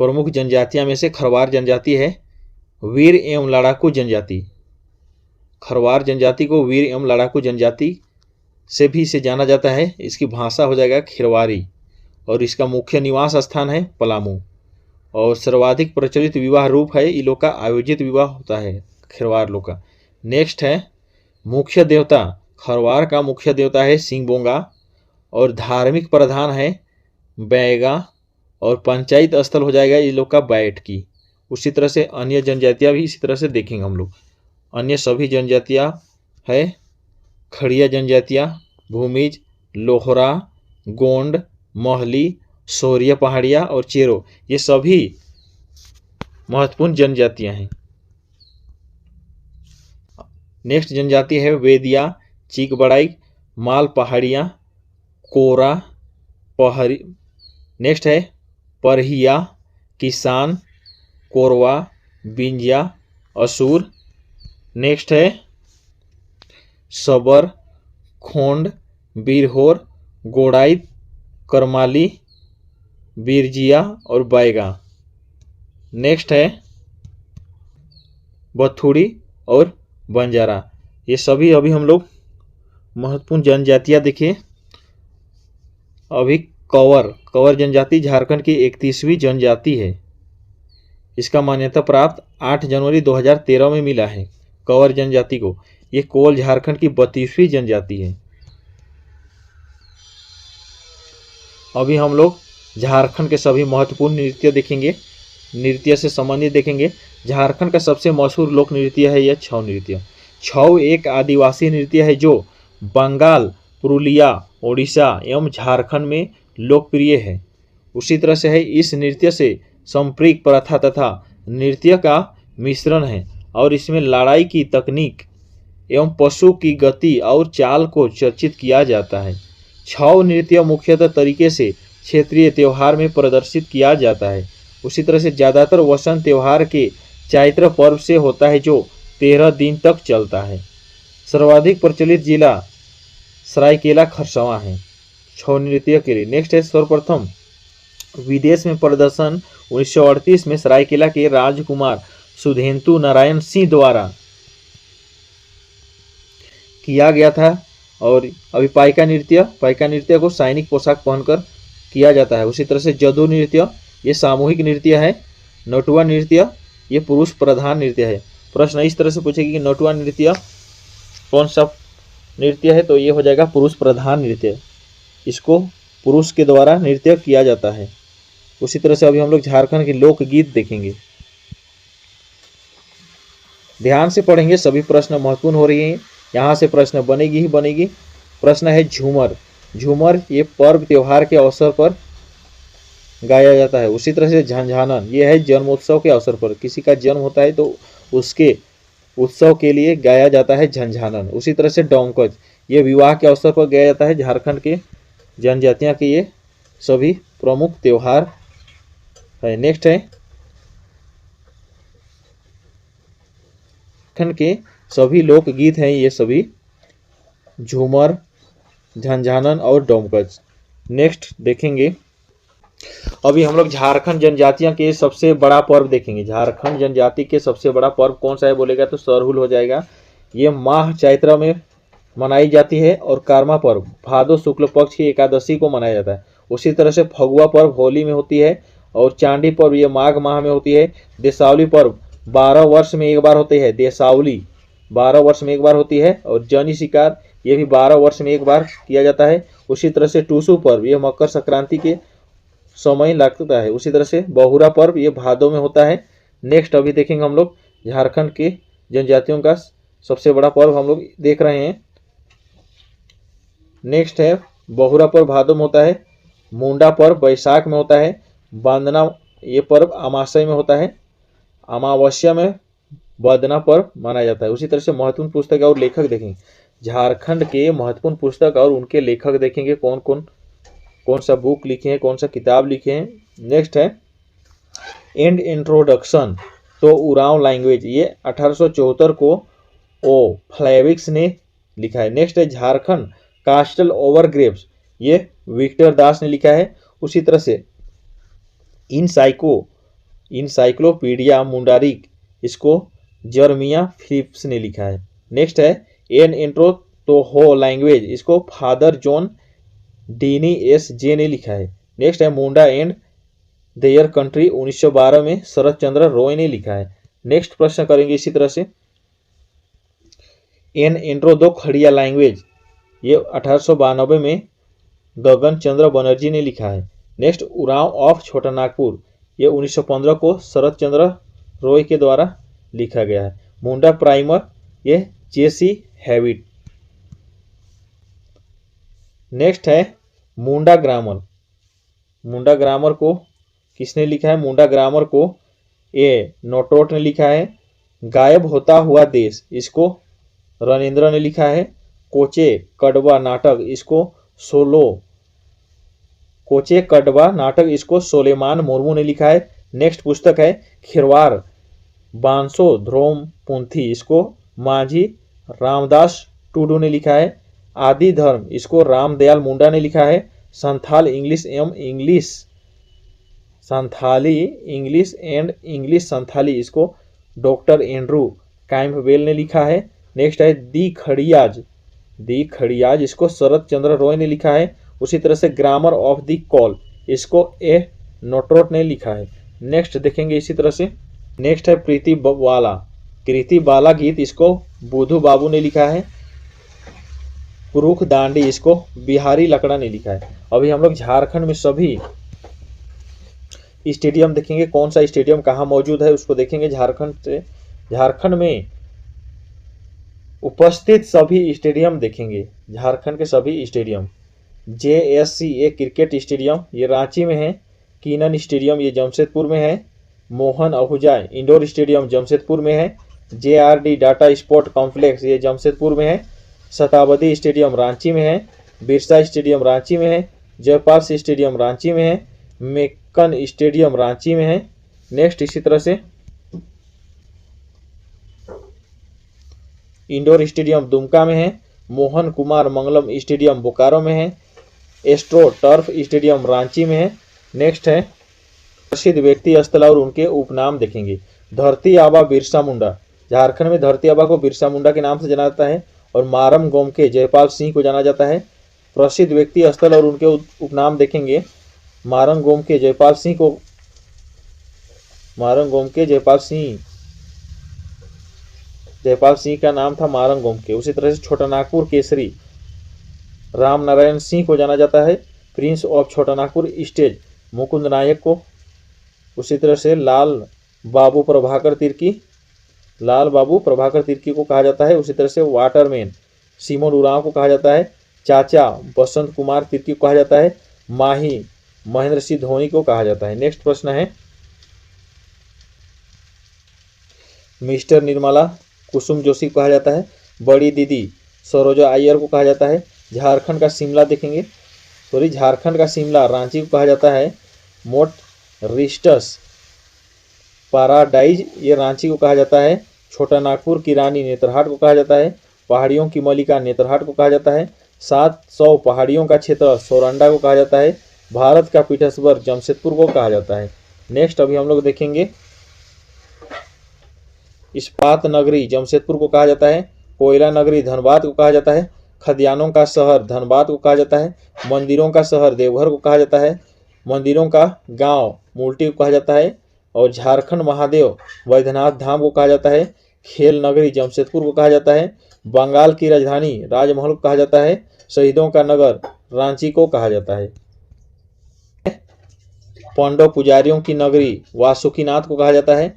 प्रमुख जनजातियां में से खरवार जनजाति है। वीर एवं लड़ाकू जनजाति, खरवार जनजाति को वीर एवं लड़ाकू जनजाति से भी इसे जाना जाता है। इसकी भाषा हो जाएगा खिरवारी और इसका मुख्य निवास स्थान है पलामू। और सर्वाधिक प्रचलित विवाह रूप है इन लोग का आयोजित विवाह होता है खरवार लोग का। नेक्स्ट है मुख्य देवता, खरवार का मुख्य देवता है सिंहबोंगा और धार्मिक प्रधान है बैगा और पंचायत स्थल हो जाएगा इन लोग का बैठकी। उसी तरह से अन्य जनजातियां भी इसी तरह से देखेंगे हम लोग। अन्य सभी जनजातियां है खड़िया जनजातियां, भूमिज, लोहरा, गोंड, महली, सोरिया पहाड़िया और चेरो, ये सभी महत्वपूर्ण जनजातियां हैं। नेक्स्ट जनजाति है वेदिया, चीकबड़ाई, माल पहाड़िया, कोरा, पहरी। नेक्स्ट है परहिया, किसान, कोरवा, बिंजिया, असुर। नेक्स्ट है सबर, खोंड, बीरहोर, गोड़ाइत, करमाली, बिरजिया और बैगा। नेक्स्ट है बथुड़ी और बंजारा। ये सभी अभी हम लोग महत्वपूर्ण जनजातियां देखिए। अभी कंवर जनजाति झारखंड की 31वीं जनजाति है। इसका मान्यता प्राप्त 8 जनवरी 2013 में मिला है कंवर जनजाति को। ये कोल झारखंड की 32वीं जनजाति है। अभी हम लोग झारखंड के सभी महत्वपूर्ण नृत्य देखेंगे, नृत्य से संबंधित देखेंगे। झारखंड का सबसे मशहूर लोक नृत्य है यह छऊ नृत्य। छऊ एक आदिवासी नृत्य है जो बंगाल, पुरुलिया, ओडिशा एवं झारखंड में लोकप्रिय है। उसी तरह से है इस नृत्य से संप्रीक प्रथा तथा नृत्य का मिश्रण है और इसमें लड़ाई की तकनीक एवं पशु की गति और चाल को चर्चित किया जाता है। छऊ नृत्य मुख्यतः तरीके से क्षेत्रीय त्यौहार में प्रदर्शित किया जाता है। उसी तरह से ज़्यादातर वसंत त्यौहार के चैत्र पर्व से होता है जो 13 दिन तक चलता है। सर्वाधिक प्रचलित जिला सरायकेला खरसावां है छऊ नृत्य के लिए। नेक्स्ट है सर्वप्रथम विदेश में प्रदर्शन 1938 में सरायकेला के राजकुमार सुधेंदु नारायण सिंह द्वारा किया गया था। और अभी पाइका नृत्य को सैनिक पोशाक पहनकर किया जाता है। उसी तरह से जदू नृत्य ये सामूहिक नृत्य है। नटुआ नृत्य ये पुरुष प्रधान नृत्य है। प्रश्न इस तरह से पूछेगी कि नटुआ नृत्य कौन सा नृत्य है, तो ये हो जाएगा पुरुष प्रधान नृत्य। इसको पुरुष के द्वारा नृत्य किया जाता है। उसी तरह से अभी हम लोग झारखंड के लोकगीत देखेंगे। ध्यान से पढ़ेंगे, सभी प्रश्न महत्वपूर्ण हो रही हैं। यहाँ से प्रश्न बनेगी ही बनेगी। प्रश्न है झूमर। झूमर ये पर्व त्योहार के अवसर पर गाया जाता है। उसी तरह से झंझानन ये है जन्मोत्सव के अवसर पर, किसी का जन्म होता है तो उसके उत्सव के लिए गाया जाता है झंझानन। उसी तरह से डोमकच ये विवाह के अवसर पर गाया जाता है। झारखंड के जनजातियां के ये सभी प्रमुख त्योहार है। नेक्स्ट है झारखंड के सभी लोकगीत हैं, ये सभी झूमर, झंझानन और डोमकच। नेक्स्ट देखेंगे अभी हम लोग झारखंड जनजातियों के सबसे बड़ा पर्व देखेंगे। झारखंड जनजाति के सबसे बड़ा पर्व कौन सा है बोलेगा तो सरहुल हो जाएगा। ये माह चैत्र में मनाई जाती है और कारमा पर्व भादो शुक्ल पक्ष की एकादशी को मनाया जाता है। उसी तरह से फगुआ पर्व होली में होती है और चांडी पर्व ये माघ माह में होती है। देसावली पर्व 12 वर्ष में एक बार होती है। देसावली 12 वर्ष में एक बार होती है। और जनी शिकार ये भी 12 वर्ष में एक बार किया जाता है। उसी तरह से टूसू पर्व ये मकर संक्रांति के समय लगता है। उसी तरह से बहुरा पर्व ये भादों में होता है। नेक्स्ट अभी देखेंगे हम लोग झारखंड के जनजातियों का सबसे बड़ा पर्व हम लोग देख रहे हैं। नेक्स्ट है बहुरा पर्व भादों में होता है। मुंडा पर्व बैसाख में होता है। बांदना ये पर्व अमावस्या में होता है। अमावस्या में बदना पर्व माना जाता है। उसी तरह से महत्वपूर्ण पुस्तक और लेखक देखेंगे। झारखंड के महत्वपूर्ण पुस्तक और उनके लेखक देखेंगे कौन सा बुक लिखे हैं, कौन सा किताब लिखे हैं। नेक्स्ट है एंड इंट्रोडक्शन तो उरांव लैंग्वेज ये 1874 को ओ फ्लेविक्स ने लिखा है। नेक्स्ट है झारखंड कास्टल ओवर ग्रेव्स ये विक्टर दास ने लिखा है। उसी तरह से इनसाइक्लोपीडिया मुंडारिक इसको जर्मिया फिलिप्स ने लिखा है। नेक्स्ट है एन इंट्रो तो हो लैंग्वेज इसको फादर जॉन डीनी एस जे ने लिखा है। नेक्स्ट है मुंडा एंड देयर कंट्री 1912 में शरद चंद्र रॉय ने लिखा है। नेक्स्ट प्रश्न करेंगे इसी तरह से एन इंट्रो दो खड़िया लैंग्वेज ये 1892 में गगन चंद्र बनर्जी ने लिखा है। नेक्स्ट उरांव ऑफ छोटा नागपुर ये 1915 को शरद चंद्र रॉय के द्वारा लिखा गया है। मुंडा प्राइमर ये जेसी हैविट। नेक्स्ट है मुंडा ग्रामर को किसने लिखा है? मुंडा ग्रामर को ए नोटोट ने लिखा है। गायब होता हुआ देश इसको रणेंद्र ने लिखा है। कोचे कड़वा नाटक इसको सोलेमान मुर्मू ने लिखा है। नेक्स्ट पुस्तक है खिरवार बांसो ध्रोम पुंथी इसको माझी रामदास टूडू ने लिखा है। आदि धर्म इसको रामदयाल मुंडा ने लिखा है। संथाली इंग्लिश संथाली इसको डॉक्टर एंड्रू कैम्पबेल ने लिखा है। नेक्स्ट है दी खड़ियाज इसको शरद चंद्र रॉय ने लिखा है। उसी तरह से ग्रामर ऑफ द कॉल इसको ए नोट्रोट ने लिखा है। नेक्स्ट देखेंगे इसी तरह से नेक्स्ट है प्रीति बाला गीत इसको बुधू बाबू ने लिखा है। पुरुख दांडी इसको बिहारी लकड़ा ने लिखा है। अभी हम लोग झारखंड में सभी स्टेडियम देखेंगे, कौन सा स्टेडियम कहाँ मौजूद है उसको देखेंगे। झारखंड में उपस्थित सभी स्टेडियम देखेंगे। झारखंड के सभी स्टेडियम JSCA क्रिकेट स्टेडियम ये रांची में है। कीनन स्टेडियम ये जमशेदपुर में है। मोहन आहूजा इंडोर स्टेडियम जमशेदपुर में है। JRD डाटा स्पोर्ट कॉम्प्लेक्स ये जमशेदपुर में है। शताब्दी स्टेडियम रांची में है। बिरसा स्टेडियम रांची में है। जयपाल स्टेडियम रांची में है। मेक्कन स्टेडियम रांची में है। नेक्स्ट इसी तरह से इंडोर स्टेडियम दुमका में है। मोहन कुमार मंगलम स्टेडियम बोकारो में है। एस्ट्रो टर्फ स्टेडियम रांची में है। नेक्स्ट है प्रसिद्ध व्यक्ति स्थल और उनके उपनाम देखेंगे। धरती आबा बिरसा मुंडा झारखंड में धरती आबा को बिरसा मुंडा के नाम से जाना जाता है। और मारम गोमके जयपाल सिंह को जाना जाता है। प्रसिद्ध व्यक्ति स्थल और उनके उपनाम देखेंगे। मारम गोमके जयपाल सिंह का नाम था मारंग गोमके। उसी तरह से छोटा नागपुर केसरी राम नारायण सिंह को जाना जाता है। प्रिंस ऑफ छोटा नागपुर स्टेज मुकुंद नायक को। उसी तरह से लाल बाबू प्रभाकर तिर्की को कहा जाता है। उसी तरह से वाटरमैन सिमोन उरांव को कहा जाता है। चाचा बसंत कुमार तिर्की को कहा जाता है। माही महेंद्र सिंह धोनी को कहा जाता है। नेक्स्ट प्रश्न है मिस्टर निर्मला कुसुम जोशी को कहा जाता है। बड़ी दीदी सरोजा अय्यर को कहा जाता है। झारखंड का शिमला देखेंगे। झारखंड का शिमला रांची को कहा जाता है। मोट रिस्टस पैराडाइज ये रांची को कहा जाता है। छोटा नागपुर की रानी नेतरहाट को कहा जाता है। पहाड़ियों की मलिका नेतरहाट को कहा जाता है। 700 पहाड़ियों का क्षेत्र सोरंडा को कहा जाता है। भारत का पीटर्सबर्ग जमशेदपुर को कहा जाता है। नेक्स्ट अभी हम लोग देखेंगे इस्पात नगरी जमशेदपुर को कहा जाता है। कोयला नगरी धनबाद को कहा जाता है। खदियानों का शहर धनबाद को कहा जाता है। मंदिरों का शहर देवघर को कहा जाता है। मंदिरों का गांव मूलटी को कहा जाता है। और झारखंड महादेव वैद्यनाथ धाम को कहा जाता है, खेल नगरी जमशेदपुर को कहा जाता है, बंगाल की राजधानी राजमहल को कहा जाता है, शहीदों का नगर रांची को कहा जाता है, पांडव पुजारियों की नगरी वासुकीनाथ को कहा जाता है,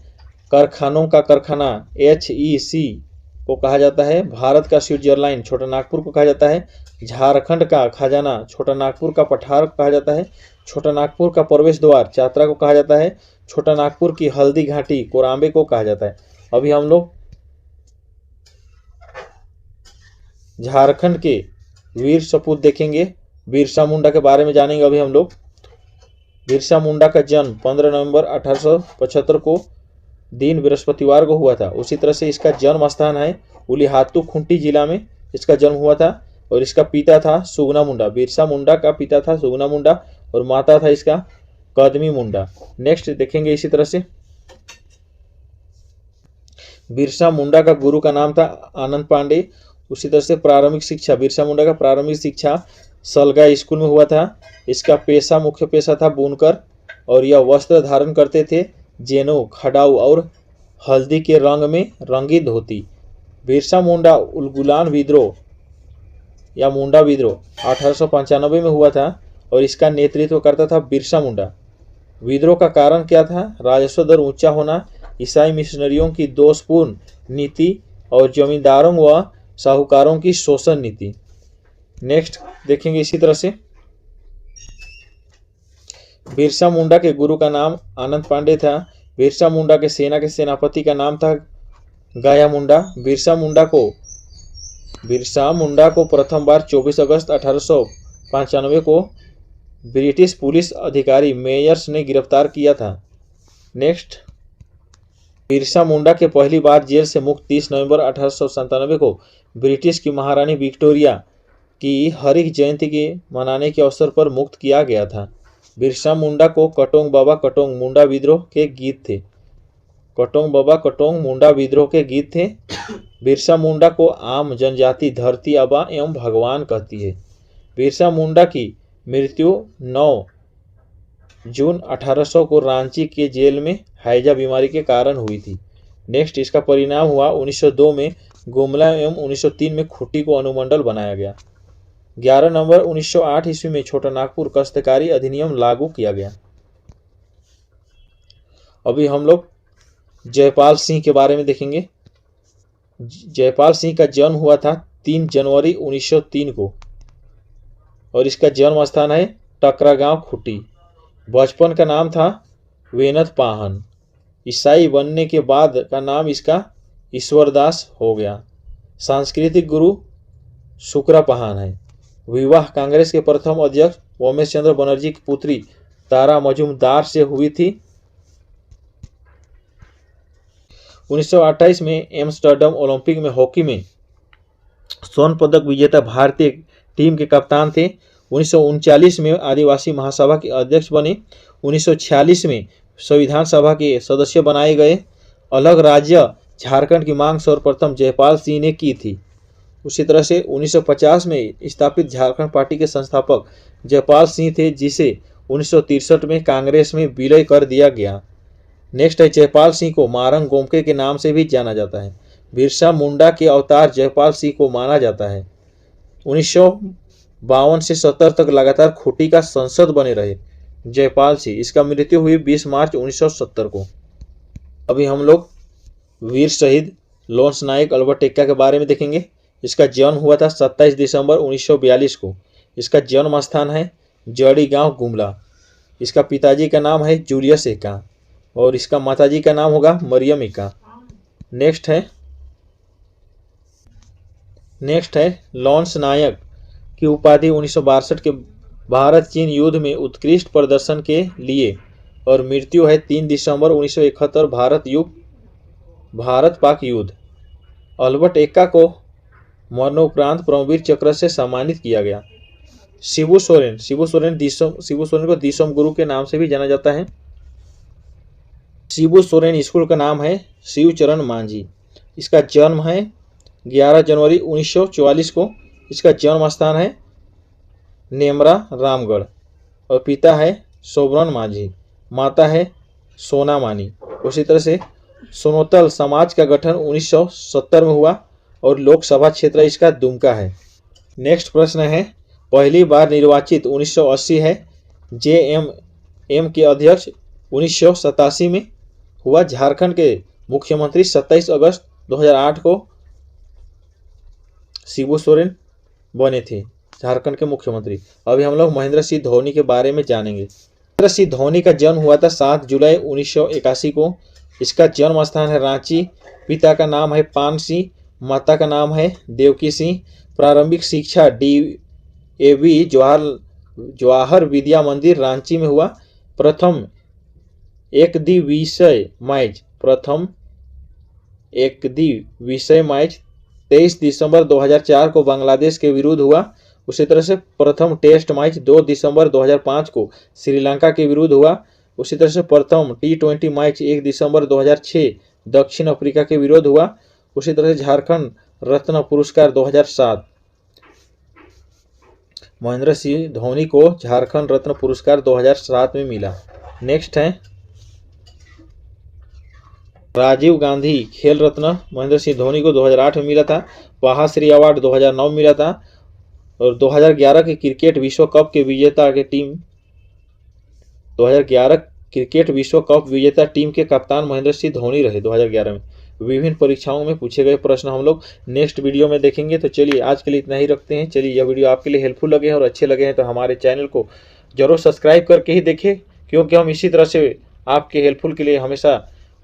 कारखानों का कारखाना HEC को कहा जाता है, भारत का स्विट्जरलैंड छोटा नागपुर को कहा जाता है, झारखंड का खजाना छोटा नागपुर का पठार को कहा जाता है, छोटा नागपुर का प्रवेश द्वार चातरा को कहा जाता है, छोटा नागपुर की हल्दी घाटी कोरांबे को कहा जाता है। अभी हम लोग झारखंड के वीर सपूत देखेंगे, बिरसा मुंडा के बारे में जानेंगे। अभी हम लोग बिरसा मुंडा का जन्म 15 नवंबर 1875 को दिन बृहस्पतिवार को हुआ था। उसी तरह से इसका जन्म स्थान है उलीहातू खूंटी जिला में इसका जन्म हुआ था और इसका पिता था सुगना मुंडा। बिरसा मुंडा का पिता था सुगना मुंडा और माता था इसका कदमी मुंडा। नेक्स्ट देखेंगे इसी तरह से बिरसा मुंडा का गुरु का नाम था आनंद पांडे। उसी तरह से प्रारंभिक शिक्षा बिरसा मुंडा का प्रारंभिक शिक्षा सलगा स्कूल में हुआ था। इसका पेशा मुख्य पेशा था बुनकर और यह वस्त्र धारण करते थे जेनो खड़ाऊ और हल्दी के रंग में रंगी धोती। बिरसा मुंडा उलगुलान विद्रोह या मुंडा विद्रोह 1895 में हुआ था और इसका नेतृत्व करता था बिरसा मुंडा। विद्रोह का कारण क्या था? राजस्व दर ऊंचा होना, ईसाई मिशनरियों की दोषपूर्ण नीति और जमींदारों व साहूकारों की शोषण नीति। नेक्स्ट देखेंगे इसी तरह से बिरसा मुंडा के गुरु का नाम आनंद पांडे था। बिरसा मुंडा के सेना के सेनापति का नाम था गाया मुंडा। बिरसा मुंडा को प्रथम बार 24 अगस्त 1895 को ब्रिटिश पुलिस अधिकारी मेयर्स ने गिरफ्तार किया था। नेक्स्ट बिरसा मुंडा के पहली बार जेल से मुक्त 30 नवंबर 1897 को ब्रिटिश की महारानी विक्टोरिया की हरिक जयंती के मनाने के अवसर पर मुक्त किया गया था। बिरसा मुंडा को कटोंग बाबा कटोंग मुंडा विद्रोह के गीत थे। कटोंग बाबा कटोंग मुंडा विद्रोह के गीत थे। बिरसा मुंडा को आम जनजाति धरती आबा एवं भगवान कहती है। बिरसा मुंडा की मृत्यु 9 जून 1800 को रांची के जेल में हैजा बीमारी के कारण हुई थी। नेक्स्ट इसका परिणाम हुआ 1902 में गुमला एवं 1903 में खूंटी को अनुमंडल बनाया गया। 11 नवंबर 1908 ईस्वी में छोटा नागपुर काश्तकारी अधिनियम लागू किया गया। अभी हम लोग जयपाल सिंह के बारे में देखेंगे। जयपाल सिंह का जन्म हुआ था 3 जनवरी 1903 को और इसका जन्म स्थान है टकरा गांव खूंटी। बचपन का नाम था वेनत पाहन। ईसाई बनने के बाद का नाम इसका ईश्वरदास हो गया। सांस्कृतिक गुरु शुक्रा पाहन है। विवाह कांग्रेस के प्रथम अध्यक्ष उमेश चंद्र बनर्जी की पुत्री तारा मजूमदार से हुई थी। 1928 में एम्स्टर्डम ओलंपिक में हॉकी में स्वर्ण पदक विजेता भारतीय टीम के कप्तान थे। 1939 में आदिवासी महासभा के अध्यक्ष बने। 1946 में संविधान सभा के सदस्य बनाए गए। अलग राज्य झारखंड की मांग सर्वप्रथम जयपाल सिंह ने की थी। उसी तरह से 1950 में स्थापित झारखंड पार्टी के संस्थापक जयपाल सिंह थे, जिसे 1963 में कांग्रेस में विलय कर दिया गया। नेक्स्ट है जयपाल सिंह को मारंग गोमके के नाम से भी जाना जाता है। बिरसा मुंडा के अवतार जयपाल सिंह को माना जाता है। 1952 से 70 तक लगातार खूंटी का सांसद बने रहे जयपाल सिंह। इसका मृत्यु हुई 20 मार्च 1970 को। अभी हम लोग वीर शहीद लॉन्स नायक अल्बर्ट एक्का के बारे में देखेंगे। इसका जन्म हुआ था 27 दिसंबर 1942 को। इसका जन्म स्थान है जड़ी गांव गुमला। इसका पिताजी का नाम है जूलियस एक्का और इसका माताजी का नाम होगा मरियम एक्का। नेक्स्ट है लॉन्स नायक की उपाधि 1962 के भारत चीन युद्ध में उत्कृष्ट प्रदर्शन के लिए और मृत्यु है 3 दिसंबर 1971 भारत पाक युद्ध। अल्बर्ट एक्का को मरणोपरांत परमवीर चक्र से सम्मानित किया गया। शिबू सोरेन को दिसोम गुरु के नाम से भी जाना जाता है। शिबू सोरेन स्कूल का नाम है शिवचरण मांझी। इसका जन्म है 11 जनवरी 1944 को। इसका जन्म स्थान है नेमरा रामगढ़ और पिता है सोबरन मांझी, माता है सोना मानी। उसी तरह से सोनोतल समाज का गठन 1970 में हुआ और लोकसभा क्षेत्र इसका दुमका है। नेक्स्ट प्रश्न है, पहली बार निर्वाचित 1980 है, JMM के अध्यक्ष 1987 में हुआ। झारखंड के मुख्यमंत्री 27 अगस्त 2008 को शिबू सोरेन बने थे झारखंड के मुख्यमंत्री। अभी हम लोग महेंद्र सिंह धोनी के बारे में जानेंगे। महेंद्र सिंह धोनी का जन्म हुआ था 7 जुलाई 1981 को। इसका जन्म स्थान है रांची। पिता का नाम है पान सिंह, माता का नाम है देवकी सिंह। प्रारंभिक शिक्षा DAV जवाहर विद्या मंदिर रांची में हुआ। प्रथम एकदिवसीय मैच 23 दिसंबर 2004 को बांग्लादेश के विरुद्ध हुआ। उसी तरह से प्रथम टेस्ट मैच 2 दिसंबर 2005 को श्रीलंका के विरुद्ध हुआ। उसी तरह से प्रथम T20 मैच 1 दिसंबर 2006 दक्षिण अफ्रीका के विरुद्ध हुआ। उसी तरह से झारखंड रत्न पुरस्कार 2007, महेंद्र सिंह धोनी को झारखंड रत्न पुरस्कार 2007 में मिला। नेक्स्ट है, राजीव गांधी खेल रत्न महेंद्र सिंह धोनी को 2008 में मिला था। पद्मश्री अवार्ड 2009 में मिला था। और 2011 के क्रिकेट विश्व कप के विजेता के टीम 2011 क्रिकेट विश्व कप विजेता टीम के कप्तान महेंद्र सिंह धोनी रहे 2011 में। विभिन्न परीक्षाओं में पूछे गए प्रश्न हम लोग नेक्स्ट वीडियो में देखेंगे। तो चलिए आज के लिए इतना ही रखते हैं। चलिए यह वीडियो आपके लिए हेल्पफुल लगे हैं और अच्छे लगे हैं तो हमारे चैनल को जरूर सब्सक्राइब करके ही देखें, क्योंकि हम इसी तरह से आपके हेल्पफुल के लिए हमेशा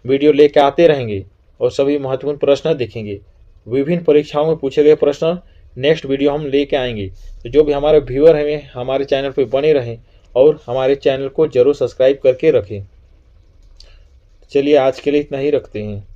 वीडियो लेकर आते रहेंगे और सभी महत्वपूर्ण प्रश्न देखेंगे। विभिन्न परीक्षाओं में पूछे गए प्रश्न नेक्स्ट वीडियो हम लेके आएंगे। तो जो भी हमारे व्यूअर हैं हमारे चैनल पर बने रहें और हमारे चैनल को जरूर सब्सक्राइब करके रखें। चलिए आज के लिए इतना ही रखते हैं।